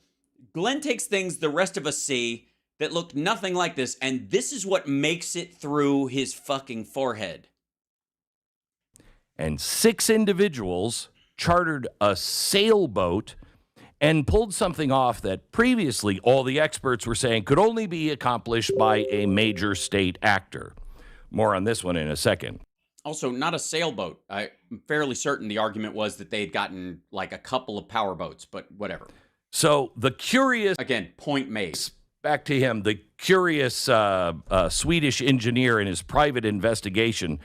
[SPEAKER 1] Glenn takes things the rest of us see that look nothing like this, and this is what makes it through his fucking forehead.
[SPEAKER 4] And 6 individuals chartered a sailboat and pulled something off that previously all the experts were saying could only be accomplished by a major state actor. More on this one in a second.
[SPEAKER 1] Also, not a sailboat. I'm fairly certain the argument was that they had gotten like a couple of power boats, but whatever.
[SPEAKER 4] So the curious...
[SPEAKER 1] Again, point made.
[SPEAKER 4] Back to him, the curious Swedish engineer in his private investigation.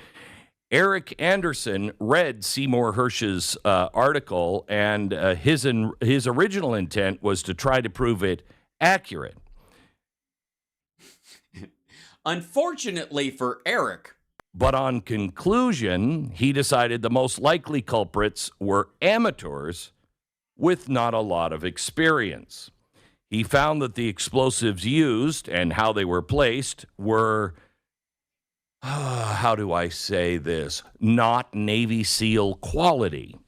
[SPEAKER 4] Eric Anderson read Seymour Hersh's article, and his original intent was to try to prove it accurate.
[SPEAKER 1] Unfortunately for Eric.
[SPEAKER 4] But on conclusion, he decided the most likely culprits were amateurs with not a lot of experience. He found that the explosives used and how they were placed were, how do I say this, not Navy SEAL quality.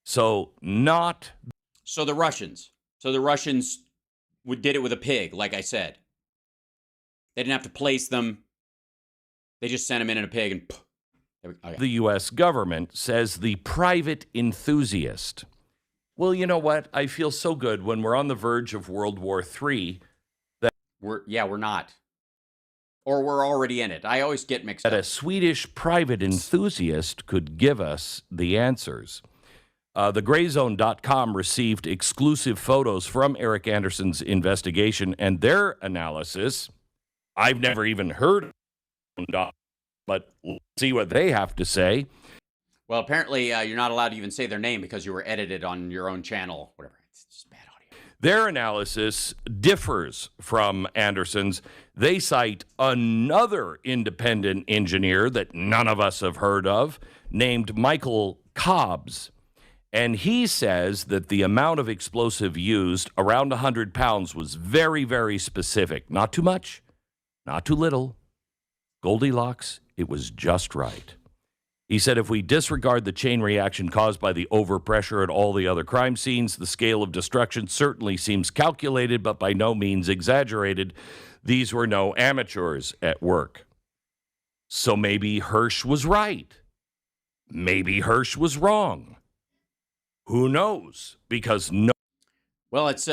[SPEAKER 4] So
[SPEAKER 1] the Russians. So the Russians did it with a pig, like I said. They didn't have to place them. They just sent them in a pig and... Okay.
[SPEAKER 4] The U.S. government says the private enthusiast. Well, you know what? I feel so good when we're on the verge of World War III.
[SPEAKER 1] We're not. Or we're already in it. I always get mixed up.
[SPEAKER 4] That a Swedish private enthusiast could give us the answers. TheGrayZone.com received exclusive photos from Eric Anderson's investigation, and their analysis, I've never even heard of, but let's see what they have to say.
[SPEAKER 1] Well, apparently you're not allowed to even say their name because you were edited on your own channel, whatever. It's just bad audio.
[SPEAKER 4] Their analysis differs from Anderson's. They cite another independent engineer that none of us have heard of, named Michael Cobbs. And he says that the amount of explosive used, around 100 pounds, was very, very specific. Not too much, not too little. Goldilocks, it was just right. He said if we disregard the chain reaction caused by the overpressure at all the other crime scenes, the scale of destruction certainly seems calculated, but by no means exaggerated. These were no amateurs at work. So maybe Hersh was right. Maybe Hersh was wrong. Who knows? Because no.
[SPEAKER 1] Well, it's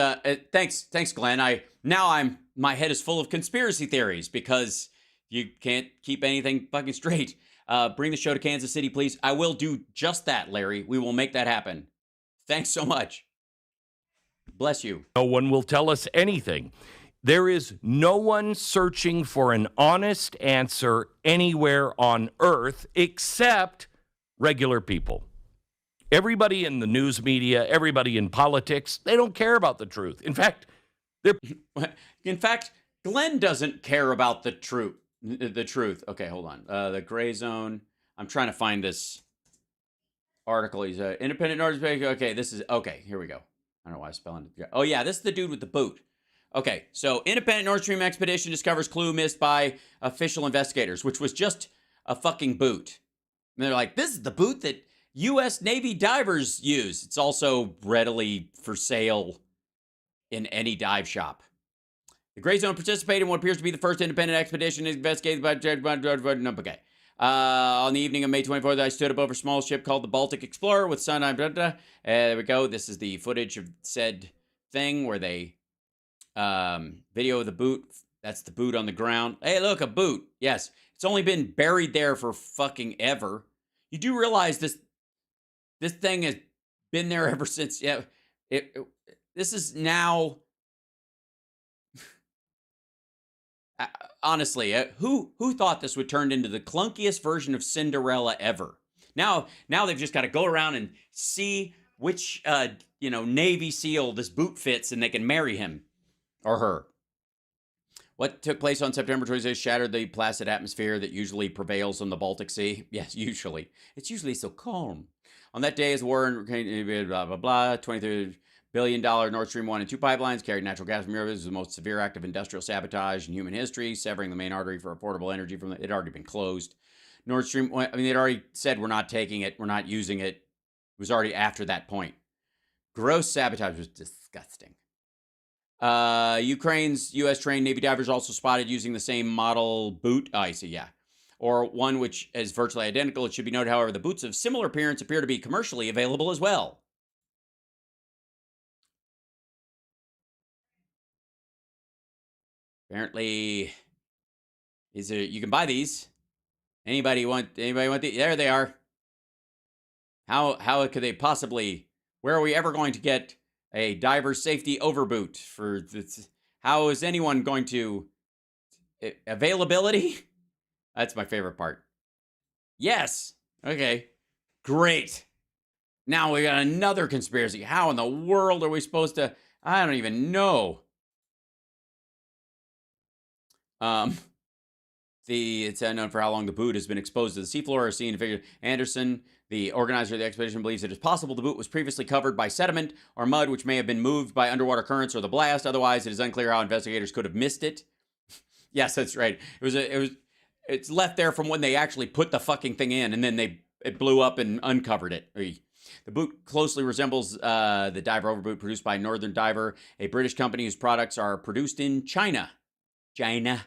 [SPEAKER 1] thanks, Glenn. My head is full of conspiracy theories because you can't keep anything fucking straight. Bring the show to Kansas City, please. I will do just that, Larry. We will make that happen. Thanks so much. Bless you.
[SPEAKER 4] No one will tell us anything. There is no one searching for an honest answer anywhere on earth except regular people. Everybody in the news media, everybody in politics, they don't care about the truth. In fact,
[SPEAKER 1] Glenn doesn't care about the truth. The truth. Okay, hold on. The Gray Zone. I'm trying to find this article. He's an independent Nord Stream. Okay, here we go. I don't know why I'm spelling it. Oh, yeah, this is the dude with the boot. Okay, so independent Nord Stream expedition discovers clue missed by official investigators, which was just a fucking boot. And they're like, this is the boot that U.S. Navy divers use. It's also readily for sale in any dive shop. The Gray Zone participated in what appears to be the first independent expedition investigated by... Okay. On the evening of May 24th, I stood up over a small ship called the Baltic Explorer with sun... there we go. This is the footage of said thing where they video of the boot That's the boot on the ground. Hey, look, a boot. Yes, it's only been buried there for fucking ever. You do realize this thing has been there ever since. Yeah, this is now. Honestly, who thought this would turn into the clunkiest version of Cinderella ever? Now they've just got to go around and see which Navy SEAL this boot fits, and they can marry him or her. What took place on September 26th shattered the placid atmosphere that usually prevails on the Baltic Sea. Yes, usually. It's usually so calm. On that day, as the war in blah, blah, blah, $23 billion Nord Stream 1 and 2 pipelines carried natural gas from Europe. This was the most severe act of industrial sabotage in human history, severing the main artery for affordable energy from it had already been closed. Nord Stream, I mean, they'd already said, we're not taking it, we're not using it. It was already after that point. Gross sabotage was disgusting. Ukraine's U.S.-trained Navy divers also spotted using the same model boot. Oh, I see, yeah. Or one which is virtually identical. It should be noted, however, the boots of similar appearance appear to be commercially available as well. Apparently, you can buy these. Anybody want these? There they are. How could they possibly, where are we ever going to get a diver safety overboot for this? How is anyone going to, availability? That's my favorite part. Yes. Okay. Great. Now we got another conspiracy. How in the world are we supposed to, I don't even know. It's unknown for how long the boot has been exposed to the seafloor or seen. Figure Anderson, the organizer of the expedition, believes it is possible the boot was previously covered by sediment or mud, which may have been moved by underwater currents or the blast. Otherwise, it is unclear how investigators could have missed it. Yes, that's right. It's left there from when they actually put the fucking thing in, and then it blew up and uncovered it. The boot closely resembles the diver overboot produced by Northern Diver, a British company whose products are produced in China. China.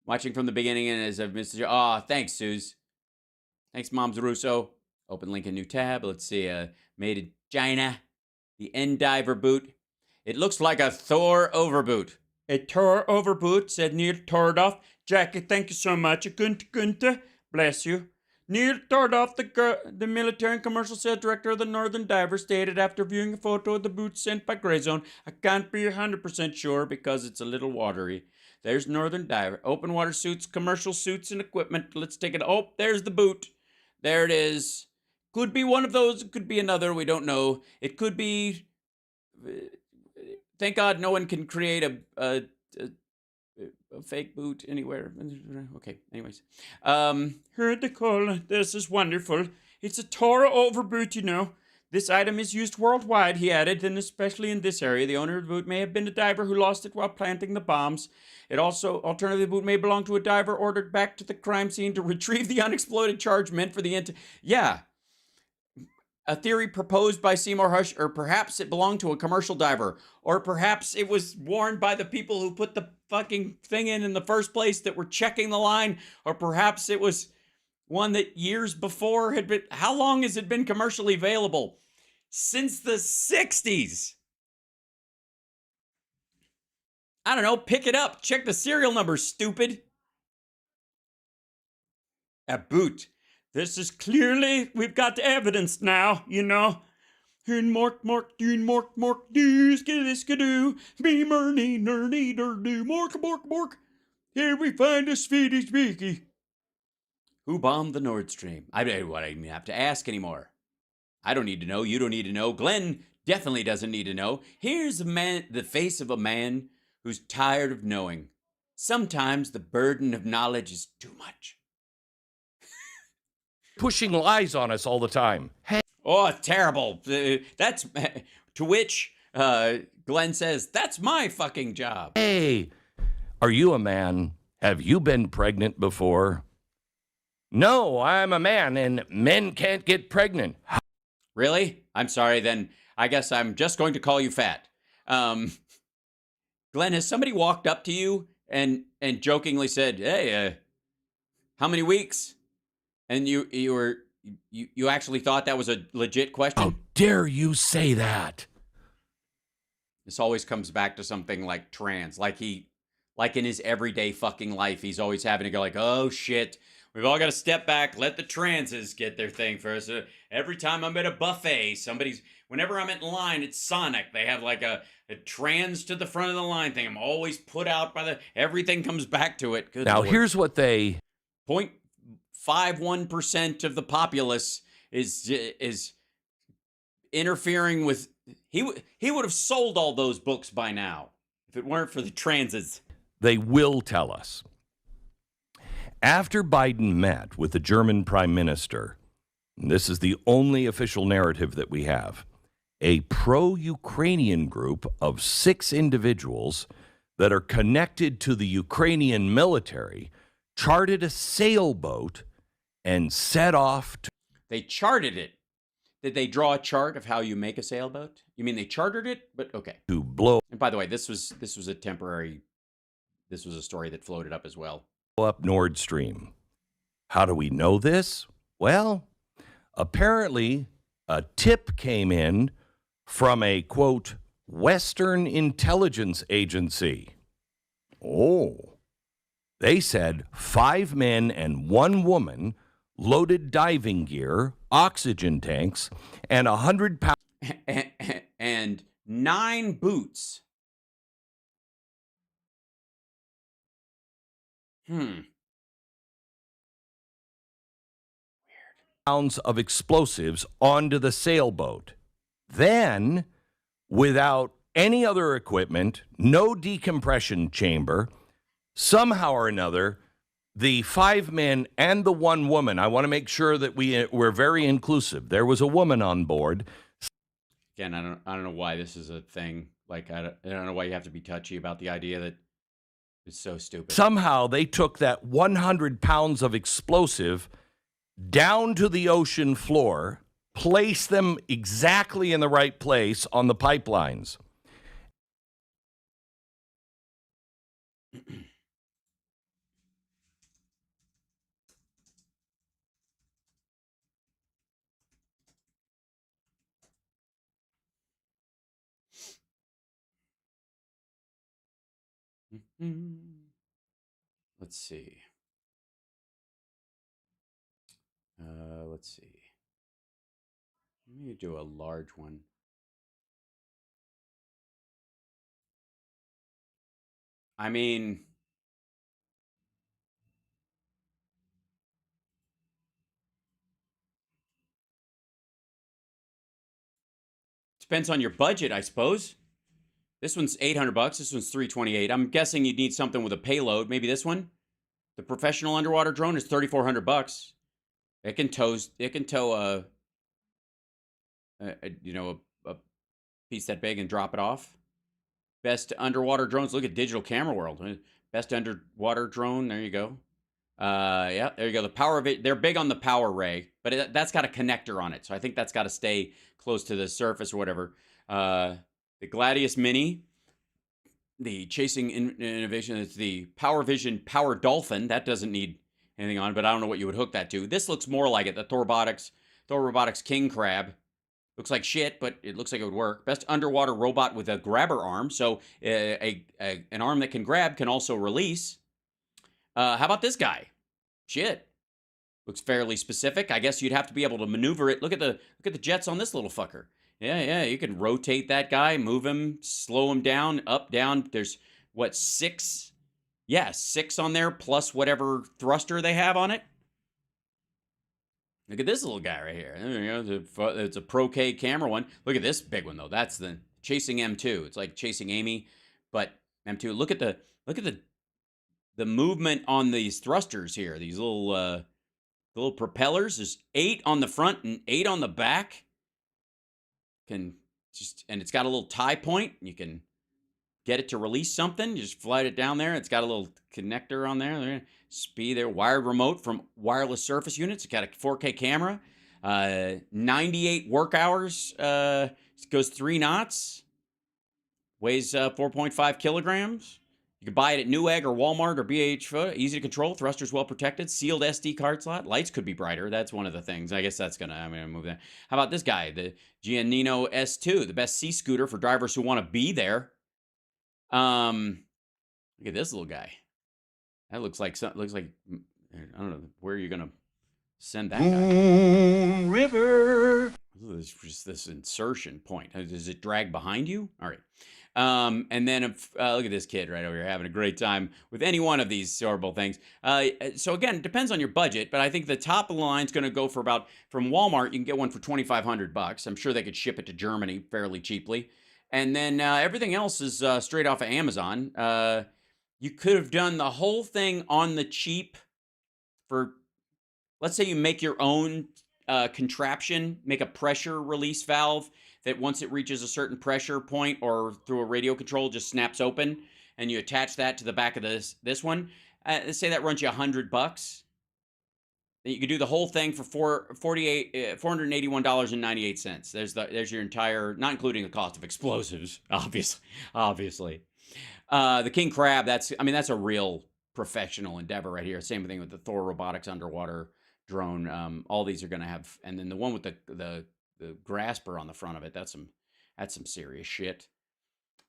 [SPEAKER 1] Watching from the beginning and as I've missed. Oh, thanks, Suze. Thanks, Moms Russo. Open link in new tab. Let's see. Made in China. The End Diver boot. It looks like a Thor overboot. A Thor overboot, said Neil Tordoff. Jackie, thank you so much. Gunta. Bless you. Neil Tordoff, the military and commercial sales director of the Northern Diver, stated after viewing a photo of the boot sent by Grayzone, I can't be 100% sure because it's a little watery. There's Northern Diver. Open water suits, commercial suits, and equipment. Let's take it. Oh, there's the boot. There it is. Could be one of those. It could be another. We don't know. It could be... Thank God no one can create a fake boot anywhere. Okay, anyways. Heard the call. This is wonderful. It's a Torah overboot, you know. This item is used worldwide, he added, and especially in this area. The owner of the boot may have been a diver who lost it while planting the bombs. It also, alternatively, the boot may belong to a diver ordered back to the crime scene to retrieve the unexploded charge meant for the yeah. A theory proposed by Seymour Hersh, or perhaps it belonged to a commercial diver, or perhaps it was worn by the people who put the fucking thing in the first place that were checking the line, or perhaps it was one that years before had been... How long has it been commercially available? Since the 60s. I don't know, pick it up. Check the serial number, stupid. A boot. This is clearly, we've got evidence now, you know. And mark, do, skidoo, be murny, nerdy, do, mark. Here we find a Speedy Speaky. Who bombed the Nord Stream? I don't even have to ask anymore. I don't need to know. You don't need to know. Glenn definitely doesn't need to know. Here's the face of a man who's tired of knowing. Sometimes the burden of knowledge is too much.
[SPEAKER 4] Pushing lies on us all the time. Hey.
[SPEAKER 1] Oh, terrible. That's to which Glenn says, that's my fucking job.
[SPEAKER 4] Hey, are you a man? Have you been pregnant before? No, I'm a man, and men can't get pregnant.
[SPEAKER 1] Really? I'm sorry, then I guess I'm just going to call you fat. Glenn, has somebody walked up to you and jokingly said, hey, how many weeks? And you actually thought that was a legit question?
[SPEAKER 4] How dare you say that?
[SPEAKER 1] This always comes back to something like trans. Like in his everyday fucking life, he's always having to go like, oh shit, we've all got to step back, let the transes get their thing first. Every time I'm at a buffet, whenever I'm in line at Sonic, they have like a trans to the front of the line thing. I'm always put out by everything comes back to it. Good
[SPEAKER 4] now,
[SPEAKER 1] Lord.
[SPEAKER 4] here's what they...
[SPEAKER 1] 0.51% of the populace is interfering with... He would have sold all those books by now if it weren't for the transes.
[SPEAKER 4] They will tell us. After Biden met with the German prime minister, and this is the only official narrative that we have, a pro-Ukrainian group of 6 individuals that are connected to the Ukrainian military chartered a sailboat and set off to...
[SPEAKER 1] They charted it. Did they draw a chart of how you make a sailboat? You mean they chartered it? But okay.
[SPEAKER 4] To blow...
[SPEAKER 1] And by the way, this was a temporary... This was a story that floated up as well.
[SPEAKER 4] Up Nord Stream. How do we know this? Well, apparently a tip came in from a, quote, Western intelligence agency. Oh. They said 5 men and 1 woman, loaded diving gear, oxygen tanks, and 100 pounds...
[SPEAKER 1] and 9 boots.
[SPEAKER 4] Pounds of explosives onto the sailboat. Then, without any other equipment, no decompression chamber, somehow or another, the 5 men and the 1 woman, I want to make sure that we're very inclusive. There was a woman on board.
[SPEAKER 1] Again, I don't know why this is a thing. Like, I don't know why you have to be touchy about the idea that it's so stupid.
[SPEAKER 4] Somehow they took that 100 pounds of explosive down to the ocean floor, placed them exactly in the right place on the pipelines.
[SPEAKER 1] Let's see. Let's see. Let me do a large one. I mean, depends on your budget, I suppose. This one's $800. This one's $328. I'm guessing you'd need something with a payload. Maybe this one. The professional underwater drone is $3,400. It can tow a piece that big and drop it off. Best underwater drones. Look at Digital Camera World. Best underwater drone. There you go. Yeah, there you go. The power of it. They're big on the power ray, but that's got a connector on it. So I think that's got to stay close to the surface or whatever. The Gladius Mini, the Chasing Innovation, it's the Power Vision Power Dolphin. That doesn't need anything on, but I don't know what you would hook that to. This looks more like it. The Thor Robotics King Crab. Looks like shit, but it looks like it would work. Best underwater robot with a grabber arm. So an arm that can grab can also release. How about this guy? Shit. Looks fairly specific. I guess you'd have to be able to maneuver it. Look at the jets on this little fucker. Yeah, you can rotate that guy, move him, slow him down, up, down. There's, what, 6? Yeah, 6 on there, plus whatever thruster they have on it. Look at this little guy right here. There you go. It's a Pro K camera one. Look at this big one, though. That's the Chasing M2. It's like Chasing Amy, but M2. Look at the movement on these thrusters here. These little propellers. There's 8 on the front and 8 on the back. And it's got a little tie point. You can get it to release something. You just fly it down there. It's got a little connector on there. Speed there. Wired remote from wireless surface units. It's got a 4K camera. 98 work hours. It goes 3 knots. Weighs 4.5 kilograms. You can buy it at Newegg or Walmart or BH. Easy to control. Thrusters well protected. Sealed SD card slot. Lights could be brighter. That's one of the things. I guess that's I'm gonna move that. How about this guy, the Giannino S2, the best C scooter for drivers who want to be there. Look at this little guy. That looks like I don't know where you're gonna send that guy.
[SPEAKER 21] River.
[SPEAKER 1] Just this insertion point. Does it drag behind you? All right. And then look at this kid right over here having a great time with any one of these horrible things. So again, it depends on your budget, but I think the top of the line is going to go for from Walmart, you can get one for $2,500. I'm sure they could ship it to Germany fairly cheaply. And then everything else is straight off of Amazon. You could have done the whole thing on the cheap for, let's say you make your own contraption, make a pressure release valve that once it reaches a certain pressure point or through a radio control just snaps open, and you attach that to the back of this one. Let's say that runs you $100. Then you could do the whole thing for $481.98. There's your entire, not including the cost of explosives, obviously. The King Crab, that's a real professional endeavor right here. Same thing with the Thor Robotics underwater drone. All these are going to have, and then the one with the grasper on the front of it, that's some serious shit.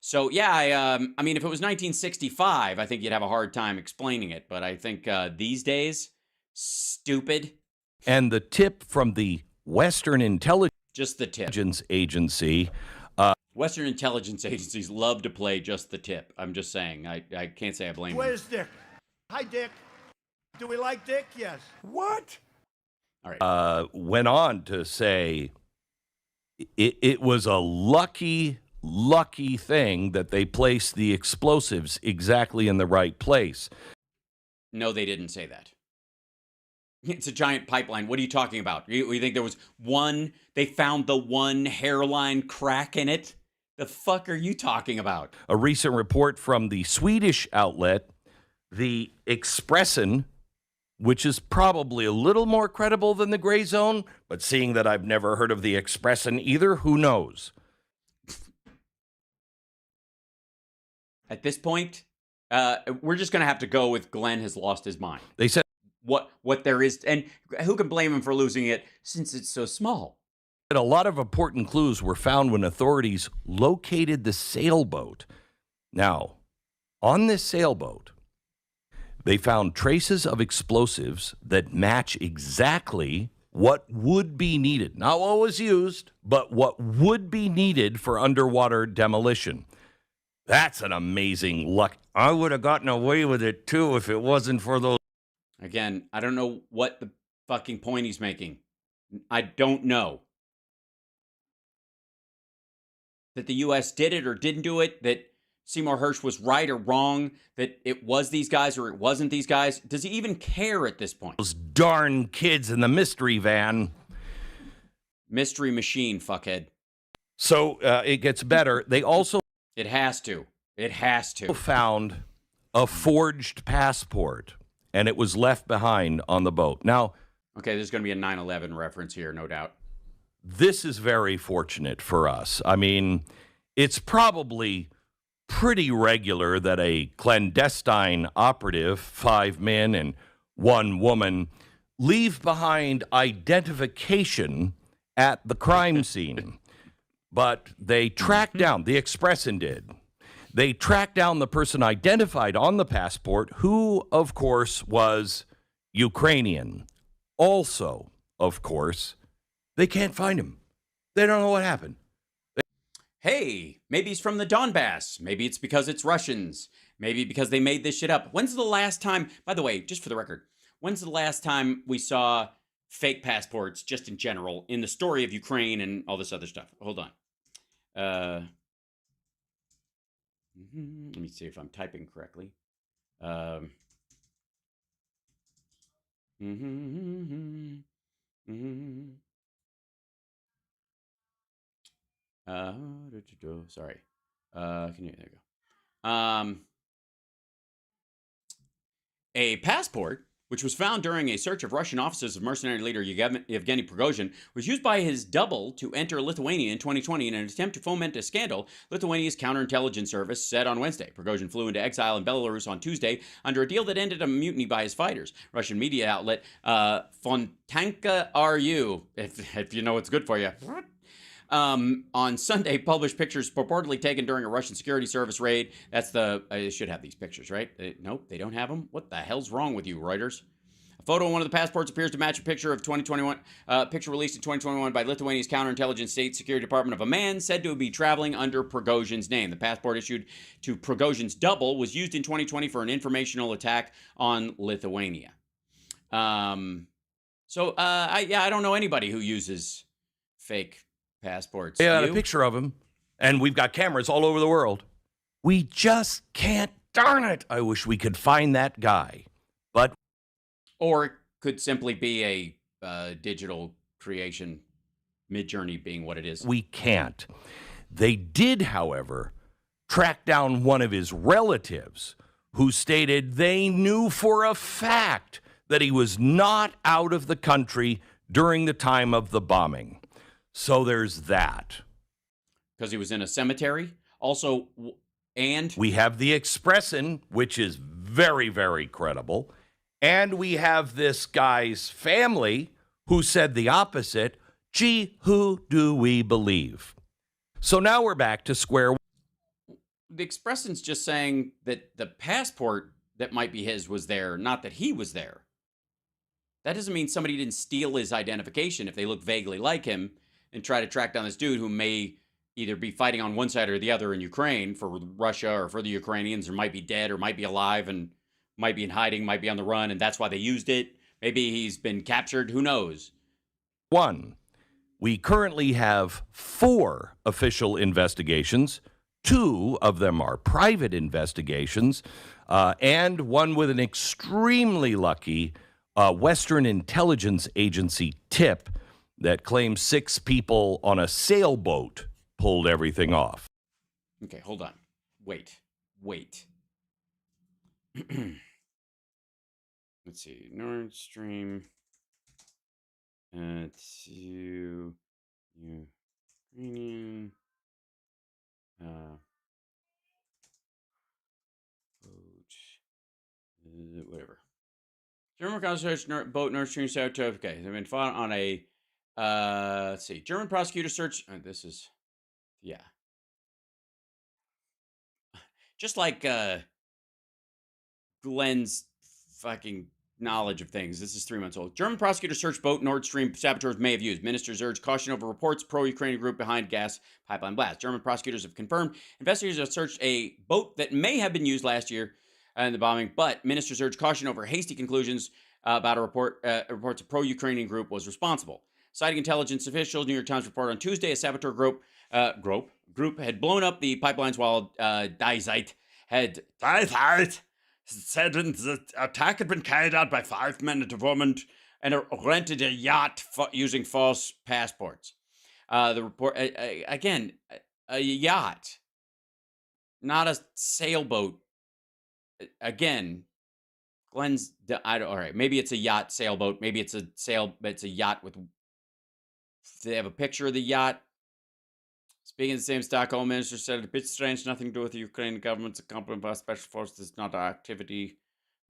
[SPEAKER 1] So yeah, if it was 1965, I think you'd have a hard time explaining it, but I think these days, stupid.
[SPEAKER 4] And the tip from the Western Intelligence Agency.
[SPEAKER 1] Western intelligence agencies love to play just the tip. I'm just saying. I can't say I blame them.
[SPEAKER 21] Where's Dick? Hi, Dick. Do we like Dick? Yes. What?
[SPEAKER 1] All right.
[SPEAKER 4] Went on to say it was a lucky thing that they placed the explosives exactly in the right place.
[SPEAKER 1] No, they didn't say that. It's a giant pipeline. What are you talking about? You think there was they found the one hairline crack in it? The fuck are you talking about?
[SPEAKER 4] A recent report from the Swedish outlet, the Expressen, which is probably a little more credible than the Gray Zone, but seeing that I've never heard of the Expressen either, who knows?
[SPEAKER 1] At this point, we're just going to have to go with Glenn has lost his mind.
[SPEAKER 4] They said
[SPEAKER 1] what there is, and who can blame him for losing it since it's so small?
[SPEAKER 4] A lot of important clues were found when authorities located the sailboat. Now, on this sailboat, they found traces of explosives that match exactly what would be needed. Not what was used, but what would be needed for underwater demolition. That's an amazing luck. I would have gotten away with it, too, if it wasn't for those.
[SPEAKER 1] Again, I don't know what the fucking point he's making. I don't know. That the U.S. did it or didn't do it, that Seymour Hersh was right or wrong, that it was these guys or it wasn't these guys. Does he even care at this point?
[SPEAKER 4] Those darn kids in the mystery van.
[SPEAKER 1] Mystery machine, fuckhead.
[SPEAKER 4] So it gets better. They also...
[SPEAKER 1] It has to. It has to.
[SPEAKER 4] Found a forged passport, and it was left behind on the boat. Now...
[SPEAKER 1] Okay, there's going to be a 9/11 reference here, no doubt.
[SPEAKER 4] This is very fortunate for us. I mean, it's probably pretty regular that a clandestine operative, 5 men and 1 woman, leave behind identification at the crime scene. But they tracked down, the Expressen did, they tracked down the person identified on the passport, who, of course, was Ukrainian. Also, of course, they can't find him. They don't know what happened.
[SPEAKER 1] Hey, maybe he's from the Donbass. Maybe it's because it's Russians. Maybe because they made this shit up. When's the last time, by the way, just for the record, when's the last time we saw fake passports, just in general, in the story of Ukraine and all this other stuff? Hold on. Let me see if I'm typing correctly. Sorry. There you go. A passport which was found during a search of Russian offices of mercenary leader Yevgeny Prigozhin, was used by his double to enter Lithuania in 2020 in an attempt to foment a scandal, Lithuania's counterintelligence service said on Wednesday. Prigozhin flew into exile in Belarus on Tuesday under a deal that ended a mutiny by his fighters. Russian media outlet Fontanka RU, if you know what's good for you, on Sunday published pictures purportedly taken during a Russian security service raid. That's I should have these pictures, right? Nope, they don't have them. What the hell's wrong with you, Reuters? A photo of one of the passports appears to match a picture of 2021, picture released in 2021 by Lithuania's counterintelligence state security department of a man said to be traveling under Prigozhin's name. The passport issued to Prigozhin's double was used in 2020 for an informational attack on Lithuania. I don't know anybody who uses fake passports.
[SPEAKER 4] Yeah, a picture of him, and we've got cameras all over the world. We just can't, darn it. I wish we could find that guy, but.
[SPEAKER 1] Or it could simply be a digital creation, Midjourney being what it is.
[SPEAKER 4] We can't. They did, however, track down one of his relatives who stated they knew for a fact that he was not out of the country during the time of the bombing. So there's that.
[SPEAKER 1] Because he was in a cemetery. Also, and
[SPEAKER 4] we have the Expressin, which is very, very credible. And we have this guy's family who said the opposite. Gee, who do we believe? So now we're back to square one.
[SPEAKER 1] The Expressin's just saying that the passport that might be his was there, not that he was there. That doesn't mean somebody didn't steal his identification if they look vaguely like him and try to track down this dude who may either be fighting on one side or the other in Ukraine for Russia or for the Ukrainians, or might be dead or might be alive and might be in hiding, might be on the run, and that's why they used it. Maybe he's been captured. Who knows?
[SPEAKER 4] One, we currently have 4 official investigations. 2 of them are private investigations, and one with an extremely lucky Western Intelligence Agency tip that claims 6 people on a sailboat pulled everything off.
[SPEAKER 1] Okay, hold on. Wait. Let's see. Nord Stream to Ukrainian whatever. German concentration boat Nord Stream sabotage. Okay, they've been fought on a let's see. German prosecutor search. This is just like Glenn's fucking knowledge of things. This is 3 months old. German prosecutor searched boat Nord Stream saboteurs may have used. Ministers urged caution over reports pro-Ukrainian group behind gas pipeline blast. German prosecutors have confirmed investigators have searched a boat that may have been used last year in the bombing, but ministers urged caution over hasty conclusions about a reports a pro-Ukrainian group was responsible. Citing intelligence officials, New York Times reported on Tuesday a saboteur group had blown up the pipelines while Dysite had said the attack had been carried out by 5 men and a woman and rented a yacht using false passports. The report, again, a yacht, not a sailboat. Again, Glenn's, all right, maybe it's a yacht sailboat. Maybe it's it's a yacht with, they have a picture of the yacht. Speaking of the same, Stockholm minister said, a bit strange, nothing to do with the Ukrainian government's accompaniment by special forces, not our activity,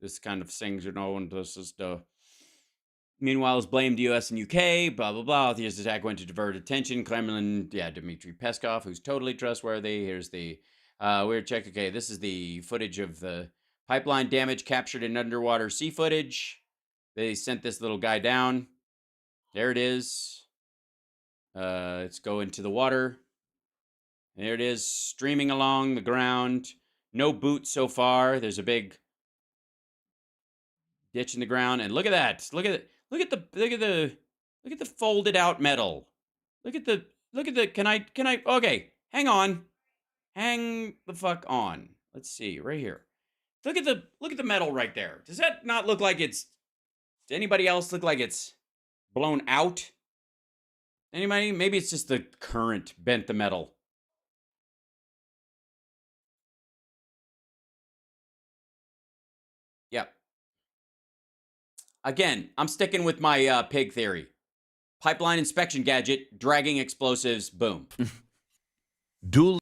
[SPEAKER 1] this kind of things, and this is the... Meanwhile, has blamed U.S. and UK, blah, blah, blah. The attack went to divert attention. Kremlin, Dmitry Peskov, who's totally trustworthy. Here's the weird check. Okay, this is the footage of the pipeline damage captured in underwater sea footage. They sent this little guy down. There it is. Let's go into the water. There it is, streaming along the ground. No boot so far. There's a big ditch in the ground, and look at that. Look at the folded out metal. Look at the. Can I? Okay, hang on. Hang the fuck on. Let's see right here. Look at the metal right there. Does that not look like it's? Does anybody else look like it's blown out? Anybody? Maybe it's just the current bent the metal. Yep. Again, I'm sticking with my pig theory. Pipeline inspection gadget, dragging explosives, boom.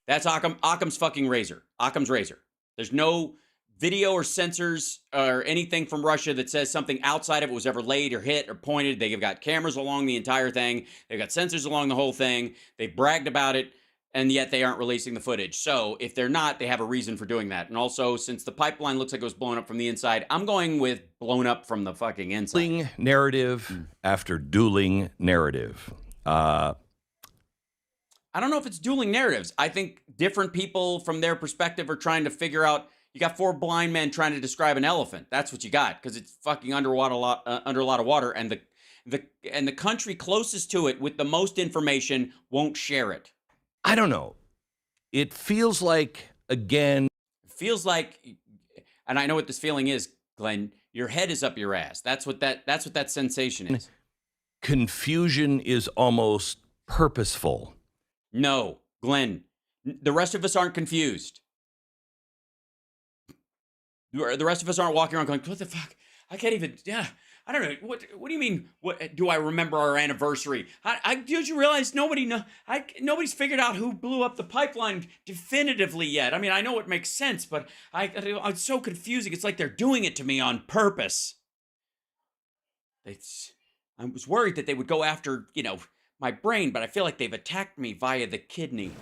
[SPEAKER 1] That's Occam's fucking razor. Occam's razor. There's no video or sensors or anything from Russia that says something outside of it was ever laid or hit or pointed. They've got cameras along the entire thing. They've got sensors along the whole thing. They've bragged about it, and yet they aren't releasing the footage. So if they're not, they have a reason for doing that. And also, since the pipeline looks like it was blown up from the inside, I'm going with blown up from the fucking inside.
[SPEAKER 4] Dueling narrative after dueling narrative.
[SPEAKER 1] I don't know if it's dueling narratives. I think different people from their perspective are trying to figure out. You got four blind men trying to describe an elephant. That's what you got, because it's fucking under a lot of water, and the country closest to it with the most information won't share it.
[SPEAKER 4] I don't know. It feels like, again...
[SPEAKER 1] And I know what this feeling is, Glenn. Your head is up your ass. That's what that sensation is.
[SPEAKER 4] Confusion is almost purposeful.
[SPEAKER 1] No, Glenn. The rest of us aren't confused. The rest of us aren't walking around going, what the fuck? I can't even, I don't know. What do you mean? What do I remember our anniversary? Did you realize nobody's figured out who blew up the pipeline definitively yet? I mean, I know it makes sense, but it's so confusing. It's like they're doing it to me on purpose. I was worried that they would go after, my brain, but I feel like they've attacked me via the kidney.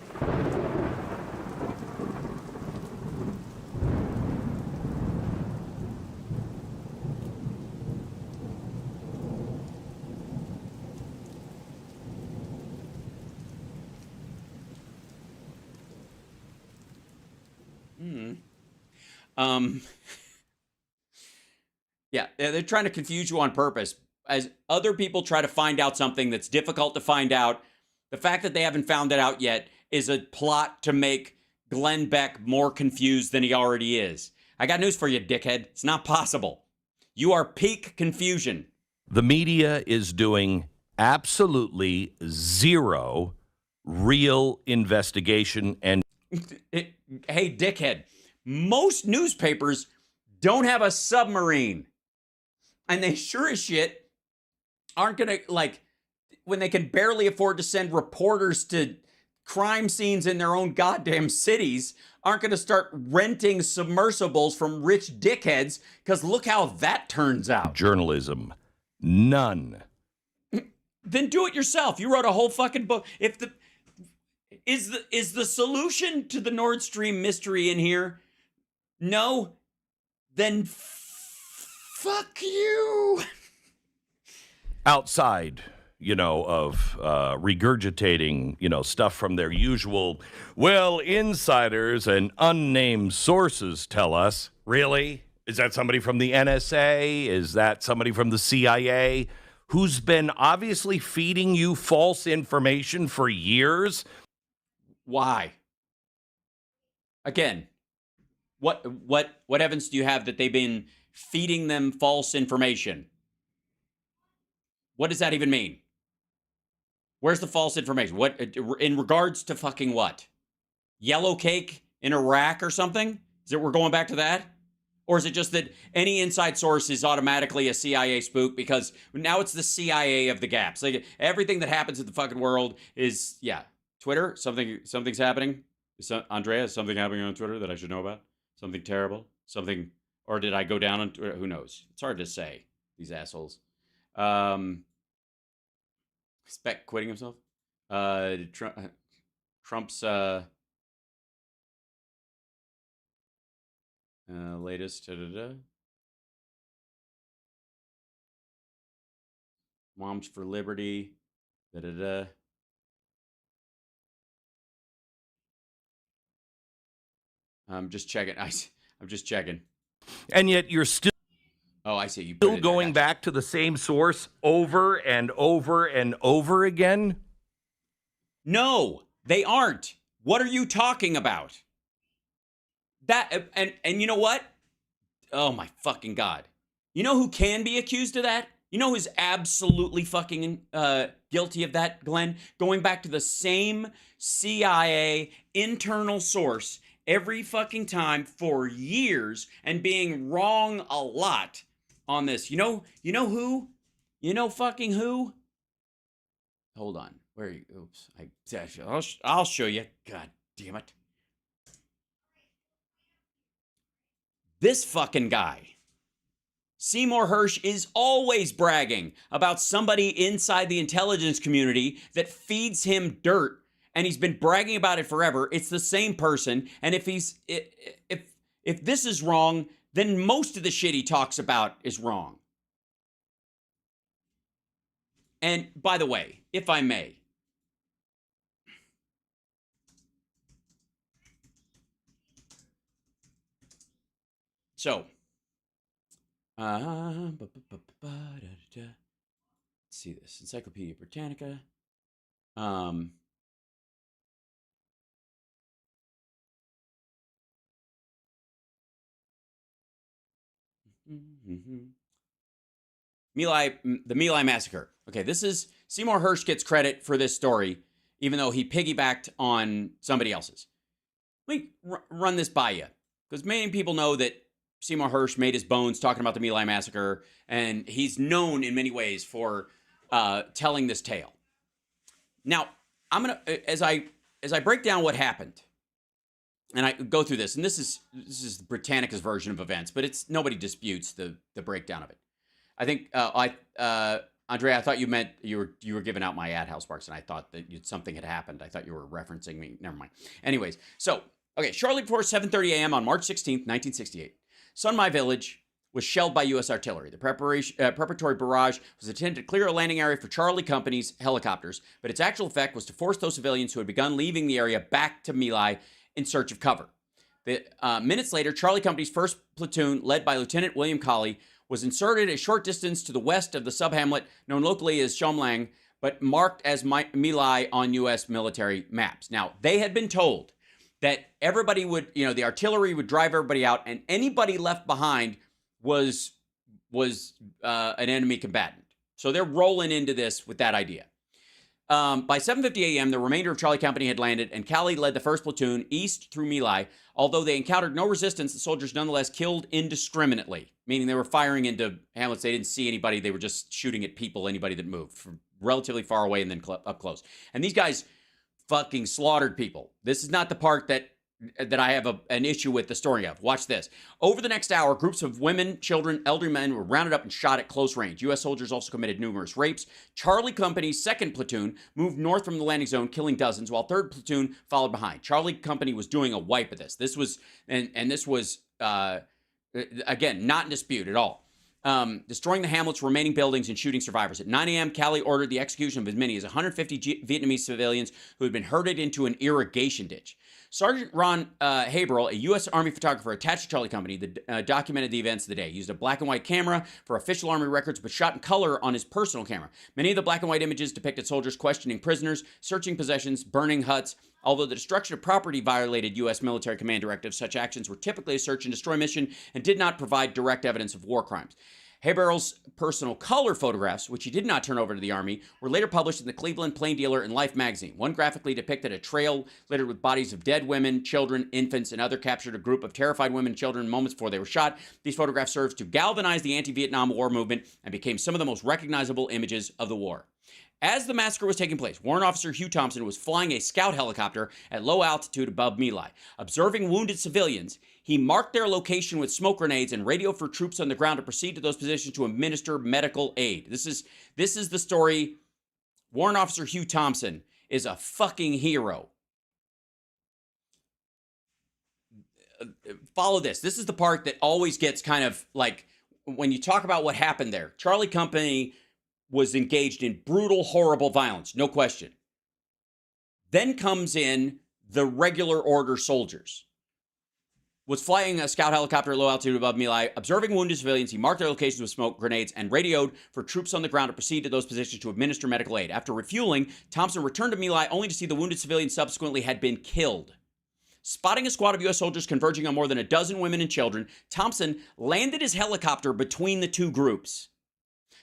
[SPEAKER 1] Yeah, they're trying to confuse you on purpose. As other people try to find out something that's difficult to find out, the fact that they haven't found it out yet is a plot to make Glenn Beck more confused than he already is. I got news for you, dickhead. It's not possible. You are peak confusion.
[SPEAKER 4] The media is doing absolutely zero real investigation and...
[SPEAKER 1] Hey, dickhead. Most newspapers don't have a submarine. And they sure as shit aren't going to, when they can barely afford to send reporters to crime scenes in their own goddamn cities, aren't going to start renting submersibles from rich dickheads, because look how that turns out.
[SPEAKER 4] Journalism. None.
[SPEAKER 1] Then do it yourself. You wrote a whole fucking book. Is the solution to the Nord Stream mystery in here? No? Then fuck you.
[SPEAKER 4] Outside, of regurgitating, stuff from their usual, insiders and unnamed sources tell us. Really? Is that somebody from the NSA? Is that somebody from the CIA who's been obviously feeding you false information for years?
[SPEAKER 1] Why? Again, what evidence do you have that they've been feeding them false information? What does that even mean? Where's the false information? What, in regards to fucking what? Yellow cake in Iraq or something? Is it we're going back to that? Or is it just that any inside source is automatically a CIA spook because now it's the CIA of the gaps? Like everything that happens in the fucking world is, Twitter, something's happening. Andrea, is something happening on Twitter that I should know about? Something terrible? Something, or did I go down on Twitter? Who knows? It's hard to say, these assholes. Speck quitting himself. Trump's latest. Moms for Liberty. I'm just checking. I'm just checking.
[SPEAKER 4] And yet you're still...
[SPEAKER 1] Oh, I see. You
[SPEAKER 4] still going back to the same source over and over and over again?
[SPEAKER 1] No, they aren't. What are you talking about? That and you know what? Oh my fucking God. You know who can be accused of that? You know who's absolutely fucking guilty of that, Glenn? Going back to the same CIA internal source every fucking time for years and being wrong a lot. on this. You know who? You know fucking who? Hold on. Where are you? Oops. I'll show you. God damn it. This fucking guy. Seymour Hersh is always bragging about somebody inside the intelligence community that feeds him dirt, and he's been bragging about it forever. It's the same person, and if this is wrong, then most of the shit he talks about is wrong. And by the way, if I may, so let's see this. Encyclopedia Britannica. The My Lai Massacre. Okay, this is Seymour Hersh gets credit for this story, even though he piggybacked on somebody else's. Let me run this by you, because many people know that Seymour Hersh made his bones talking about the My Lai Massacre, and he's known in many ways for telling this tale. Now, I'm gonna as I break down what happened, and I go through this, and this is Britannica's version of events, but it's nobody disputes the breakdown of it. I think Andrea, I thought you meant you were giving out my ad house marks, and I thought that something had happened. I thought you were referencing me. Never mind. Anyways, so okay, shortly before 7:30 a.m. on March 16th, 1968, Sunmai Village was shelled by U.S. artillery. The preparatory barrage was intended to clear a landing area for Charlie Company's helicopters, but its actual effect was to force those civilians who had begun leaving the area back to My Lai in search of cover. Minutes later, Charlie Company's 1st platoon, led by Lieutenant William Colley, was inserted a short distance to the west of the sub-hamlet known locally as Shomlang, but marked as My Lai on U.S. military maps. Now, they had been told that everybody would, the artillery would drive everybody out, and anybody left behind was an enemy combatant. So they're rolling into this with that idea. By 7:50 a.m., the remainder of Charlie Company had landed, and Cali led the 1st platoon east through My Lai. Although they encountered no resistance, the soldiers nonetheless killed indiscriminately, meaning they were firing into hamlets. They didn't see anybody. They were just shooting at people, anybody that moved, from relatively far away and then up close. And these guys fucking slaughtered people. This is not the part that I have an issue with the story of. Watch this. Over the next hour, groups of women, children, elderly men were rounded up and shot at close range. U.S. soldiers also committed numerous rapes. Charlie Company's 2nd platoon moved north from the landing zone, killing dozens, while 3rd platoon followed behind. Charlie Company was doing a wipe of this. This was, this was, again, not in dispute at all. Destroying the hamlet's remaining buildings and shooting survivors. At 9 a.m., Cali ordered the execution of as many as 150 Vietnamese civilians who had been herded into an irrigation ditch. Sergeant Ron Haberl, a U.S. Army photographer attached to Charlie Company, documented the events of the day. He used a black and white camera for official Army records, but shot in color on his personal camera. Many of the black and white images depicted soldiers questioning prisoners, searching possessions, burning huts. Although the destruction of property violated U.S. military command directives, such actions were typically a search and destroy mission and did not provide direct evidence of war crimes. Haberl's personal color photographs, which he did not turn over to the Army, were later published in the Cleveland Plain Dealer and Life magazine. One graphically depicted a trail littered with bodies of dead women, children, infants, and other captured a group of terrified women and children moments before they were shot. These photographs served to galvanize the anti-Vietnam War movement and became some of the most recognizable images of the war. As the massacre was taking place, Warrant Officer Hugh Thompson was flying a scout helicopter at low altitude above My Lai. Observing wounded civilians, he marked their location with smoke grenades and radioed for troops on the ground to proceed to those positions to administer medical aid. This is the story. Warrant Officer Hugh Thompson is a fucking hero. Follow this. This is the part that always gets kind of like, when you talk about what happened there. Charlie Company was engaged in brutal, horrible violence, no question. Then comes in the regular order soldiers. Was flying a scout helicopter at low altitude above My Lai. Observing wounded civilians, he marked their locations with smoke grenades and radioed for troops on the ground to proceed to those positions to administer medical aid. After refueling, Thompson returned to My Lai only to see the wounded civilians subsequently had been killed. Spotting a squad of U.S. soldiers converging on more than a dozen women and children, Thompson landed his helicopter between the two groups.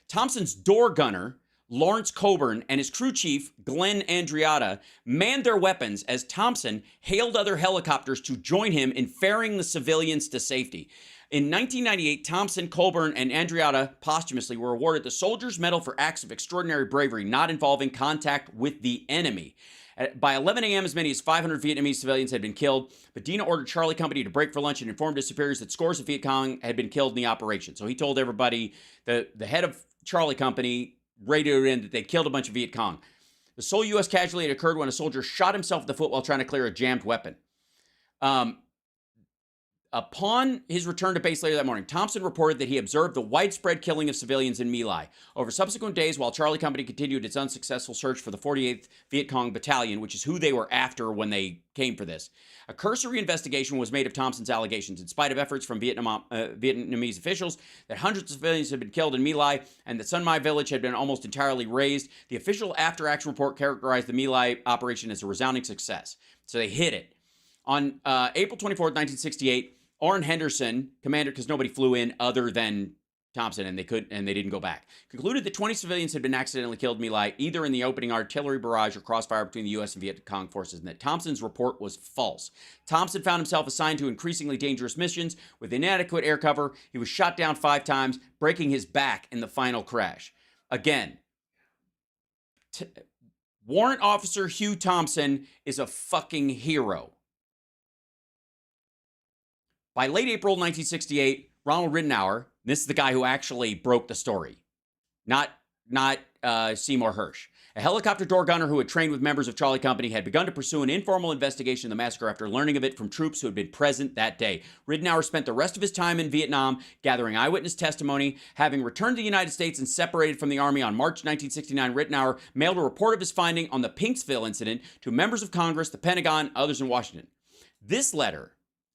[SPEAKER 1] Thompson's door gunner, Lawrence Coburn, and his crew chief, Glenn Andreatta, manned their weapons as Thompson hailed other helicopters to join him in ferrying the civilians to safety. In 1998, Thompson, Colburn, and Andreatta posthumously were awarded the Soldier's Medal for acts of extraordinary bravery not involving contact with the enemy. By 11 a.m., as many as 500 Vietnamese civilians had been killed. Medina ordered Charlie Company to break for lunch and informed his superiors that scores of Viet Cong had been killed in the operation. So he told everybody, the head of Charlie Company radioed in that they'd killed a bunch of Viet Cong. The sole U.S. casualty had occurred when a soldier shot himself in the foot while trying to clear a jammed weapon. Upon his return to base later that morning, Thompson reported that he observed the widespread killing of civilians in My Lai. Over subsequent days, while Charlie Company continued its unsuccessful search for the 48th Viet Cong Battalion, which is who they were after when they came for this, a cursory investigation was made of Thompson's allegations, in spite of efforts from Vietnamese officials that hundreds of civilians had been killed in My Lai and that Sun Mai village had been almost entirely razed. The official after-action report characterized the My Lai operation as a resounding success. So they hit it. On April 24th, 1968, Orrin Henderson, commander, because nobody flew in other than Thompson, and they didn't go back, concluded that 20 civilians had been accidentally killed in My Lai, either in the opening artillery barrage or crossfire between the U.S. and Viet Cong forces, and that Thompson's report was false. Thompson found himself assigned to increasingly dangerous missions with inadequate air cover. He was shot down 5 times, breaking his back in the final crash. Again, Warrant Officer Hugh Thompson is a fucking hero. By late April 1968, Ronald Rittenauer, this is the guy who actually broke the story, not Seymour Hersh, a helicopter door gunner who had trained with members of Charlie Company, had begun to pursue an informal investigation of the massacre after learning of it from troops who had been present that day. Rittenauer spent the rest of his time in Vietnam gathering eyewitness testimony. Having returned to the United States and separated from the Army on March 1969, Rittenauer mailed a report of his finding on the Pinksville incident to members of Congress, the Pentagon, others in Washington. This letter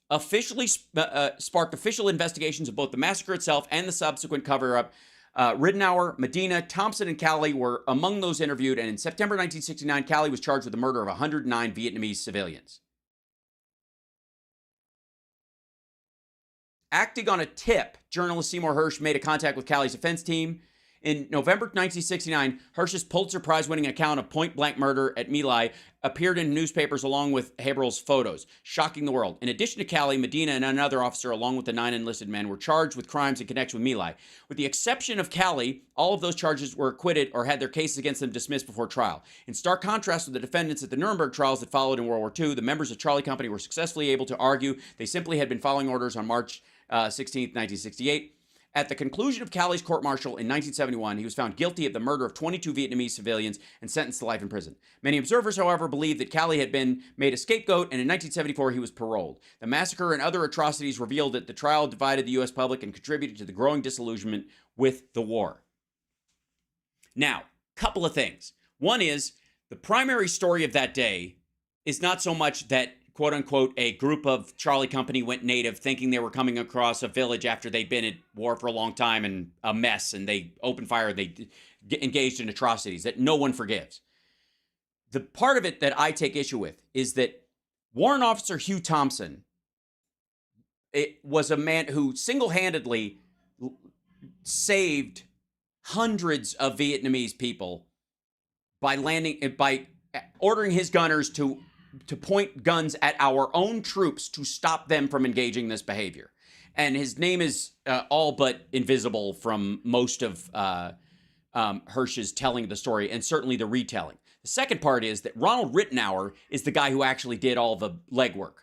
[SPEAKER 1] officially sparked official investigations of both the massacre itself and the subsequent cover-up. Rittenauer, Medina, Thompson, and Calley were among those interviewed, and in September 1969, Calley was charged with the murder of 109 Vietnamese civilians. Acting on a tip, journalist Seymour Hersh made a contact with Calley's defense team. In November 1969, Hersh's Pulitzer Prize-winning account of point-blank murder at My Lai appeared in newspapers along with Haberl's photos, shocking the world. In addition to Calley, Medina and another officer, along with the 9 enlisted men, were charged with crimes in connection with My Lai. With the exception of Calley, all of those charges were acquitted or had their cases against them dismissed before trial. In stark contrast with the defendants at the Nuremberg trials that followed in World War II, the members of Charlie Company were successfully able to argue they simply had been following orders on March 16, 1968. At the conclusion of Calley's court-martial in 1971, he was found guilty of the murder of 22 Vietnamese civilians and sentenced to life in prison. Many observers, however, believe that Calley had been made a scapegoat, and in 1974 he was paroled. The massacre and other atrocities revealed that the trial divided the U.S. public and contributed to the growing disillusionment with the war. Now, couple of things. One is, the primary story of that day is not so much that quote-unquote, a group of Charlie Company went native thinking they were coming across a village after they'd been at war for a long time and a mess, and they opened fire, they engaged in atrocities that no one forgives. The part of it that I take issue with is that Warrant Officer Hugh Thompson was a man who single-handedly saved hundreds of Vietnamese people by ordering his gunners to point guns at our own troops to stop them from engaging this behavior. And his name is all but invisible from most of Hersh's telling of the story, and certainly the retelling. The second part is that Ronald Rittenauer is the guy who actually did all the legwork.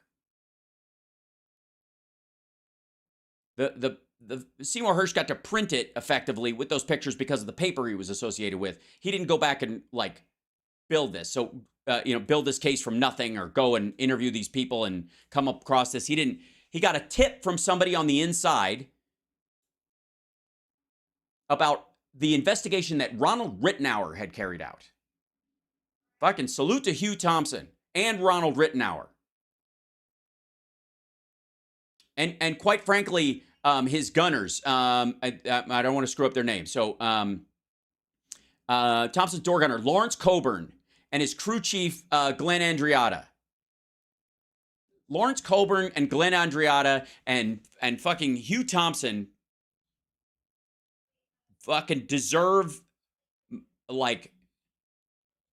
[SPEAKER 1] The Seymour Hersh got to print it effectively with those pictures because of the paper he was associated with. He didn't go back and build this. So build this case from nothing or go and interview these people and come across this. He didn't. He got a tip from somebody on the inside about the investigation that Ronald Rittenauer had carried out. Fucking salute to Hugh Thompson and Ronald Rittenauer. And quite frankly, his gunners, I don't want to screw up their names. So Thompson's door gunner, Lawrence Coburn, and his crew chief, Glenn Andreatta. Lawrence Coburn and Glenn Andreatta and fucking Hugh Thompson fucking deserve,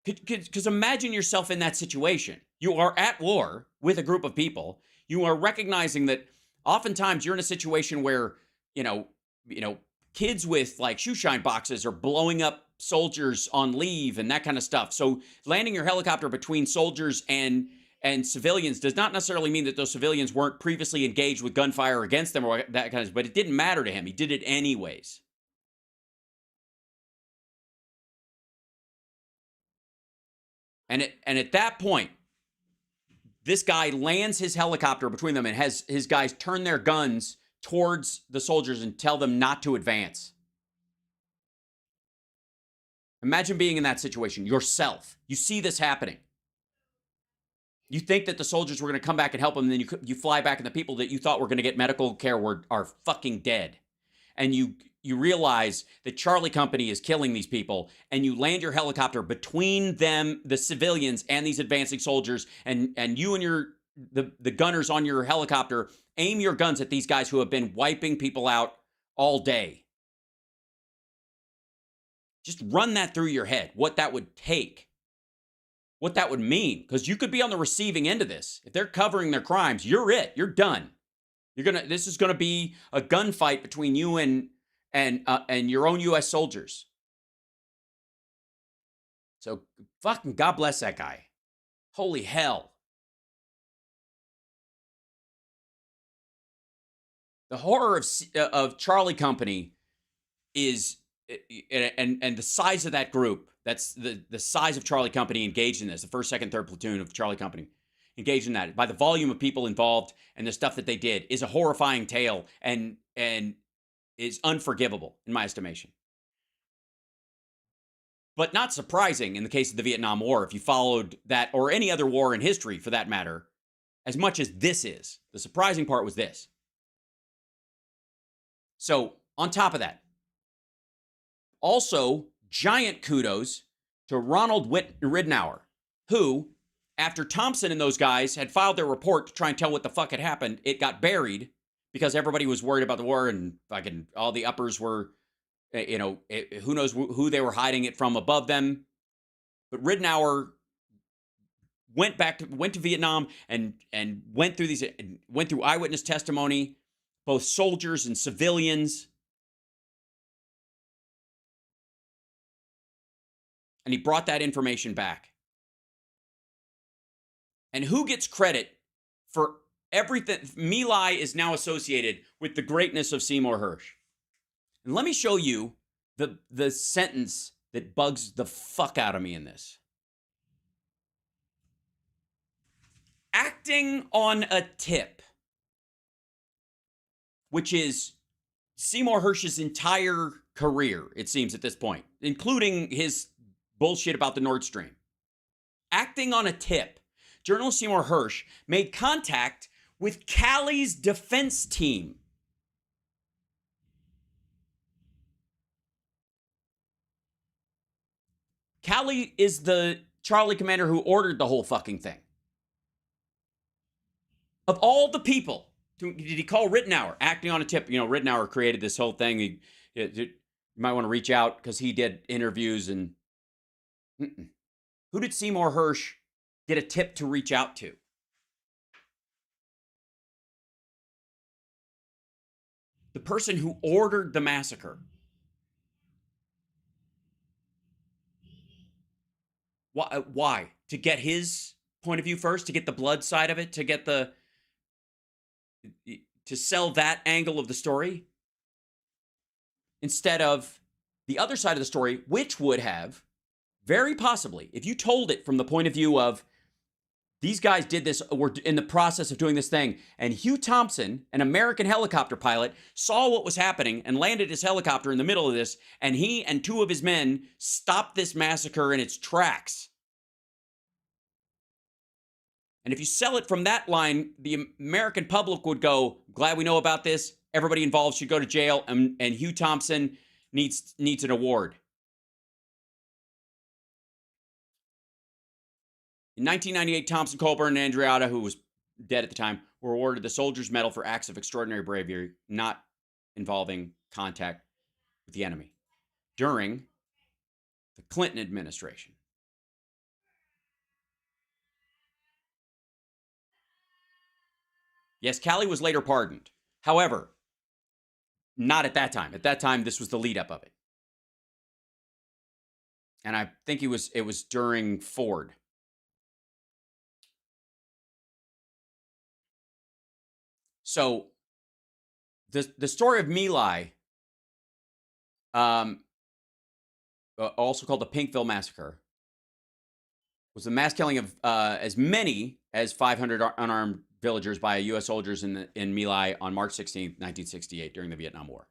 [SPEAKER 1] because imagine yourself in that situation. You are at war with a group of people. You are recognizing that Oftentimes you're in a situation where, kids with like shoe shine boxes are blowing up soldiers on leave and that kind of stuff. So landing your helicopter between soldiers and civilians does not necessarily mean that those civilians weren't previously engaged with gunfire against them or that kind of, but it didn't matter to him. He did it anyways. And at that point, this guy lands his helicopter between them and has his guys turn their guns towards the soldiers and tell them not to advance. Imagine being in that situation yourself. You see this happening. You think that the soldiers were going to come back and help them, and then you fly back, and the people that you thought were going to get medical care are fucking dead. And you realize that Charlie Company is killing these people, and you land your helicopter between them, the civilians, and these advancing soldiers, and you and the gunners on your helicopter aim your guns at these guys who have been wiping people out all day. Just run that through your head, what that would take, what that would mean, because you could be on the receiving end of this. If they're covering their crimes, you're done. This is gonna be a gunfight between you and your own U.S. soldiers. So fucking God bless that guy. Holy hell. The horror of Charlie Company is, and the size of that group, that's the size of Charlie Company engaged in this, the 1st, 2nd, 3rd platoon of Charlie Company engaged in that, by the volume of people involved and the stuff that they did, is a horrifying tale and is unforgivable in my estimation. But not surprising in the case of the Vietnam War, if you followed that, or any other war in history for that matter, as much as this is. The surprising part was this. So, on top of that, also giant kudos to Ronald Ridenour, who, after Thompson and those guys had filed their report to try and tell what the fuck had happened, it got buried because everybody was worried about the war and fucking all the uppers were, who knows who they were hiding it from above them. But Ridenour went to Vietnam and went through eyewitness testimony, both soldiers and civilians. And he brought that information back. And who gets credit for everything? My Lai is now associated with the greatness of Seymour Hersh. And let me show you the sentence that bugs the fuck out of me in this. Acting on a tip, which is Seymour Hersh's entire career, it seems at this point, including his bullshit about the Nord Stream. Acting on a tip, journalist Seymour Hersh made contact with Callie's defense team. Callie is the Charlie commander who ordered the whole fucking thing. Of all the people, did he call Ridenour acting on a tip? Ridenour created this whole thing. You might want to reach out because he did interviews and... Who did Seymour Hersh get a tip to reach out to? The person who ordered the massacre. Why? To get his point of view first? To get the blood side of it? To sell that angle of the story? Instead of the other side of the story, which would have, very possibly, if you told it from the point of view of these guys did this, were in the process of doing this thing, and Hugh Thompson, an American helicopter pilot, saw what was happening and landed his helicopter in the middle of this, and he and 2 of his men stopped this massacre in its tracks. And if you sell it from that line, the American public would go, glad we know about this, everybody involved should go to jail, and Hugh Thompson needs an award. In 1998, Thompson, Colburn, and Andreatta, who was dead at the time, were awarded the Soldier's Medal for acts of extraordinary bravery, not involving contact with the enemy, during the Clinton administration. Yes, Calley was later pardoned. However, not at that time. At that time, this was the lead up of it. And I think it was during Ford. So the story of My Lai, also called the Pinkville Massacre, was the mass killing of as many as 500 unarmed villagers by U.S. soldiers in My Lai on March 16th, 1968, during the Vietnam War.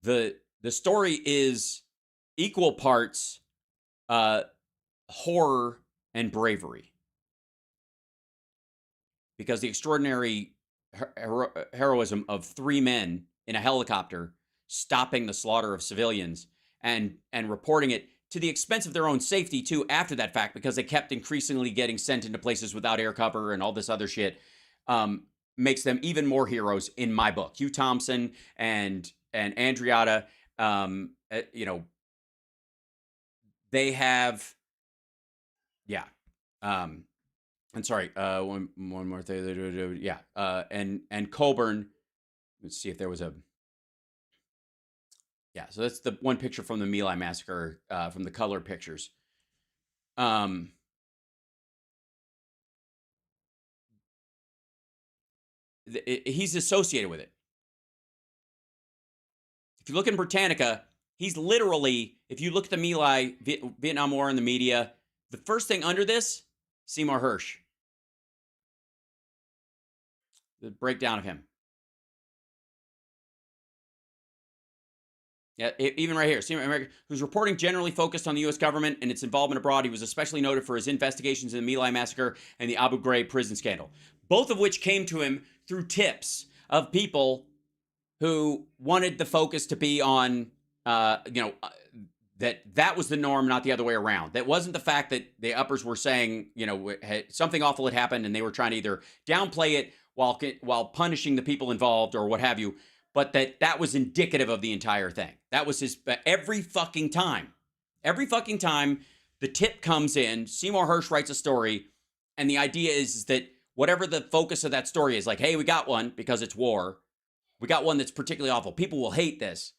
[SPEAKER 1] The story is equal parts horror and bravery, because the extraordinary heroism of 3 men in a helicopter stopping the slaughter of civilians and reporting it to the expense of their own safety too after that fact, because they kept increasingly getting sent into places without air cover and all this other shit, makes them even more heroes in my book. Hugh Thompson and Andriata, they have, yeah. I'm sorry. One more thing. Yeah. And Coburn. Let's see if there was a. Yeah. So that's the one picture from the My Lai Massacre, from the color pictures. He's associated with it. If you look in Britannica, he's literally, if you look at the My Lai Vietnam War in the media, the first thing under this, Seymour Hersh. The breakdown of him. Yeah, even right here, Seymour America, whose reporting generally focused on the U.S. government and its involvement abroad. He was especially noted for his investigations in the My Lai Massacre and the Abu Ghraib prison scandal, both of which came to him through tips of people who wanted the focus to be on, that was the norm, not the other way around. That wasn't the fact that the uppers were saying, something awful had happened and they were trying to either downplay it while punishing the people involved or what have you, but that was indicative of the entire thing. That was his, every fucking time the tip comes in, Seymour Hersh writes a story, and the idea is that whatever the focus of that story is, like, hey, we got one because it's war. We got one that's particularly awful. People will hate this.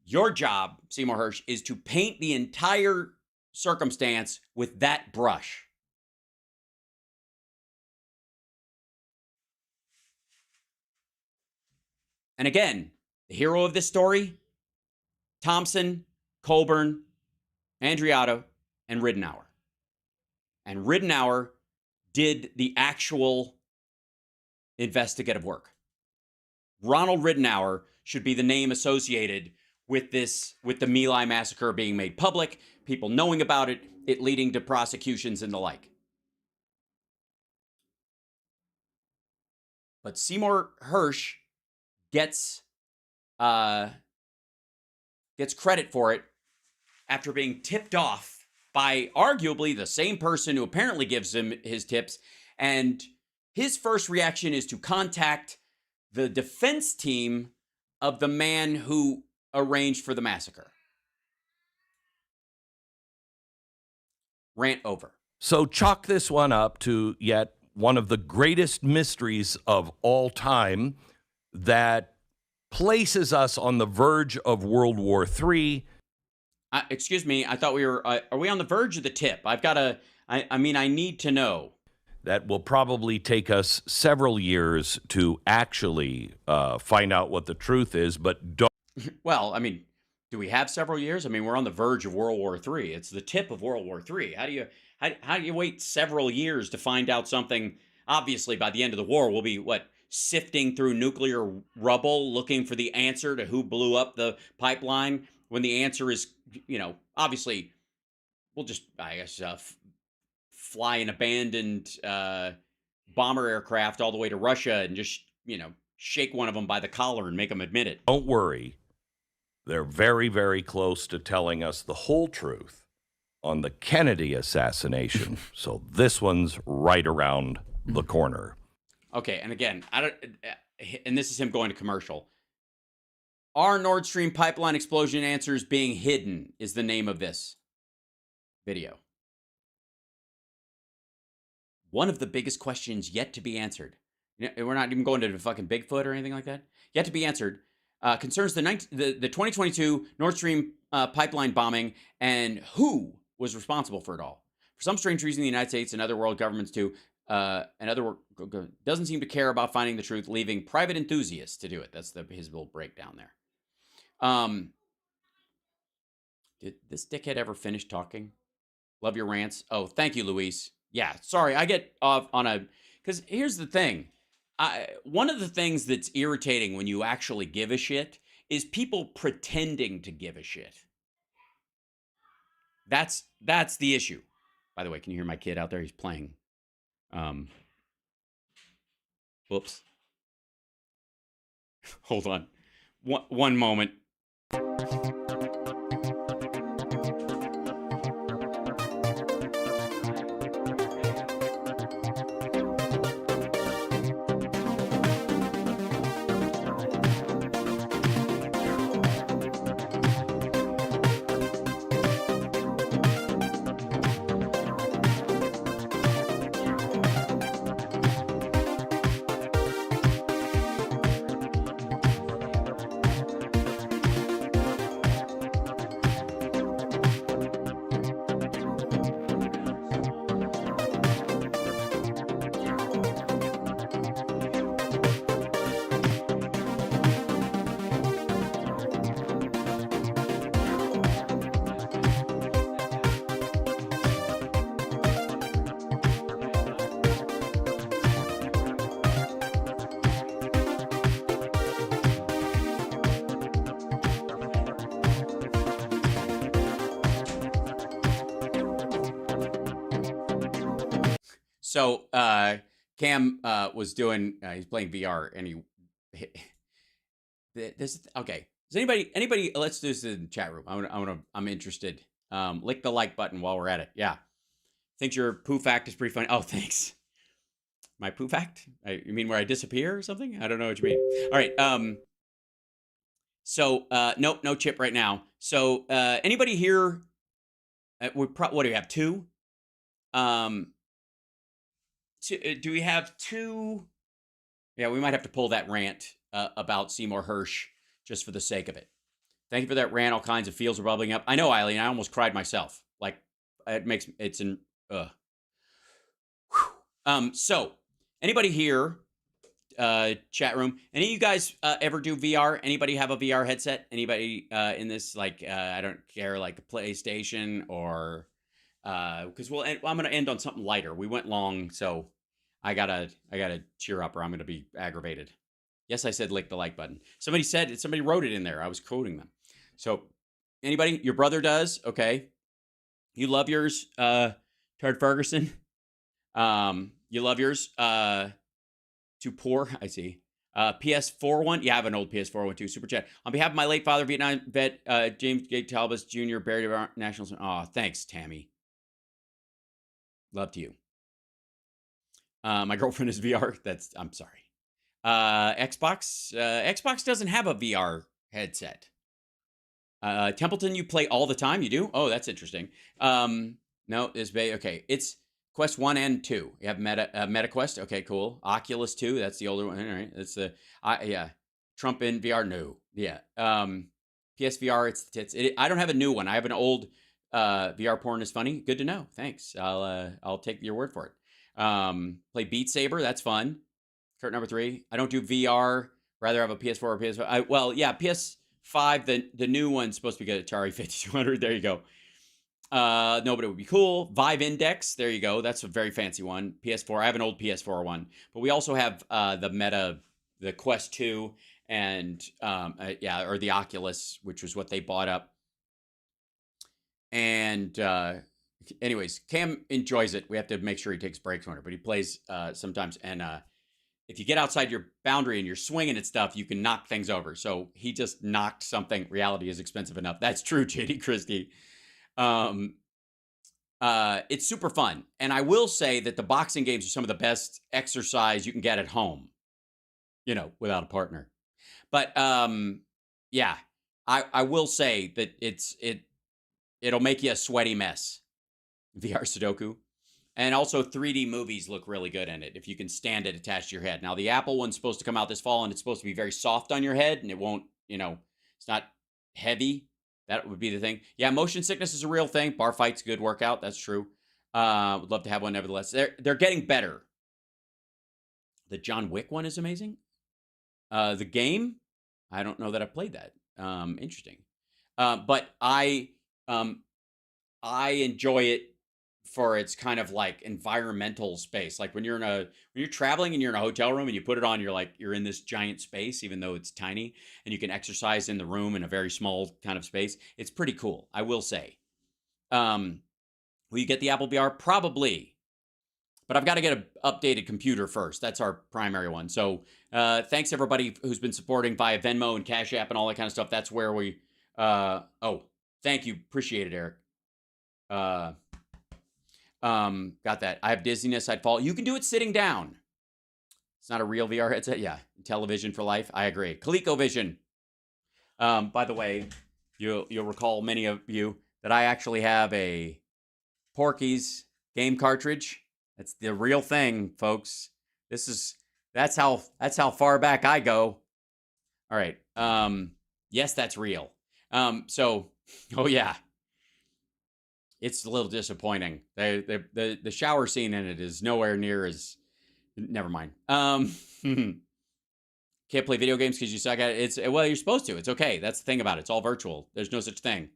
[SPEAKER 1] Your job, Seymour Hersh, is to paint the entire circumstance with that brush. And again, the hero of this story, Thompson, Colburn, Andriato, and Ridenour. And Ridenour did the actual investigative work. Ronald Ridenour should be the name associated with the My Lai Massacre being made public, people knowing about it, it leading to prosecutions and the like. But Seymour Hersh gets credit for it after being tipped off by arguably the same person who apparently gives him his tips. And his first reaction is to contact the defense team of the man who arranged for the massacre. Rant over.
[SPEAKER 4] So chalk this one up to yet one of the greatest mysteries of all time that places us on the verge of World War III.
[SPEAKER 1] Excuse me, I thought we were, are we on the verge of the tip? I've got to, I need to know.
[SPEAKER 4] That will probably take us several years to actually find out what the truth is, but don't.
[SPEAKER 1] Well, I mean, do we have several years? I mean, we're on the verge of World War III. It's the tip of World War III. How do you wait several years to find out something? Obviously, by the end of the war, we'll be, sifting through nuclear rubble, looking for the answer to who blew up the pipeline, when the answer is, obviously, we'll just, I guess, fly an abandoned bomber aircraft all the way to Russia and just, shake one of them by the collar and make them admit it.
[SPEAKER 4] Don't worry. They're very, very close to telling us the whole truth on the Kennedy assassination. So this one's right around the corner.
[SPEAKER 1] Okay, and again, and this is him going to commercial. Are Nord Stream pipeline explosion answers being hidden is the name of this video. one of the biggest questions yet to be answered. We're not even going to fucking Bigfoot or anything like that. Yet to be answered. Concerns the 2022 Nord Stream pipeline bombing and who was responsible for it all. For some strange reason, the United States and other world governments too, doesn't seem to care about finding the truth, leaving private enthusiasts to do it. That's his little breakdown there. Did this dickhead ever finish talking? Love your rants. Oh, thank you, Luis. Yeah, sorry, I get off on because here's the thing. One of the things that's irritating when you actually give a shit is people pretending to give a shit. That's the issue. By the way, can you hear my kid out there? He's playing. Whoops. Hold on. One moment. So Cam was doing. He's playing VR, and okay. Does anybody? Let's do this in the chat room. I'm interested. Lick the like button while we're at it. Yeah. Think your poo fact is pretty funny. Oh, thanks. My poo fact? You mean where I disappear or something? I don't know what you mean. All right. So nope, no chip right now. So anybody here? What do we have? Two. Do we have two? Yeah, we might have to pull that rant about Seymour Hersh just for the sake of it. Thank you for that rant. All kinds of feels are bubbling up. I know, Eileen. I almost cried myself. Like it's an. So anybody here? Chat room. Any of you guys ever do VR? Anybody have a VR headset? Anybody in this? Like I don't care, like a PlayStation or. Because I'm going to end on something lighter. We went long, so I gotta cheer up, or I'm going to be aggravated. Yes, I said lick the like button. Somebody wrote it in there. I was quoting them. So, anybody? Your brother does? Okay. You love yours, Tard Ferguson. You love yours. Too poor. I see. PS4 one. Yeah, I have an old PS4 one too. Super chat. On behalf of my late father, Vietnam vet James Gate Talbot Jr., buried at our national. Oh, thanks, Tammy. Love to you. My girlfriend is VR. I'm sorry. Xbox. Xbox doesn't have a VR headset. Templeton, you play all the time? You do? Oh, that's interesting. No, okay. It's Quest 1 and 2. You have Meta Quest. Okay, cool. Oculus 2. That's the older one. All right. That's yeah. Trump in VR. No. Yeah. PSVR. It's the tits. I don't have a new one. I have an old. VR porn is funny. Good to know. Thanks. I'll take your word for it. Play Beat Saber. That's fun. Kurt number 3. I don't do VR. Rather have a PS4 or PS5. Well, yeah, PS5. The new one's supposed to be good. Atari 5200. There you go. No, but it would be cool. Vive Index. There you go. That's a very fancy one. PS4. I have an old PS4 one, but we also have the Quest 2, and or the Oculus, which was what they bought up. And anyways, Cam enjoys it. We have to make sure he takes breaks on it, but he plays sometimes. And if you get outside your boundary and you're swinging at stuff, you can knock things over. So he just knocked something. Reality is expensive enough. That's true, JD Christie. It's super fun. And I will say that the boxing games are some of the best exercise you can get at home, without a partner. But yeah, I will say that it'll make you a sweaty mess. VR Sudoku. And also 3D movies look really good in it if you can stand it attached to your head. Now, the Apple one's supposed to come out this fall, and it's supposed to be very soft on your head, and it won't, it's not heavy. That would be the thing. Yeah, motion sickness is a real thing. Bar fight's a good workout. That's true. Would love to have one nevertheless. They're getting better. The John Wick one is amazing. The game, I don't know that I've played that. Interesting. But I enjoy it for its kind of like environmental space. Like when you're traveling and you're in a hotel room and you put it on, you're in this giant space, even though it's tiny, and you can exercise in the room in a very small kind of space. It's pretty cool, I will say. Will you get the Apple VR? Probably. But I've got to get an updated computer first. That's our primary one. So thanks everybody who's been supporting via Venmo and Cash App and all that kind of stuff. That's where we, thank you. Appreciate it, Eric. Got that. I have dizziness. I'd fall. You can do it sitting down. It's not a real VR headset. Yeah. Television for life. I agree. ColecoVision. By the way, you'll recall, many of you, that I actually have a Porky's game cartridge. That's the real thing, folks. That's how far back I go. All right. Yes, that's real. Oh yeah. It's a little disappointing. The shower scene in it is nowhere near as. Never mind. Can't play video games because you suck at it. Well, you're supposed to. It's okay. That's the thing about it. It's all virtual. There's no such thing.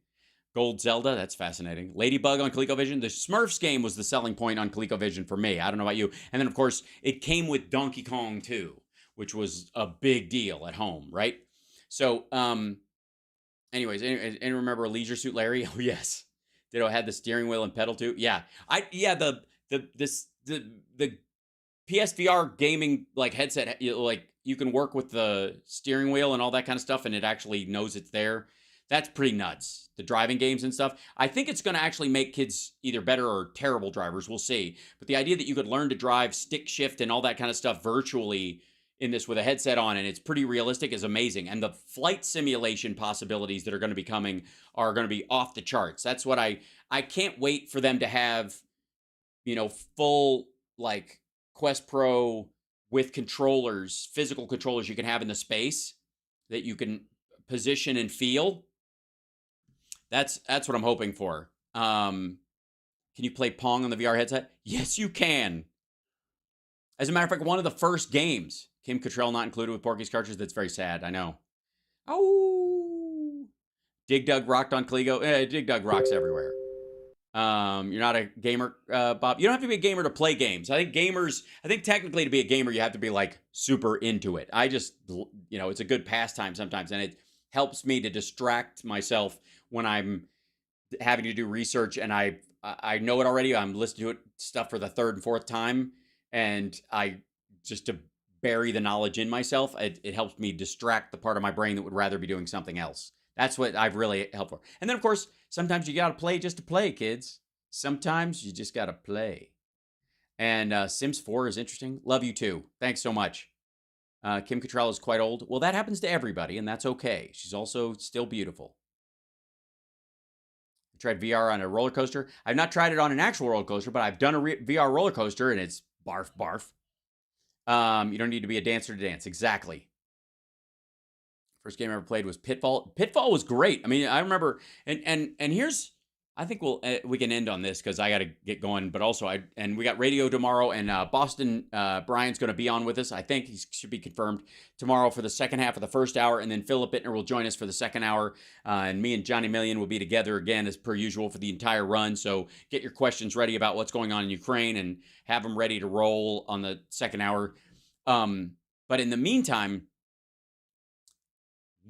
[SPEAKER 1] Gold Zelda. That's fascinating. Ladybug on ColecoVision. The Smurfs game was the selling point on ColecoVision for me. I don't know about you. And then of course it came with Donkey Kong 2, which was a big deal at home, right? So, anyways, and remember Leisure Suit Larry? Oh yes. Ditto had the steering wheel and pedal too. Yeah. The PSVR gaming like headset, like you can work with the steering wheel and all that kind of stuff, and it actually knows it's there. That's pretty nuts. The driving games and stuff. I think it's going to actually make kids either better or terrible drivers. We'll see. But the idea that you could learn to drive, stick shift, and all that kind of stuff virtually in this with a headset on, and it's pretty realistic, is amazing. And the flight simulation possibilities that are going to be coming are going to be off the charts. That's what I can't wait for them to have, full like Quest Pro with controllers, physical controllers you can have in the space that you can position and feel. That's what I'm hoping for. Can you play Pong on the VR headset? Yes, you can. As a matter of fact, one of the first games, Kim Cattrall not included with Porky's cartridge. That's very sad. I know. Oh, Dig Dug rocked on Coleco. Dig Dug rocks everywhere. You're not a gamer, Bob. You don't have to be a gamer to play games. I think technically to be a gamer, you have to be like super into it. It's a good pastime sometimes, and it helps me to distract myself when I'm having to do research and I know it already. I'm listening to stuff for the third and fourth time, and just to bury the knowledge in myself, it helps me distract the part of my brain that would rather be doing something else. That's what I've really helped for. And then, of course, sometimes you got to play just to play, kids. Sometimes you just got to play. And Sims 4 is interesting. Love you, too. Thanks so much. Kim Cattrall is quite old. Well, that happens to everybody, and that's okay. She's also still beautiful. I tried VR on a roller coaster. I've not tried it on an actual roller coaster, but I've done a VR roller coaster, and it's barf, barf. You don't need to be a dancer to dance. Exactly. First game I ever played was Pitfall. Pitfall was great. I mean, I remember, and here's, I think we can end on this because I got to get going. But also, we got radio tomorrow, and Boston Brian's going to be on with us. I think he should be confirmed tomorrow for the second half of the first hour, and then Philip Bittner will join us for the second hour, and me and Johnny Million will be together again as per usual for the entire run. So get your questions ready about what's going on in Ukraine and have them ready to roll on the second hour. But in the meantime,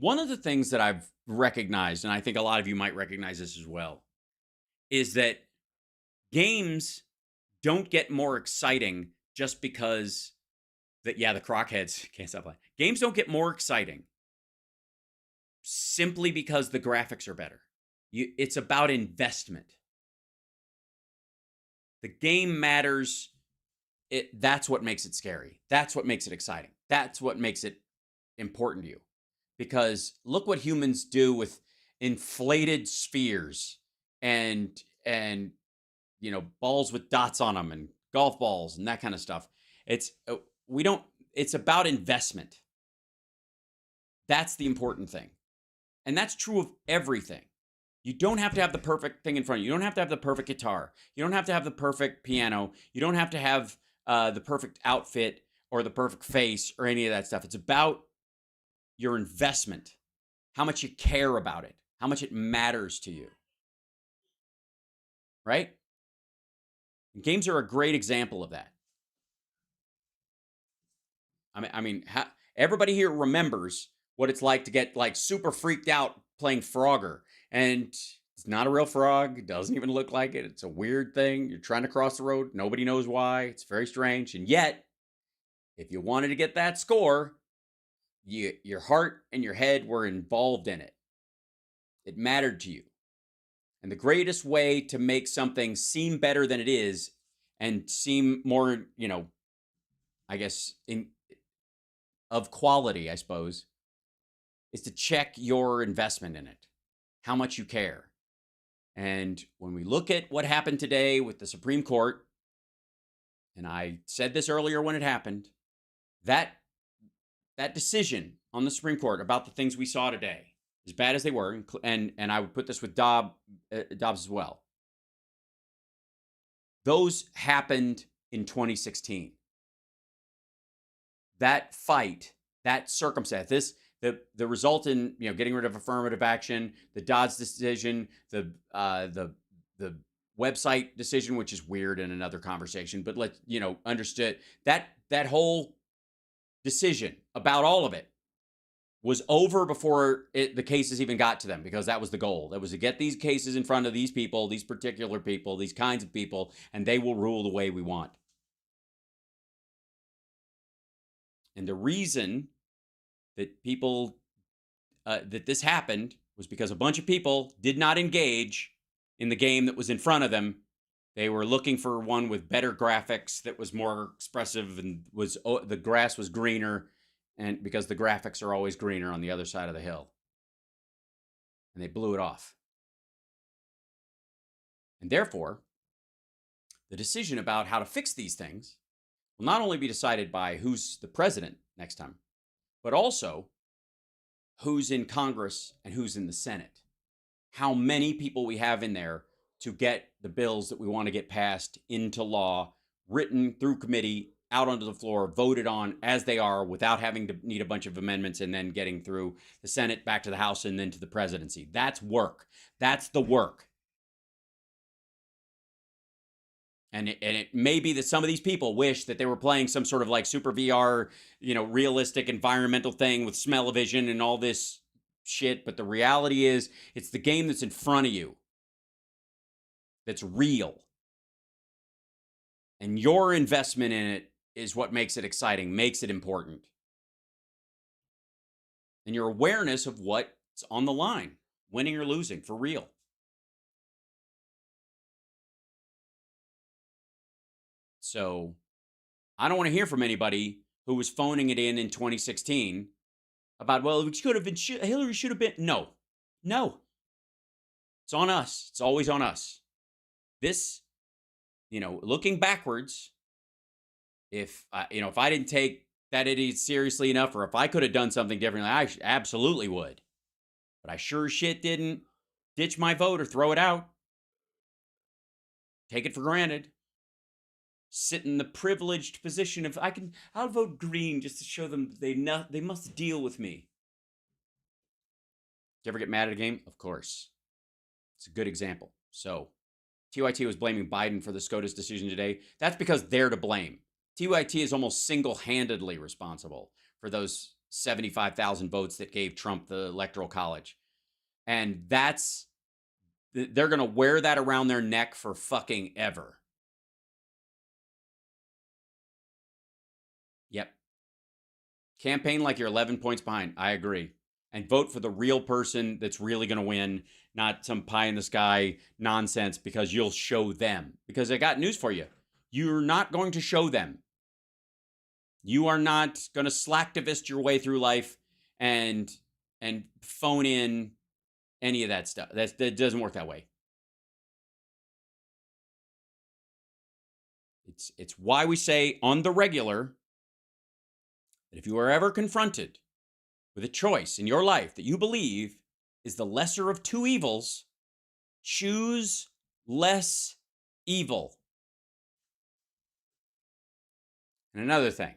[SPEAKER 1] one of the things that I've recognized, and I think a lot of you might recognize this as well, is that games don't get more exciting just because the crockheads can't stop playing. Games don't get more exciting simply because the graphics are better. It's about investment. The game matters. That's what makes it scary. That's what makes it exciting. That's what makes it important to you. Because look what humans do with inflated spheres and balls with dots on them and golf balls and that kind of stuff. It's about investment. That's the important thing. And that's true of everything. You don't have to have the perfect thing in front of you. You don't have to have the perfect guitar. You don't have to have the perfect piano. You don't have to have the perfect outfit or the perfect face or any of that stuff. It's about your investment, how much you care about it, how much it matters to you. Right? And games are a great example of that. Everybody here remembers what it's like to get like super freaked out playing Frogger. And it's not a real frog. It doesn't even look like it. It's a weird thing. You're trying to cross the road. Nobody knows why. It's very strange. And yet, if you wanted to get that score, your heart and your head were involved in it. It mattered to you. And the greatest way to make something seem better than it is and seem more, I guess, of quality, I suppose, is to check your investment in it, how much you care. And when we look at what happened today with the Supreme Court, and I said this earlier when it happened, that decision on the Supreme Court about the things we saw today, as bad as they were, and I would put this with Dobbs as well, those happened in 2016. That fight, that circumstance, the result in getting rid of affirmative action, the Dobbs decision, the website decision, which is weird in another conversation, but understood that whole decision about all of it was over before the cases even got to them, because that was the goal. That was to get these cases in front of these people, these particular people, these kinds of people, and they will rule the way we want. And the reason that people, that this happened was because a bunch of people did not engage in the game that was in front of them. They were looking for one with better graphics that was more expressive and the grass was greener, and because the graphics are always greener on the other side of the hill. And they blew it off. And therefore, the decision about how to fix these things will not only be decided by who's the president next time, but also who's in Congress and who's in the Senate. How many people we have in there to get the bills that we want to get passed into law, written through committee, out onto the floor, voted on as they are without having to need a bunch of amendments and then getting through the Senate, back to the House, and then to the presidency. That's work. That's the work. And it may be that some of these people wish that they were playing some sort of like super VR, realistic environmental thing with smell-o-vision and all this shit. But the reality is, it's the game that's in front of you that's real. And your investment in it is what makes it exciting, makes it important. And your awareness of what's on the line, winning or losing, for real. So I don't want to hear from anybody who was phoning it in 2016 about, well, it could have been, Hillary should have been. No. It's on us. It's always on us. This, looking backwards, if I didn't take that idiot seriously enough, or if I could have done something differently, I absolutely would. But I sure as shit didn't ditch my vote or throw it out. Take it for granted. Sit in the privileged position of I'll vote green just to show them they must deal with me. Do you ever get mad at a game? Of course. It's a good example. So, TYT was blaming Biden for the SCOTUS decision today. That's because they're to blame. TYT is almost single-handedly responsible for those 75,000 votes that gave Trump the Electoral College. And they're going to wear that around their neck for fucking ever. Yep. Campaign like you're 11 points behind. I agree. And vote for the real person that's really going to win, not some pie-in-the-sky nonsense, because you'll show them. Because I got news for you. You're not going to show them. You are not going to slacktivist your way through life and phone in any of that stuff. That doesn't work that way. It's why we say on the regular that if you are ever confronted with a choice in your life that you believe is the lesser of two evils, choose less evil. And another thing.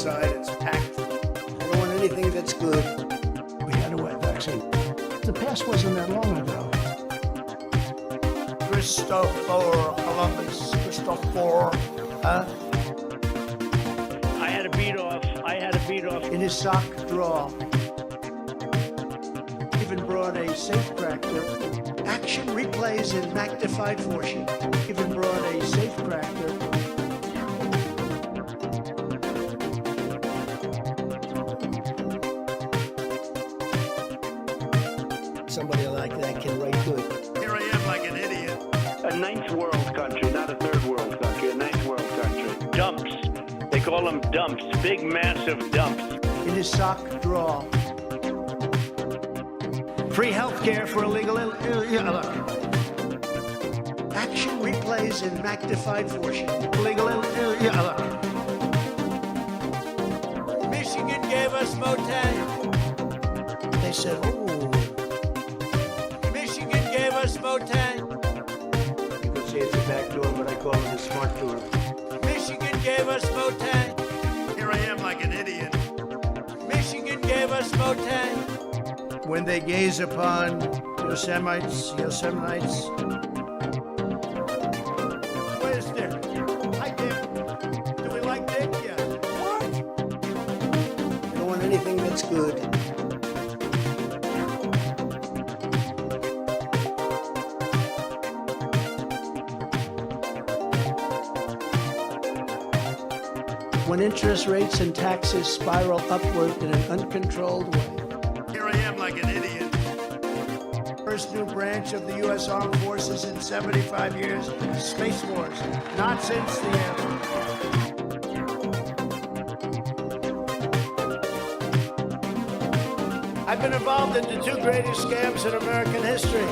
[SPEAKER 10] It's packed. I don't want anything that's good. We had a wet vaccine. The past wasn't that long ago. Christopher Columbus. Christopher. I had a beat off. In his sock drawer. Even brought a safecracker. Action replays in magnified fortune. Even brought a safecracker. Somebody like that can write good. Here I am like an idiot. A ninth world country, not a third world country, a ninth world country. Dumps. They call them dumps, big massive dumps. In his sock drawer. Free health care for illegal look. Action replays in magnified fortune. Illegal look. Michigan gave us Motan. They said, oh. Motan. You could say it's a back door, but I call it a smart door. Michigan gave us Motan. Here I am like an idiot. Michigan gave us Motan. When they gaze upon Yosemites. Where's Dick? Hi, Dick. Do we like Dick? Yeah. What? I don't want anything that's good. When interest rates and taxes spiral upward in an uncontrolled way. Here I am like an idiot. First new branch of the U.S. Armed Forces in 75 years, Space Force. Not since the I've been involved in the two greatest scams in American history.